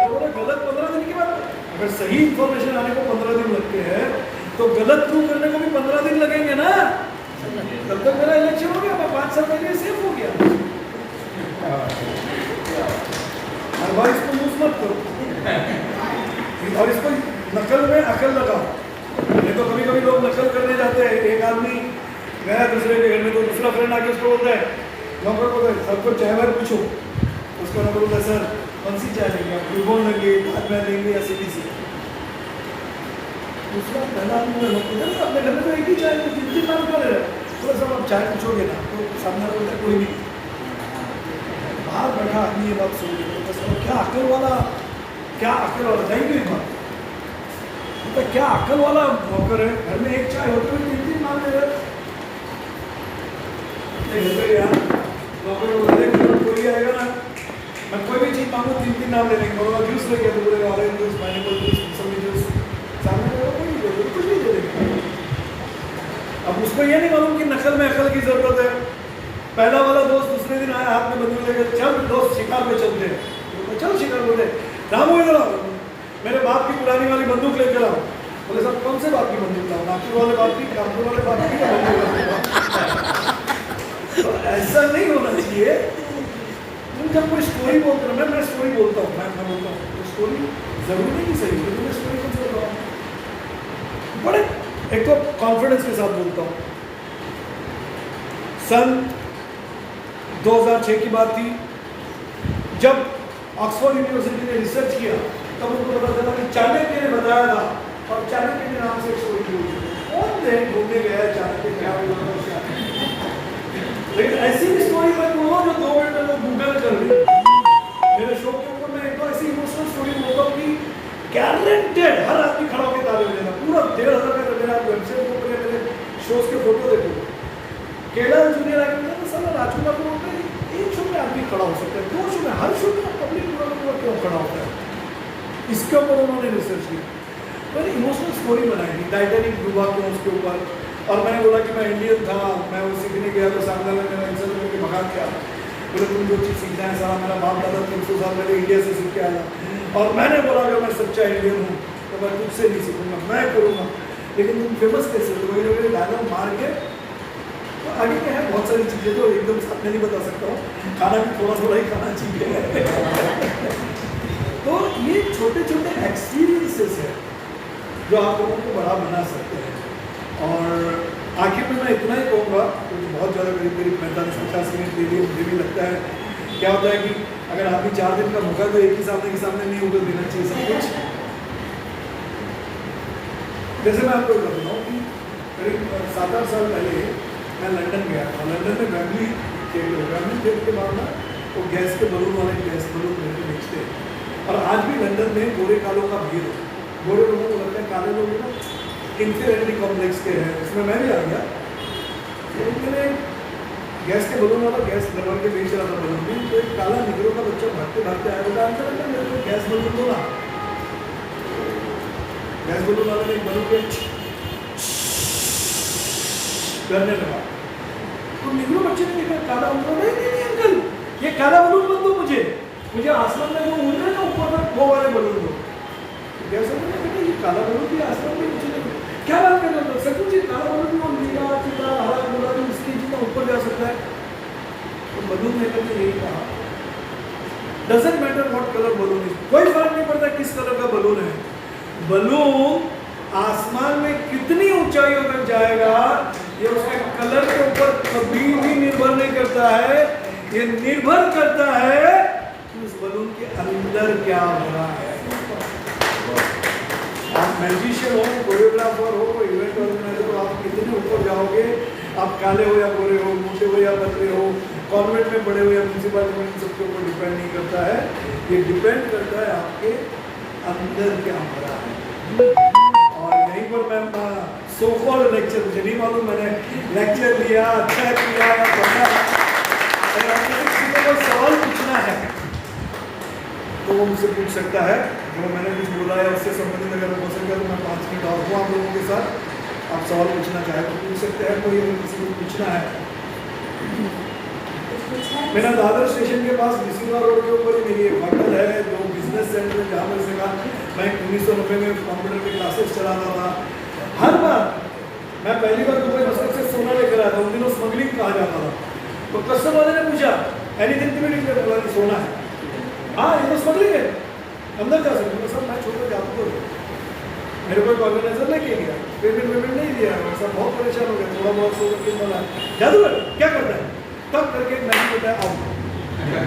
बोले गलत 15 दिन की बात। अगर सही इन्फॉर्मेशन आने को 15 दिन लगते हैं तो गलत प्रूव करने को भी 15 दिन लगेंगे ना। तब तक मेरा इलेक्शन हो गया, मैं 5 साल पहले सेफ हो गया। और इसको यूज मत करो और इसको नकल में अकल लगाओ। नहीं तो कभी कभी लोग नकल करने जाते हैं। एक आदमी गया दूसरे के घर में तो दूसरा फ्रेंड आके उसको बोलता है, नौकर को सबको चाय वाय पूछो। उसको नौकर बोलता है सर कौन सी चाय लेंगे आप, ग्लूकोन लेंगे, बाद में लेंगे या CBC। दूसरा पहला आदमी अपने घर में तो एक ही चाय जितनी नाम कर रहे हैं, थोड़ा सा आप चाय पूछोगे ना तो सामने बोलता है कोई नहीं। बाहर बैठा आदमी ये बात सुन रही बस क्या अकल वाला नहीं कोई बात तो क्या अकल वाला नौकर है। घर में एक चाय होते हुए 3-3 नाम ले रहे नौकर कोई आएगा ना, मैं कोई भी चीज़ मांगू 3-3 नाम ले लेंगे। बोला जूस लेके तो बोलेगा ऑरेंज जूस, पाइनएप्पल जूस, मौसमी जूस, सामने कोई नहीं बोलेगा, कुछ नहीं दे देंगे। अब उसको ये नहीं मालूम कि नकल में अकल की जरूरत है। पहला वाला दोस्त दूसरे दिन आया हाथ में बंदूक लेकर, चल दोस्त शिकार पे चलते हैं। चल शिकार बोलते रामू इधर आओ, मेरे बाप की पुरानी वाली बंदूक लेकर आओ। बोले साहब कौन से बाप की बंदूक लाओ, नागपुर वाले बाप की, कानपुर वाले बाप की तो ऐसा नहीं होना चाहिए। तुम जब कोई स्टोरी बोलते हो, मैं स्टोरी बोलता हूँ, मैं बोलता हूँ तो स्टोरी जरूरी नहीं कि सही है, मैं स्टोरी को बोल रहा हूँ बड़े एक तो कॉन्फिडेंस के साथ बोलता हूँ। सन 2006 की बात थी जब ऑक्सफोर्ड यूनिवर्सिटी ने रिसर्च किया, तब उनको पता चला कि चाणक्य ने बताया था और चाणक्य के नाम से एक स्टोरी हुई। कौन देख घूमने गया चाणक्य क्या हुआ, लेकिन ऐसी भी स्टोरी मैं बोलूँ जो 2 मिनट में लोग गूगल कर रही। मेरे शो के ऊपर मैं एक तो ऐसी इमोशनल स्टोरी बोलता हूँ कि गारंटेड हर आदमी खड़ा होकर ताली बजाएगा। पूरा 1,500 का मेरा वेबसाइट के ऊपर मेरे शोज के फोटो देखो, केला जूनियर आके बोलता है सर राजकुमार को बोलते हैं एक शो में आदमी खड़ा हो सकता है, 2 शो में, हर शो में पब्लिक पूरा क्यों खड़ा होता है। इसके ऊपर उन्होंने रिसर्च की, मैंने इमोशनल स्टोरी बनाई थी, टाइटैनिक डूबा क्यों उसके ऊपर। और मैंने बोला कि मैं इंडियन था, मैं वो सीखने गया तो सामने वाले मेरा आंसर करके भगा दिया। बोले तुम जो चीज़ सीखना है सारा मेरा बाप दादा 300 साल पहले इंडिया से सीख के आया। और मैंने बोला अगर मैं सच्चा इंडियन हूँ तो मैं तुझसे नहीं सीखूंगा, मैं करूँगा। लेकिन तुम फेमस कैसे हो, वही लोग डायलॉग मार के तो आगे क्या है, बहुत सारी चीज़ें तो एकदम साथ में नहीं बता सकता हूँ, खाना भी थोड़ा थोड़ा ही खाना चाहिए। तो ये छोटे छोटे एक्सपीरियंसेस है जो आप लोगों को बड़ा बना सकते हैं। और आखिर में मैं इतना ही कहूँगा क्योंकि बहुत ज़्यादा करीब 45-50 मिनट ले लिए। मुझे भी लगता है क्या होता है कि अगर आदमी 4 दिन का मौका तो एक ही सामने के सामने नहीं उगल देना चाहिए सब कुछ। जैसे मैं आपको बताऊँ कि करीब 7-8 साल पहले मैं लंदन गया था। लंदन में फैमिली थिएटर के बाद ना वो गैस के बलून वाले गैस बलून लेके बेचते हैं। और आज भी लंदन में गोरे कालों का भीड़ है। गोरे लोगों को लगता है काले लोग ना इंफीरियरिटी कॉम्प्लेक्स के हैं, उसमें मैं भी आ गया। लेकिन मैंने गैस के बलून वाला गैस दरबार के बेच रहा था बलून में, तो एक काला निगरों का बच्चा भागते भागते आया, बोला अंकल मेरे को गैस बलून दो ना। गैस बलून वाले ने एक बलून के करने लगा तो निगरो बच्चे ने देखा काला बलून, नहीं अंकल ये काला बलून मत दो, मुझे आसमान में वो उड़ रहे ना ऊपर तक वो वाले बलून दो। गैस बलून कहते ये काला बलून भी आसमान में नीचे नहीं, क्या बात कर रहे हो सर, कुछ काला बलून भी वो नीला चिता हरा गुला भी उसकी जितना ऊपर जा सकता है। तो बलून लेकर के यही कहा doesn't matter what colour balloon is, कोई फर्क नहीं पड़ता किस कलर का बलून है। बलून आसमान में कितनी ऊंचाइयों तक जाएगा ये उसके कलर के ऊपर कभी भी निर्भर नहीं करता है, ये निर्भर करता है कि उस बलून के अंदर क्या हो रहा है। आप मैजिशियन हो, कोरियोग्राफर हो, इवेंट ऑर्गेनाइजर हो, आप कितने ऊपर जाओगे, आप काले हो या गोरे हो, मोटे हो या पतले हो, कॉन्वेंट में पढ़े हो या म्यूनसिपालिटी में, सबके ऊपर डिपेंड नहीं करता है। ये डिपेंड करता है आपके अंदर क्या हो रहा है। और यहीं पर मैं सो कॉल्ड लेक्चर, मुझे नहीं मालूम मैंने लेक्चर लिया अच्छा किया या पढ़ा, अगर आपको किसी को कोई सवाल पूछना है तो वो मुझसे पूछ सकता है। जो मैंने कुछ बोला है उससे संबंधित अगर हो सके तो मैं 5 मिनट और हूँ आप लोगों के साथ, आप सवाल पूछना चाहे तो पूछ सकते हैं। कोई अगर किसी को पूछना है। मेरा दादर स्टेशन के पास मिसिंगा रोड के ऊपर ही मेरी एक होटल है जो बिजनेस सेंटर है, जहाँ पर से मैं 1990 में कंप्यूटर के क्लासेस चलाता था। हर बार मैं पहली बार दुबई मस्कत से सोना लेकर आया था, उन दिनों स्मगलिंग कहा जाता था। तो कस्टमर वाले ने पूछा एनीथिंग टू बी डिक्लेयर, बोला कि सोना है। हाँ ये तो स्मगलिंग है, अंदर जा सकते हो। सब मैं छोड़ कर जाता तो मेरे को एक ऑर्गेनाइजर लेके गया, पेमेंट नहीं दिया, सब बहुत परेशान हो गया, थोड़ा बहुत सो करके बोला जादूगर क्या करता है, तब करके मैंने बताया आओ।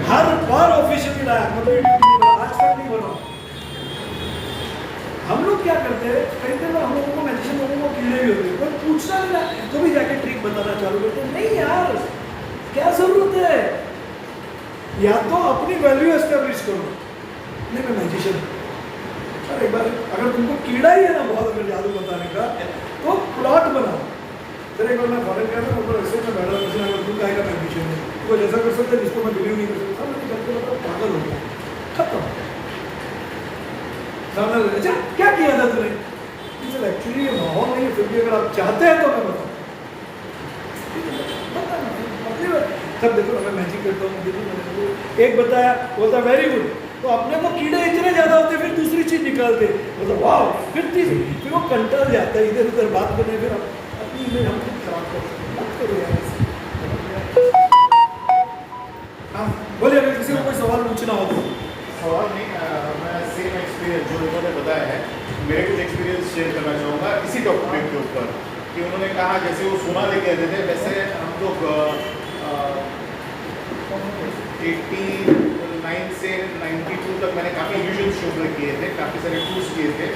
हर बार ऑफिशियली लाया, मतलब आज तक नहीं बना। हम लोग क्या करते हैं, कई बार हम लोगों को मैजिशियन लोगों को कीड़े भी होते हैं, कोई पूछना नहीं तो भी जाके ट्रिक बताना चालू करते हैं। नहीं यार, क्या जरूरत है, या तो अपनी वैल्यू एस्टेब्लिश करो। नहीं मैं मैजिशियन, एक बार अगर तुमको कीड़ा ही है ना बहुत, अगर जादू बताने का, तो प्लॉट बनाओ। फिर एक बार मैं फॉरेन गया था, ऊपर ऐसे में बैठा था, अगर तुम कहेगा मैजिशियन है तो जैसा कर सकते हैं जिसको मैं बिलीव नहीं कर सकता, मैंने करके मतलब पागल हो गया, खत्म। सामने अच्छा क्या किया था तूने, सर एक्चुअली ये माहौल नहीं है, फिर भी अगर आप चाहते हैं तो मैं बताऊँ। सब देखो मैं मैजिक करता हूँ, एक बताया बोलता वेरी गुड, तो अपने को कीड़े इतने ज्यादा होते फिर दूसरी चीज निकालते, मतलब वाह, फिर तीसरी, फिर वो कंट्रोल जाता है इधर उधर बात करने, फिर अपनी इमेज हम खुद खराब करते हैं। मत करो यार। हाँ बोलिए, अगर किसी को कोई सवाल पूछना हो तो। सवाल नहीं, मैं सेम एक्सपीरियंस जो उन्होंने बताया है, मेरे कुछ एक्सपीरियंस शेयर करना चाहूँगा इसी डॉक्यूमेंट के ऊपर, कि उन्होंने कहा जैसे वो सोना लेके आते थे, वैसे हम लोग 89 से 92 तक मैंने काफ़ी इल्यूजन शोज किए थे, काफ़ी सारे टूर्स किए थे,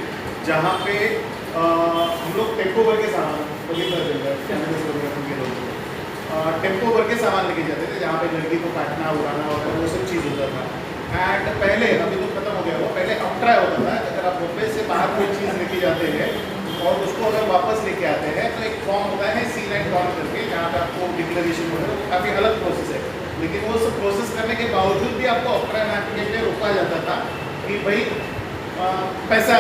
जहाँ पे हम लोग टेम्पो भर के सामान टेम्पो भर के सामान लेके जाते थे, जहाँ पे लड़की को काटना उड़ाना वगैरह वो सब चीज़ होता था। एंड पहले, अभी तो खत्म हो गया वो, पहले अपट्राई होता था, अगर आप मुंबई से बाहर कोई चीज़ लेके जाते हैं और उसको अगर वापस लेके आते हैं तो एक फॉर्म होता है C9 फॉर्म करके, जहाँ पे आपको डिक्लेरेशन होता है, काफ़ी अलग प्रोसेस है, लेकिन वो सब प्रोसेस करने के बावजूद भी आपको अपट्राई मार्केट के लिए रोका जाता था कि भाई पैसा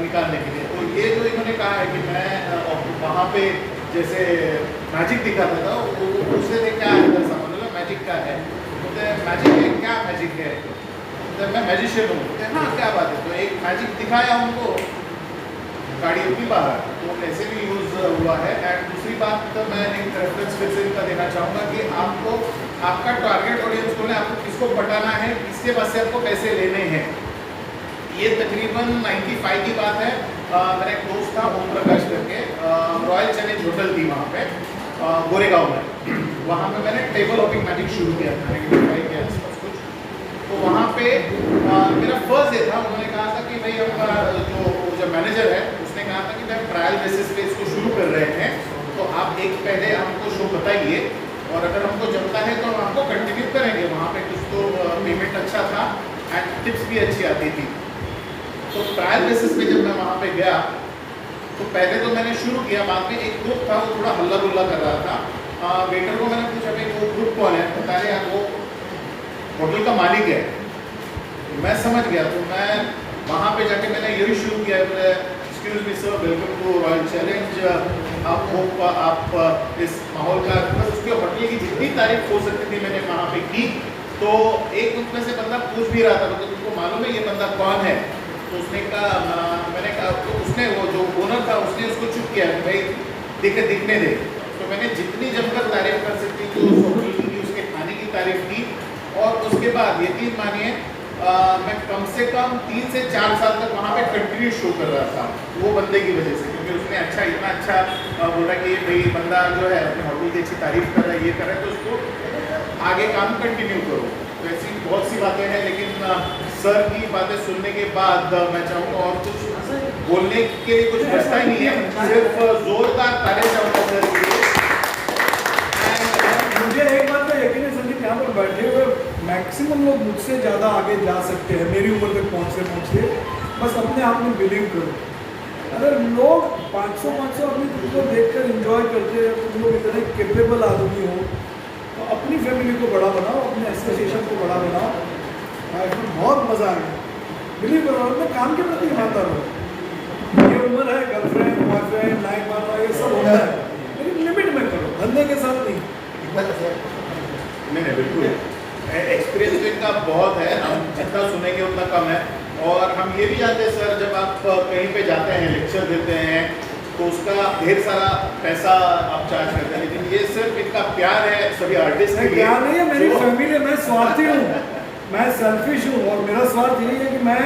निकालने के लिए। तो ये जो इन्होंने कहा है कि मैं वहाँ पे जैसे मैजिक दिखाता था, वो उससे देख क्या अंदर सामान बोला मैजिक का है, बोलते मैजिक है, क्या मैजिक है, तो मैं मैजिशियन हूँ, बोलते हाँ क्या बात है। तो एक मैजिक दिखाया उनको, गाड़ी अपनी बाहर, तो ऐसे भी यूज़ हुआ है। एंड दूसरी बात तो मैं एक रेफरेंस फिर से इनका देना चाहूँगा कि आपको आपका टारगेट ऑडियंस को आपको किसको पटाना है, किसके पास से आपको पैसे लेने हैं। ये तकरीबन 95 की बात है। मेरा एक दोस्त था ओम प्रकाश करके, रॉयल चैलेंज होटल थी वहाँ पे गोरेगांव में, वहाँ पे मैंने टेबल हॉपिंग मैजिक शुरू किया था 95 के आसपास कुछ। तो वहाँ पे मेरा फर्स्ट डे था, उन्होंने कहा था कि भाई हमारा जो मैनेजर है उसने कहा था कि भाई ट्रायल बेसिस पे इसको शुरू कर रहे हैं, तो आप एक पहले हमको शो बताइए और अगर हमको जमता है तो हम आपको कंटिन्यू करेंगे। वहाँ पे कुछ तो पेमेंट अच्छा था एंड टिप्स भी अच्छी आती थी। तो ट्रायल बेसिस पे जब मैं वहाँ पे गया तो पहले तो मैंने शुरू किया, बाद में एक ग्रुप था वो थोड़ा हल्ला गुल्ला कर रहा था। वेटर को मैंने पूछा भाई वो ग्रुप कौन है, बता रहे यार वो होटल का मालिक है। मैं समझ गया, तो मैं वहाँ पे जाके मैंने यही शुरू किया, excuse me sir, welcome to Royal Challenge. आप इस माहौल का बस उसके होटल की जितनी तारीफ हो सकती थी मैंने वहाँ पे की। तो एक उसमें से बंदा पूछ भी रहा था, तो तुमको मालूम है ये बंदा कौन है? तो उसने कहा, मैंने कहा, तो उसने वो जो ओनर था उसने उसको चुप किया कि भाई दिखने दे। तो मैंने जितनी जमकर तारीफ कर सकती थी उस होटल की, उसके खाने की तारीफ की। और उसके बाद यकीन मानिए मैं कम से कम 3 से 4 साल तक वहाँ पे कंटिन्यू शो कर रहा था वो बंदे की वजह से, क्योंकि उसने इतना अच्छा बोला कि भाई बंदा जो है अपने होटल की अच्छी तारीफ कर रहा है, ये कर रहा है, तो उसको आगे काम कंटिन्यू करो। तो ऐसी बहुत सी बातें हैं, लेकिन सर की बातें सुनने के बाद मैं चाहूँगा और कुछ बोलने के लिए कुछ बचता ही नहीं है, सिर्फ जोरदार तारीफ चाहूँगा सर के लिए। मुझे एक बात का यकीन है संदीप, यहाँ पर बैठे हुए मैक्सिमम लोग मुझसे ज़्यादा आगे जा सकते हैं मेरी उम्र तक पहुँचते, बस अपने आप में बिलीव करो। अगर लोग 500 आदमी तुमको देखकर एंजॉय करते हैं, तुम लोग इतने कैपेबल आदमी हो, तो अपनी फैमिली को बड़ा बनाओ, अपने एसोसिएशन को बड़ा बनाओ, इसमें बहुत मज़ा आएगा। बिलीव करो, अपने काम के प्रति ईमानदार हो। ये उम्र है, गर्लफ्रेंड बॉयफ्रेंड लाइफ मारना ये सब होता है, लेकिन लिमिट में करो, धंधे के साथ नहीं। नहीं बिल्कुल, एक्सपीरियंस तो इनका बहुत है, हम जितना सुनेंगे उतना कम है। और हम ये भी जानते हैं सर, जब आप कहीं पे जाते हैं लेक्चर देते हैं तो उसका ढेर सारा पैसा आप चार्ज करते हैं, लेकिन ये सिर्फ इनका प्यार है सभी आर्टिस्ट के लिए। प्यार नहीं है, मेरी फैमिली, मैं स्वार्थी हूँ, मैं सेल्फिश हूँ और मेरा स्वार्थ यही है कि मैं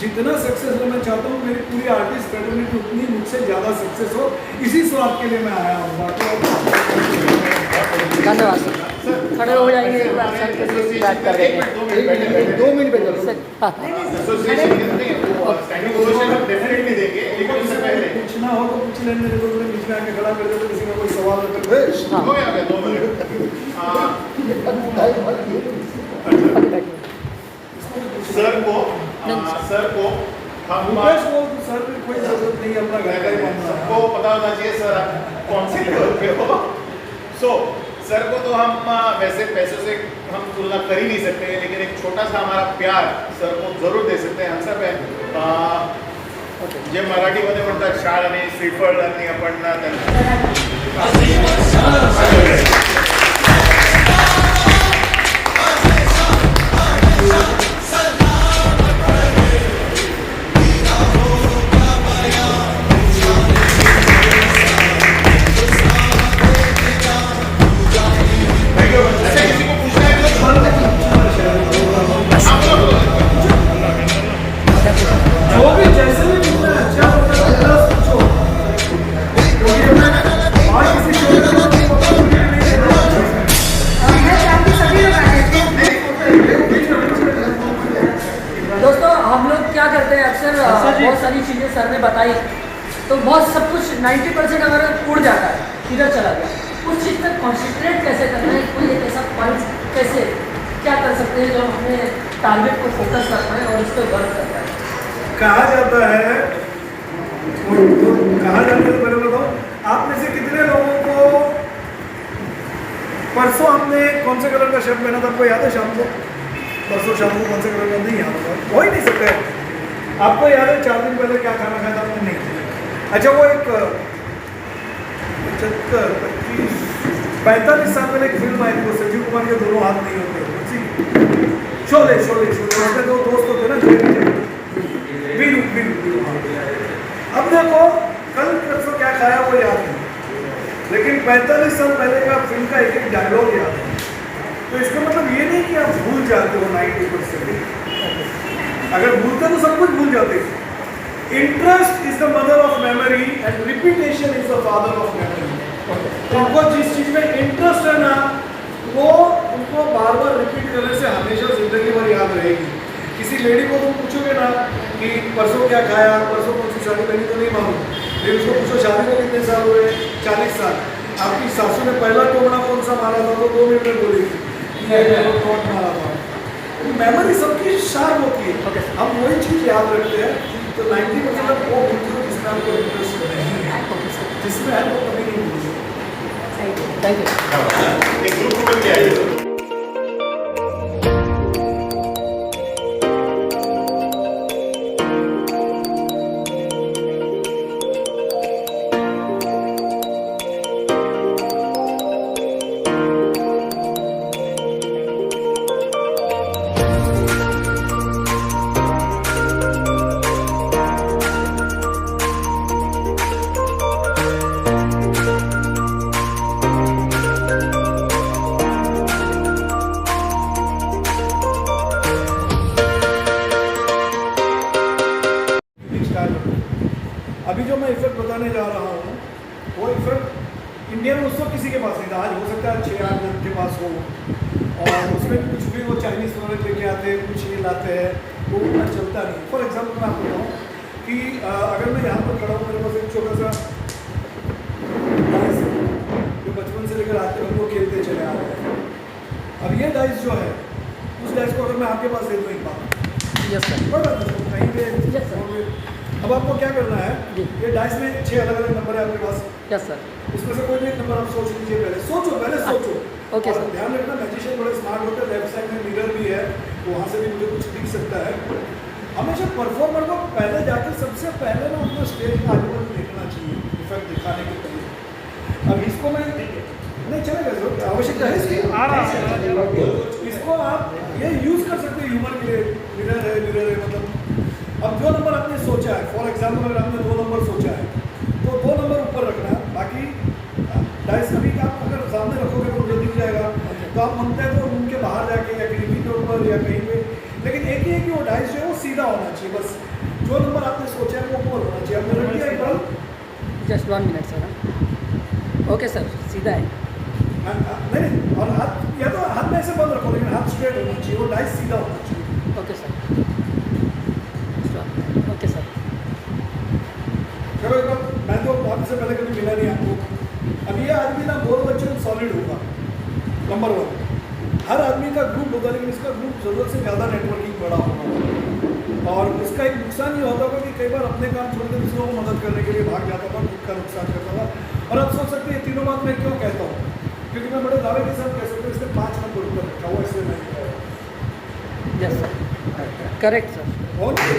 जितना सक्सेस होना चाहता हूँ मेरी पूरी आर्टिस्ट फ्रेटर्निटी उतनी मुझसे ज़्यादा सक्सेस हो, इसी स्वार्थ के लिए मैं आया हूँ। धन्यवाद सर, खड़े हो जाएंगे एक बार सर के लिए बात कर रहे हैं 2 मिनट पे कुछ ना हो तो पूछ लेने दे, बीच में आके खड़ा कर दे तो किसी का कोई सवाल सर को हम सर भी कोई जरूरत नहीं, अपना घर का ही मामला है। सबको पता होना चाहिए सर आप कौन सी लेवल पे हो। सो सर को तो हम वैसे पैसों से हम तुलना कर ही नहीं सकते, लेकिन एक छोटा सा हमारा प्यार सर को जरूर दे सकते हैं। आंसर पे जे मराठीमध्ये म्हणतात शाळ आणि श्रीफळ आणि आपण बहुत सारी चीज़ें सर ने बताई तो बहुत सब कुछ 90% अगर उड़ जाता है, इधर चला गया, उस चीज़ पर कॉन्सेंट्रेट कैसे करना है, कोई एक ऐसा पॉइंट कैसे क्या कर सकते हैं जो हम अपने टारगेट को फोकस कर पाएँ और उस पर वर्क कर पाएँ। कहा जाता है पहले बताओ, आप में से कितने लोगों को परसों हमने कौन से कलर का शर्ट पहना था, आपको याद है? शाम को परसों शाम को कौन से कलर का नहीं याद होगा, हो ही नहीं सकता है। आपको याद है 4 दिन पहले क्या खाना खाया था आपने? नहीं। अच्छा, वो एक 45 साल पहले एक फिल्म आई थी, वो संजीव कुमार के दोनों हाथ नहीं होते, शोले उसमें 2 दोस्त होते ना, वीरू। अब देखो कल परसों क्या खाया वो याद नहीं, लेकिन 45 साल पहले का फिल्म का एक डायलॉग याद है। तो इसका मतलब ये नहीं कि आप भूल जाते हो 90%, अगर भूलते तो सब कुछ भूल जाते। Interest is the mother of memory and repetition is the father of memory. तुमको जिस चीज में इंटरेस्ट है ना, वो तुमको बार बार रिपीट करने से हमेशा जिंदगी भर याद रहेगी। किसी लेडी को तुम पूछोगे ना कि परसों क्या खाया, परसों कौन सी शादी पहनी, तो नहीं मालूम, लेकिन उसको पूछो शादी में कितने साल हुए, 40 साल। आपकी सासू ने पहला टोकना कौन सा मारा था, तो 2 मिनट में बोलेगी टोट मारा था। मेमोरी सबकी शार्प होती है, हम वही चीज़ याद रखते हैं। तो 90% वो जिसमें आपको इंटरेस्ट नहीं है, जिसमें है वो कभी नहीं भूलेंगे। Thank you. अभी जो मैं इफेक्ट बताने जा रहा हूँ वो इफेक्ट इंडिया में उस वक्त किसी के पास नहीं था, आज हो सकता है 6-8 लोगों के पास हो, और उसमें कुछ भी वो चाइनीज़ प्रोडक्ट लेके आते हैं, कुछ ये लाते हैं, वो उतना चलता नहीं। फॉर एग्जाम्पल मैं आपको बताऊँ कि अगर मैं यहाँ पर खड़ा हूँ, मेरे पास एक छोटा सा डाइस जो बचपन से लेकर आते हैं वो खेलते चले आ रहे हैं। अब ये डाइस जो है, उस डाइस को अगर मैं आपके पास दे दूँ एक बार, कहीं पे, अब आपको क्या करना है, ये डाइस में 6 अलग-अलग नंबर है आपके पास। Yes sir. इसमें से कोई भी एक नंबर आप सोच लीजिए, पहले सोचो। Okay sir. ध्यान रखना, मैजिशियन बड़े स्मार्ट होते हैं, लेफ्ट साइड में मिरर भी है, वहाँ से भी मुझे कुछ दिख सकता है। हमेशा परफॉर्मर को पहले जाकर सबसे पहले ना अपना स्टेज आगे पर देखना चाहिए, इफेक्ट दिखाने के पहले। अब इसको मैं नहीं चलेगा, आवश्यकता है इसकी, इसको आप ये यूज़ कर सकते हैं ह्यूमर के लिए। मिरर है मतलब, अब जो नंबर आपने सोचा है, फॉर एग्जाम्पल अगर आपने 2 नंबर सोचा है तो 2 नंबर ऊपर रखना है, बाकी डाइस कभी आप अगर सामने रखोगे तो मुझे दिख जाएगा, तो आप मनते हैं तो रूम के बाहर जाके या कहीं भी पर या कहीं पे होना चाहिए, बस जो नंबर आपने सोचा है वो मोर होना चाहिए। आपने रख दिया एक बार? Just 1 minute sir. Okay sir, सीधा है। नहीं, और हाथ या तो हाथ में ऐसे बंद रखो, लेकिन हाथ स्ट्रेट होना चाहिए, वो डाइस सीधा होना चाहिए। Okay sir. Okay sir. चलो एक बार, मैं तो बहुत से पहले कभी मिला नहीं आपको। अब ये आदमी ना बोल बच्चों सॉलिड होगा, नंबर 1। हर आदमी का ग्रुप होगा, लेकिन इसका ग्रुप जरूरत से ज़्यादा नेटवर्किंग बड़ा होगा। और इसका एक नुकसान ये होता होगा कि कई बार अपने काम छोड़ के दूसरों को मदद करने के लिए भाग जाता था, खुद का नुकसान करता था। और आप सोच सकते हैं ये तीनों बात मैं क्यों कहता हूँ, क्योंकि मैं बड़े दावे के साथ कह सकता हूँ इसने 5 नंबर ऊपर रखा हुआ, इसलिए मैं कहता हूँ। Yes sir, correct sir. और किसी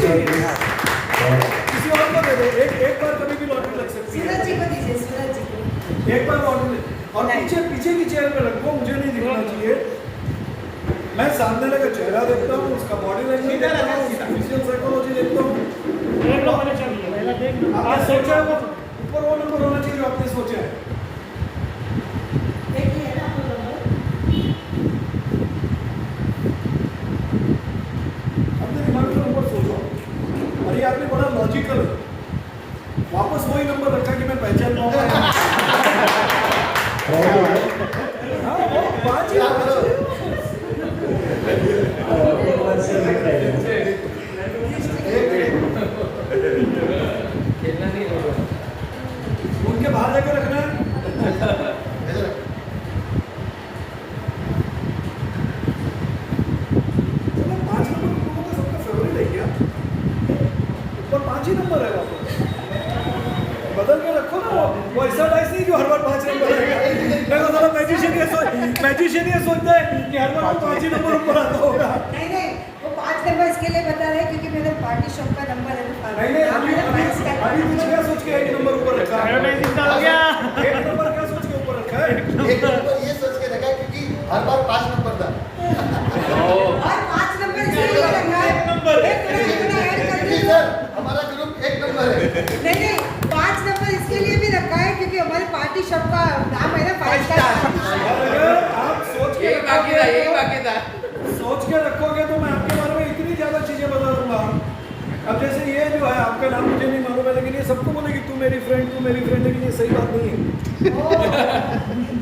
और को दे दो, एक बार कभी भी लॉटरी लग सकती है। सूरज जी को दीजिए, सूरज जी को। एक बार लॉटरी, और पीछे की चेयर पे रखो, मुझे नहीं दिखना चाहिए। मैं सामने लगा चेहरा देखता हूँ, उसका बॉडी लैंग्वेज देखता हूँ, उसकी फिजिकल साइकोलॉजी देखता हूँ। आपने सोचा है वो ऊपर वो नंबर होना चाहिए जो आपने सोचा है। अपने दिमाग में नंबर सोचो, और ये आदमी बड़ा लॉजिकल है। वापस वही नंबर रखा कि मैं पहचान पाऊंगा। हाँ, वो 5 ही उनके बाहर जाकर रखना है। चलो 5 नंबर लोगों का सबका फेवरेट है क्या? ऊपर 5 ही नंबर है, वापस बदल के रखो ना। वो ऐसा डाइस नहीं जो हर बार 5 नंबर रहेगा। देखो सारा मैजिशियन ये सोचता है कि हर बार 5 ही नंबर ऊपर आता होगा। नहीं, वो 5 नंबर इसके लिए बता रहे हैं क्योंकि मेरे पार्टी शॉप का नंबर है। नहीं, अभी कुछ क्या सोच के एक नंबर ऊपर रखा है? एक नंबर क्या सोच के ऊपर रखा है? एक नंबर ये सोच के रखा है क्योंकि हर बार 5 नंबर था। और 5 नंबर इसलिए रखा है, सर हमारा ग्रुप 1 नंबर है। नहीं, 5 नंबर इसके लिए भी रखा है क्योंकि हमारे पार्टी शॉप का नाम है ना 5 स्टार। अगर आप सोच के रखोगे तो मैं आपके बारे में इतनी ज्यादा चीजें बता दूंगा। अब जैसे ये जो है आपका नाम मुझे नहीं मालूम है, लेकिन ये सबको बोलेगी तू मेरी फ्रेंड, लेकिन ये सही बात नहीं है।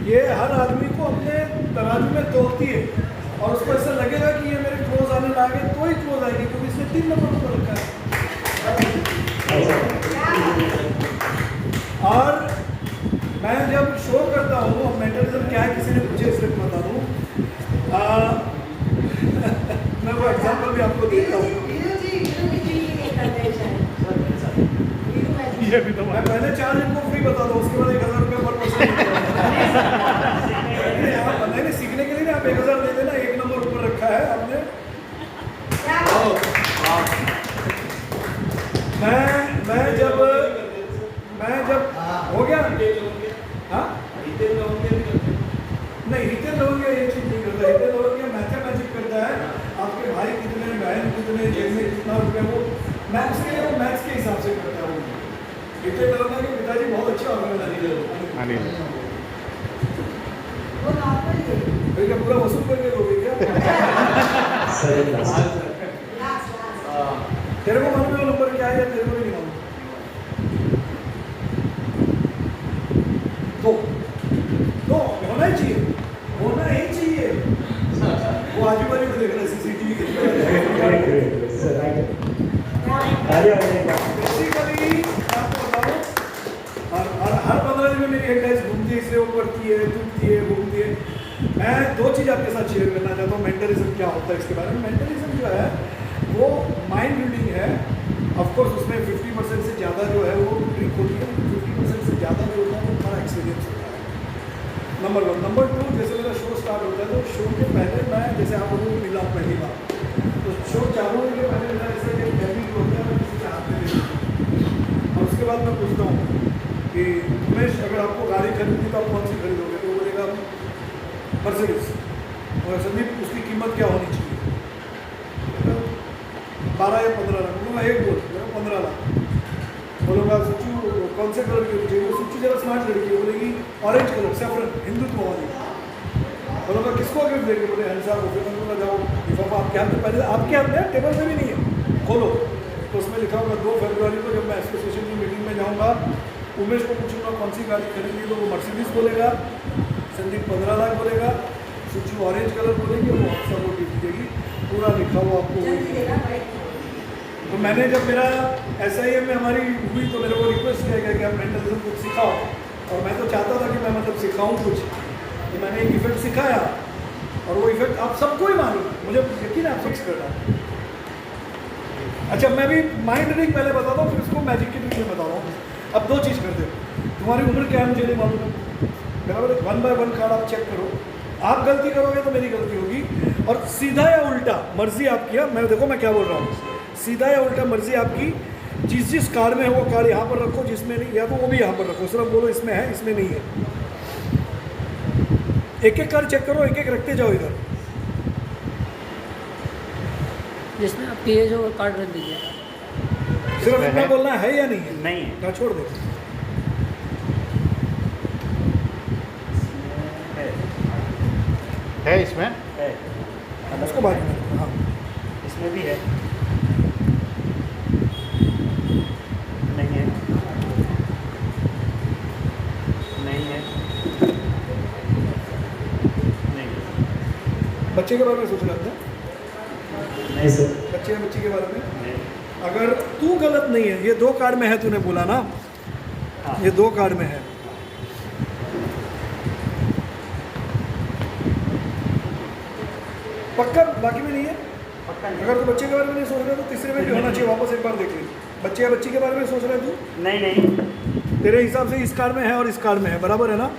ये हर आदमी को अपने तराजू में तोड़ती है, और उसको ऐसा लगेगा कि ये मेरे क्लोज आने लगे तो ही क्लोज आएगी, क्योंकि इसने 3 नंबर ऊपर रखा है। और मैं जब शो करता हूँ मेंटलिज्म क्या है, किसी ने मुझे सिर्फ बता दूँ। मैं वो एग्जाम्पल भी आपको देता हूँ। ये भी तो मैं पहले 4 दिन को फ्री बता दो, उसके बाद 1000 रुपये पर पर्सन। नहीं, सीखने के लिए आप 1000 दे देना। 1 नंबर ऊपर रखा है आपने। मैं जब हो गया। हाँ नहीं, हितेन लोगे ये चीज नहीं करता। हितेन लोगे मैथमेटिक करता है, आपके भाई कितने, बहन कितने, जेब में कितना रुपये, वो मैथ्स के लिए वो मैथ्स के हिसाब से करता है। वो हितेन लोगे के पिताजी बहुत अच्छे ऑर्गेनाइजर है। वो नॉर्मल है। भाई क्या पूरा वसूल करके दोगे क्या? तेरे को मालूम है वो नंबर क्या है या तेरे को नहीं मालूम? 2 होना ही चाहिए, होना ही चाहिए। वो आजू बाजू को देख रहे CCTV के। बेसिकली आपको बताओ, और हर 15 दिन में मेरी एक डाइस घूमती है, इसलिए वो पड़ती है, टूटती है, घूमती है। मैं 2 चीज़ आपके साथ शेयर करना चाहता हूँ। मेंटलिज्म क्या होता है इसके बारे में। मेंटलिज्म जो है वो माइंड रीडिंग है। ऑफकोर्स उसमें 50% से ज़्यादा जो है वो ट्रिक होती है, 50% से ज़्यादा जो होता है वो हमारा एक्सपीरियंस होता है। नंबर 1। नंबर 2, जैसे मेरा शो स्टार्ट होता है तो शो के पहले मैं जैसे आप लोगों को मिला पहली बार, तो शो चालू होने के पहले मेरा ऐसा एक डेबिट होता है, मैं किसी के हाथ में दे देता हूँ। और उसके बाद मैं पूछता हूँ कि उमेश अगर आपको गाड़ी खरीदनी तो आप कौन सी खरीदोगे? तो वो बोलेगा मर्सिडीज। और संदीप उसकी कीमत क्या होनी चाहिए? 12 या 15 लाख। बोलूँगा एक बोल, 15 लाख। बोलूँगा सोचू कौन से कलर की चाहिए? वो सोचू जरा स्मार्ट लड़की है, बोलेगी ऑरेंज कलर, सैफरन, हिंदुत्व वाली। बोलूँगा किसको गिफ्ट देंगे? बोले हंसा को। फिर मैं बोलूँगा जाओ लिफाफा आपके हाथ में, पहले आपके हाथ में, टेबल में भी नहीं है। खोलो तो उसमें लिखा होगा 2 फरवरी को जब मैं एसोसिएशन की मीटिंग में जाऊँगा, उमेश को पूछूंगा कौन सी गाड़ी खरीदी तो वो मर्सिडीज बोलेगा, संदीप 15 लाख बोलेगा, सुचू ऑरेंज कलर बोलेगी और वो अक्सर वो दीजिएगी, पूरा लिखा हुआ आपको। तो मैंने जब मेरा SIM में हमारी हुई तो मेरे को रिक्वेस्ट किया गया कि आप मेंटलिज्म कुछ सिखाओ, और मैं तो चाहता था कि मैं मतलब सिखाऊँ कुछ, तो मैंने एक इफेक्ट सिखाया और वो इफेक्ट आप सबको ही मालूम है, मुझे यकीन है आप फिक्स करना। अच्छा मैं भी माइंड रिंग पहले बताता हूँ, फिर उसको मैजिक की ट्रिक में बता रहा हूँ। अब 2 चीज़ करते हो, तुम्हारी उम्र क्या है मुझे नहीं मालूम है, बराबर, 1 बाय 1 कार्ड आप चेक करो, आप गलती करोगे तो मेरी गलती होगी, और सीधा या उल्टा मर्जी आपकी है। मैं देखो मैं क्या बोल रहा हूँ, सीधा या उल्टा मर्जी आपकी, जिस कार्ड में है वो कार्ड यहाँ पर रखो, जिसमें नहीं या तो वो भी यहाँ पर रखो, सिर्फ बोलो इसमें है इसमें नहीं है। एक एक कार्ड चेक करो, एक एक रखते जाओ इधर। जिसमें आपकी ये जो कार्ड रख दीजिए, सिर्फ इतना बोलना है या नहीं है? नहीं है। ना छोड़ दो। है इसमें है, उसको बाद में, हाँ इसमें भी है, नहीं है, नहीं है, नहीं है। बच्चे के बारे में सोच रहे थे? नहीं सर। बच्चे के बारे में अगर तू गलत नहीं है, ये 2 कार्ड में है, तूने बोला ना, ये 2 कार्ड में है। पक्का बाकी में नहीं है? अगर तू बच्चे के बारे में नहीं सोच रहा तो तीसरे में भी होना चाहिए, वापस एक बार देख लीजिए। बच्चे या बच्ची के बारे में सोच रहे तू? नहीं। तेरे हिसाब से इस कार्ड में है और इस कार्ड में है, बराबर है ना?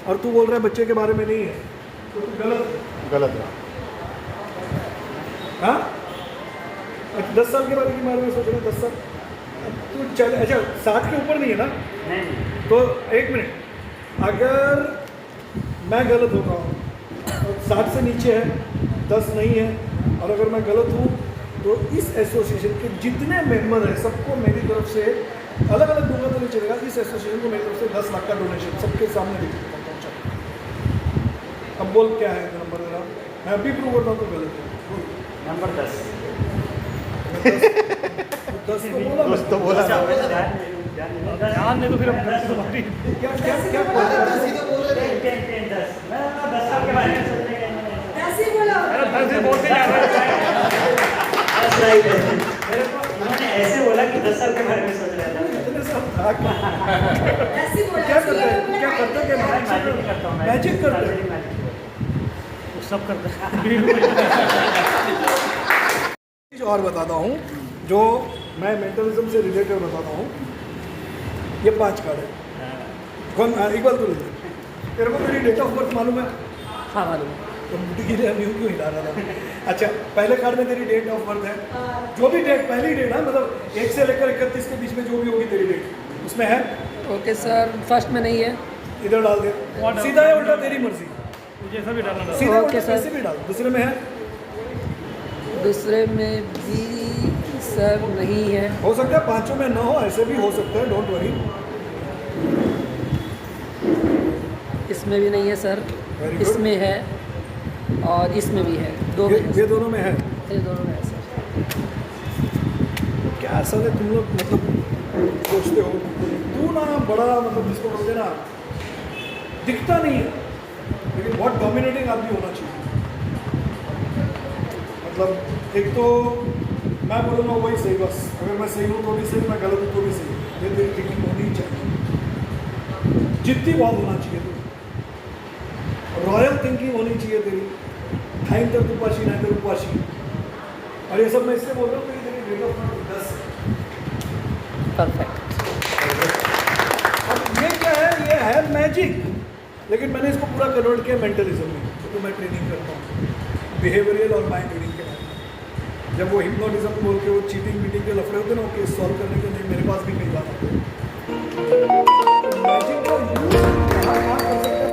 और तू बोल रहा है बच्चे के बारे में नहीं है, तो तू गलत है। हाँ 10 साल के बारे में सोच रहे हैं, 10 साल तू चल, अच्छा 60 के ऊपर नहीं है ना? नहीं। तो 1 मिनट, अगर मैं गलत होता हूँ, 60 से नीचे है, 10 नहीं है, और अगर मैं गलत हूँ तो इस एसोसिएशन के जितने मेंबर हैं सबको मेरी तरफ से अलग अलग दूंगा तो नहीं चलेगा, इस एसोसिएशन को मेरी तरफ से 10 लाख का डोनेशन सबके सामने दे देता हूँ। अब बोल क्या है नंबर मेरा, मैं अभी प्रूव करता हूँ तो गलत है। नंबर 10 तो बोला ध्यान दे तो फिर क्या क्या क्या 10 साल के बारे में सोच रहे हैं। उन्होंने ऐसे बोला कि 10 साल के बारे में सोच रहा था। क्या करते हैं मैजिक करते हैं, सब करते चीज़ और बताता हूँ जो मैं मेंटलिज्म से रिलेटेड बताता हूँ। ये 5 कार्ड है, कौन इक्वल तो ले, तेरे को मेरी डेट ऑफ बर्थ मालूम है? हाँ मालूम है। तो क्यों हिला रहा था? अच्छा पहले कार्ड में तेरी डेट ऑफ बर्थ है, जो भी डेट पहली डेट है, मतलब 1 से लेकर 31 के बीच में जो भी होगी तेरी डेट उसमें है। ओके सर, फर्स्ट में नहीं है, इधर डाल दे, सीधा या उल्टा तेरी मर्जी, जैसा भी डालना। सीधा ओके उल्टा सर। कैसे भी डाल। दूसरे में है? दूसरे में भी सर नहीं है। हो सकता है 5 में ना हो, ऐसे भी हो सकता है, डोंट वरी। इसमें भी नहीं है सर, इसमें है और इसमें भी है, 2 में है। ये दोनों में है? ये दोनों में है सर। क्या असल है तुम लोग मतलब सोचते हो तू ना बड़ा, मतलब जिसको बोलते ना दिखता नहीं है, लेकिन बहुत डोमिनेटिंग आदमी होना चाहिए। मतलब एक तो मैं बोलूँगा वही सही, बस अगर मैं सही हूँ तो भी सही, मैं गलत हूँ तो भी सही, ये तेरी थिंकिंग होनी चाहिए। जिद्दी बहुत होना चाहिए तू, रॉयल थिंकिंग होनी चाहिए तेरी, टाइम तक उपाशी नहीं तो उपाशी। और ये सब मैं इसलिए बोल रहा हूँ कि तेरी डेट ऑफ बर्थ 10 परफेक्ट। अब ये क्या है? ये है मैजिक, लेकिन मैंने इसको पूरा कन्वर्ट किया मेंटलिज्म में, तो मैं ट्रेनिंग करता हूँ बिहेवियरल और माइंड रीडिंग के बारे में। जब वो हिप्नोटिज्म बोल के वो चीटिंग मीटिंग के लफड़े होते ना, वो केस सॉल्व करने के लिए मेरे पास भी कई बात आते हैं। मैजिक का यूज कहाँ कर सकते हैं?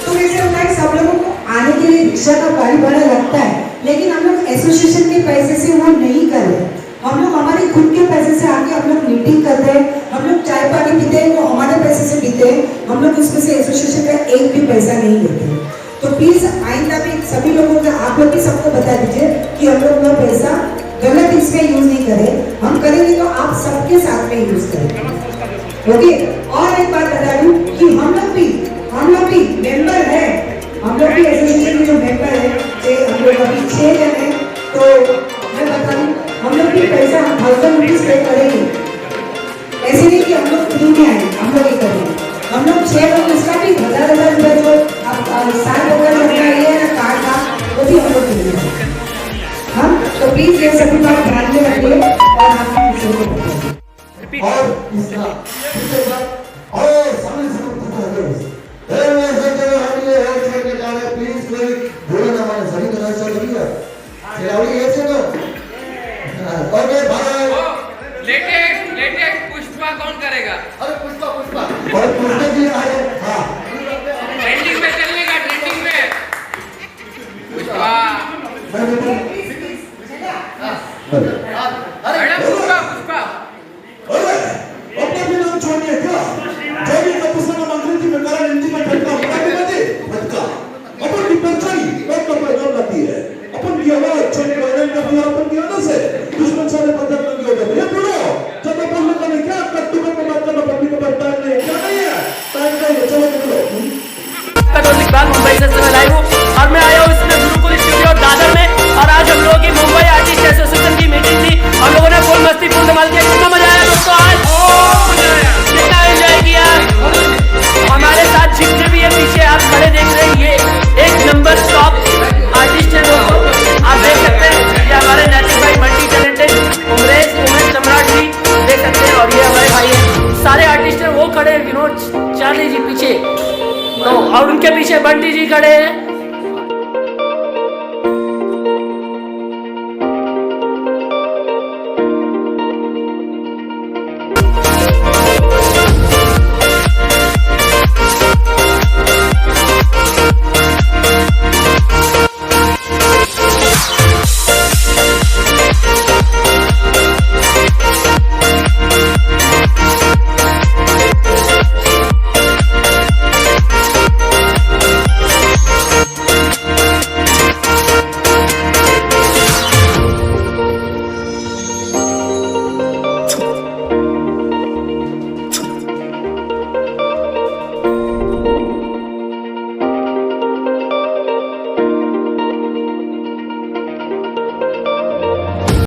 तो वैसे होता है कि सब लोगों को आने के लिए रिक्शा का गाड़ी भाड़ा लगता है, लेकिन हम लोग एसोसिएशन के पैसे से वो नहीं कर रहे। हम लोग हमारे खुद के पैसे से आके हम लोग मीटिंग करते हैं, हम लोग चाय पानी पीते हैं, वो हमारे पैसे से पीते हैं, हम लोग उसमें से एसोसिएशन का एक भी पैसा नहीं लेते। तो प्लीज आइंदा भी सभी लोगों का आप लोग भी सबको बता दीजिए कि हम लोग वो पैसा गलत इसमें यूज नहीं करें, हम करेंगे तो आप सबके साथ में यूज करें। ओके, और एक बात बता दूं कि हम लोग भी मेंबर है, हम लोग भी एसोसिएशन के जो मेंबर है, हम लोग अभी 6 जन हैं, तो मैं बता दूं हम लोग भी पैसा 1000 रुपीज पे करेंगे। ऐसे नहीं कि हम लोग फ्री में आए, हम लोग ही करेंगे। हम लोग 6 लोग इसका भी 1000 रुपये जो आप 7 लोग का ये है ना कार्ड का, वो भी हम लोग देंगे। हाँ, तो प्लीज ये सभी बात ध्यान में रखिए और आपकी विषय को बताइए। और इसका और समझ प्लीज कोई बोलो ना, हमारे सभी तरह से बढ़िया खिलाड़ी ऐसे तो ओके भाई। लेटेस्ट पुष्पा कौन करेगा? अरे पुष्पा और पुष्पा जी आए। हाँ, ट्रेंडिंग में चलेगा, ट्रेंडिंग में पुष्पा। मैडम पुष्पा अरे अपना भी नाम छोड़िए क्या? जो भी कपुस्तान मंत्री जी में करा इंटी में ठटका फटका अपन की परछाई एक तो पैदा होती है, अपन की आवाज छोटे बहन का भी अपन की आवाज से दुश्मन सारे पत्थर लगे हो जाते हैं। बोलो जब अपन लोगों ने क्या कट्टू में बात करना पब्लिक को बताया नहीं, क्या नहीं है टाइम का चलो बोलो। का दोस्त इकबाल मुंबई से मैं लाइव हूँ और मैं आया हूँ इसमें गुरुकुल स्टूडियो दादर में, और आज हम लोगों की मुंबई आर्टिस्ट एसोसिएशन की मीटिंग थी। हम लोगों ने फुल मस्ती फुल धमाल किया, कितना मजा आया दोस्तों, आज कितना एंजॉय किया। हमारे साथ जितने भी ये पीछे आप खड़े देख रहे हैं, ये एक नंबर टॉप आर्टिस्ट है दोस्तों। आप देख सकते हैं ये हमारे नैतिक भाई मल्टी टैलेंटेड उमेश सम्राट जी देख सकते हैं, और ये हमारे भाई हैं सारे आर्टिस्ट हैं, वो खड़े हैं विनोद चार्ली जी पीछे, तो और उनके पीछे बंटी जी खड़े हैं,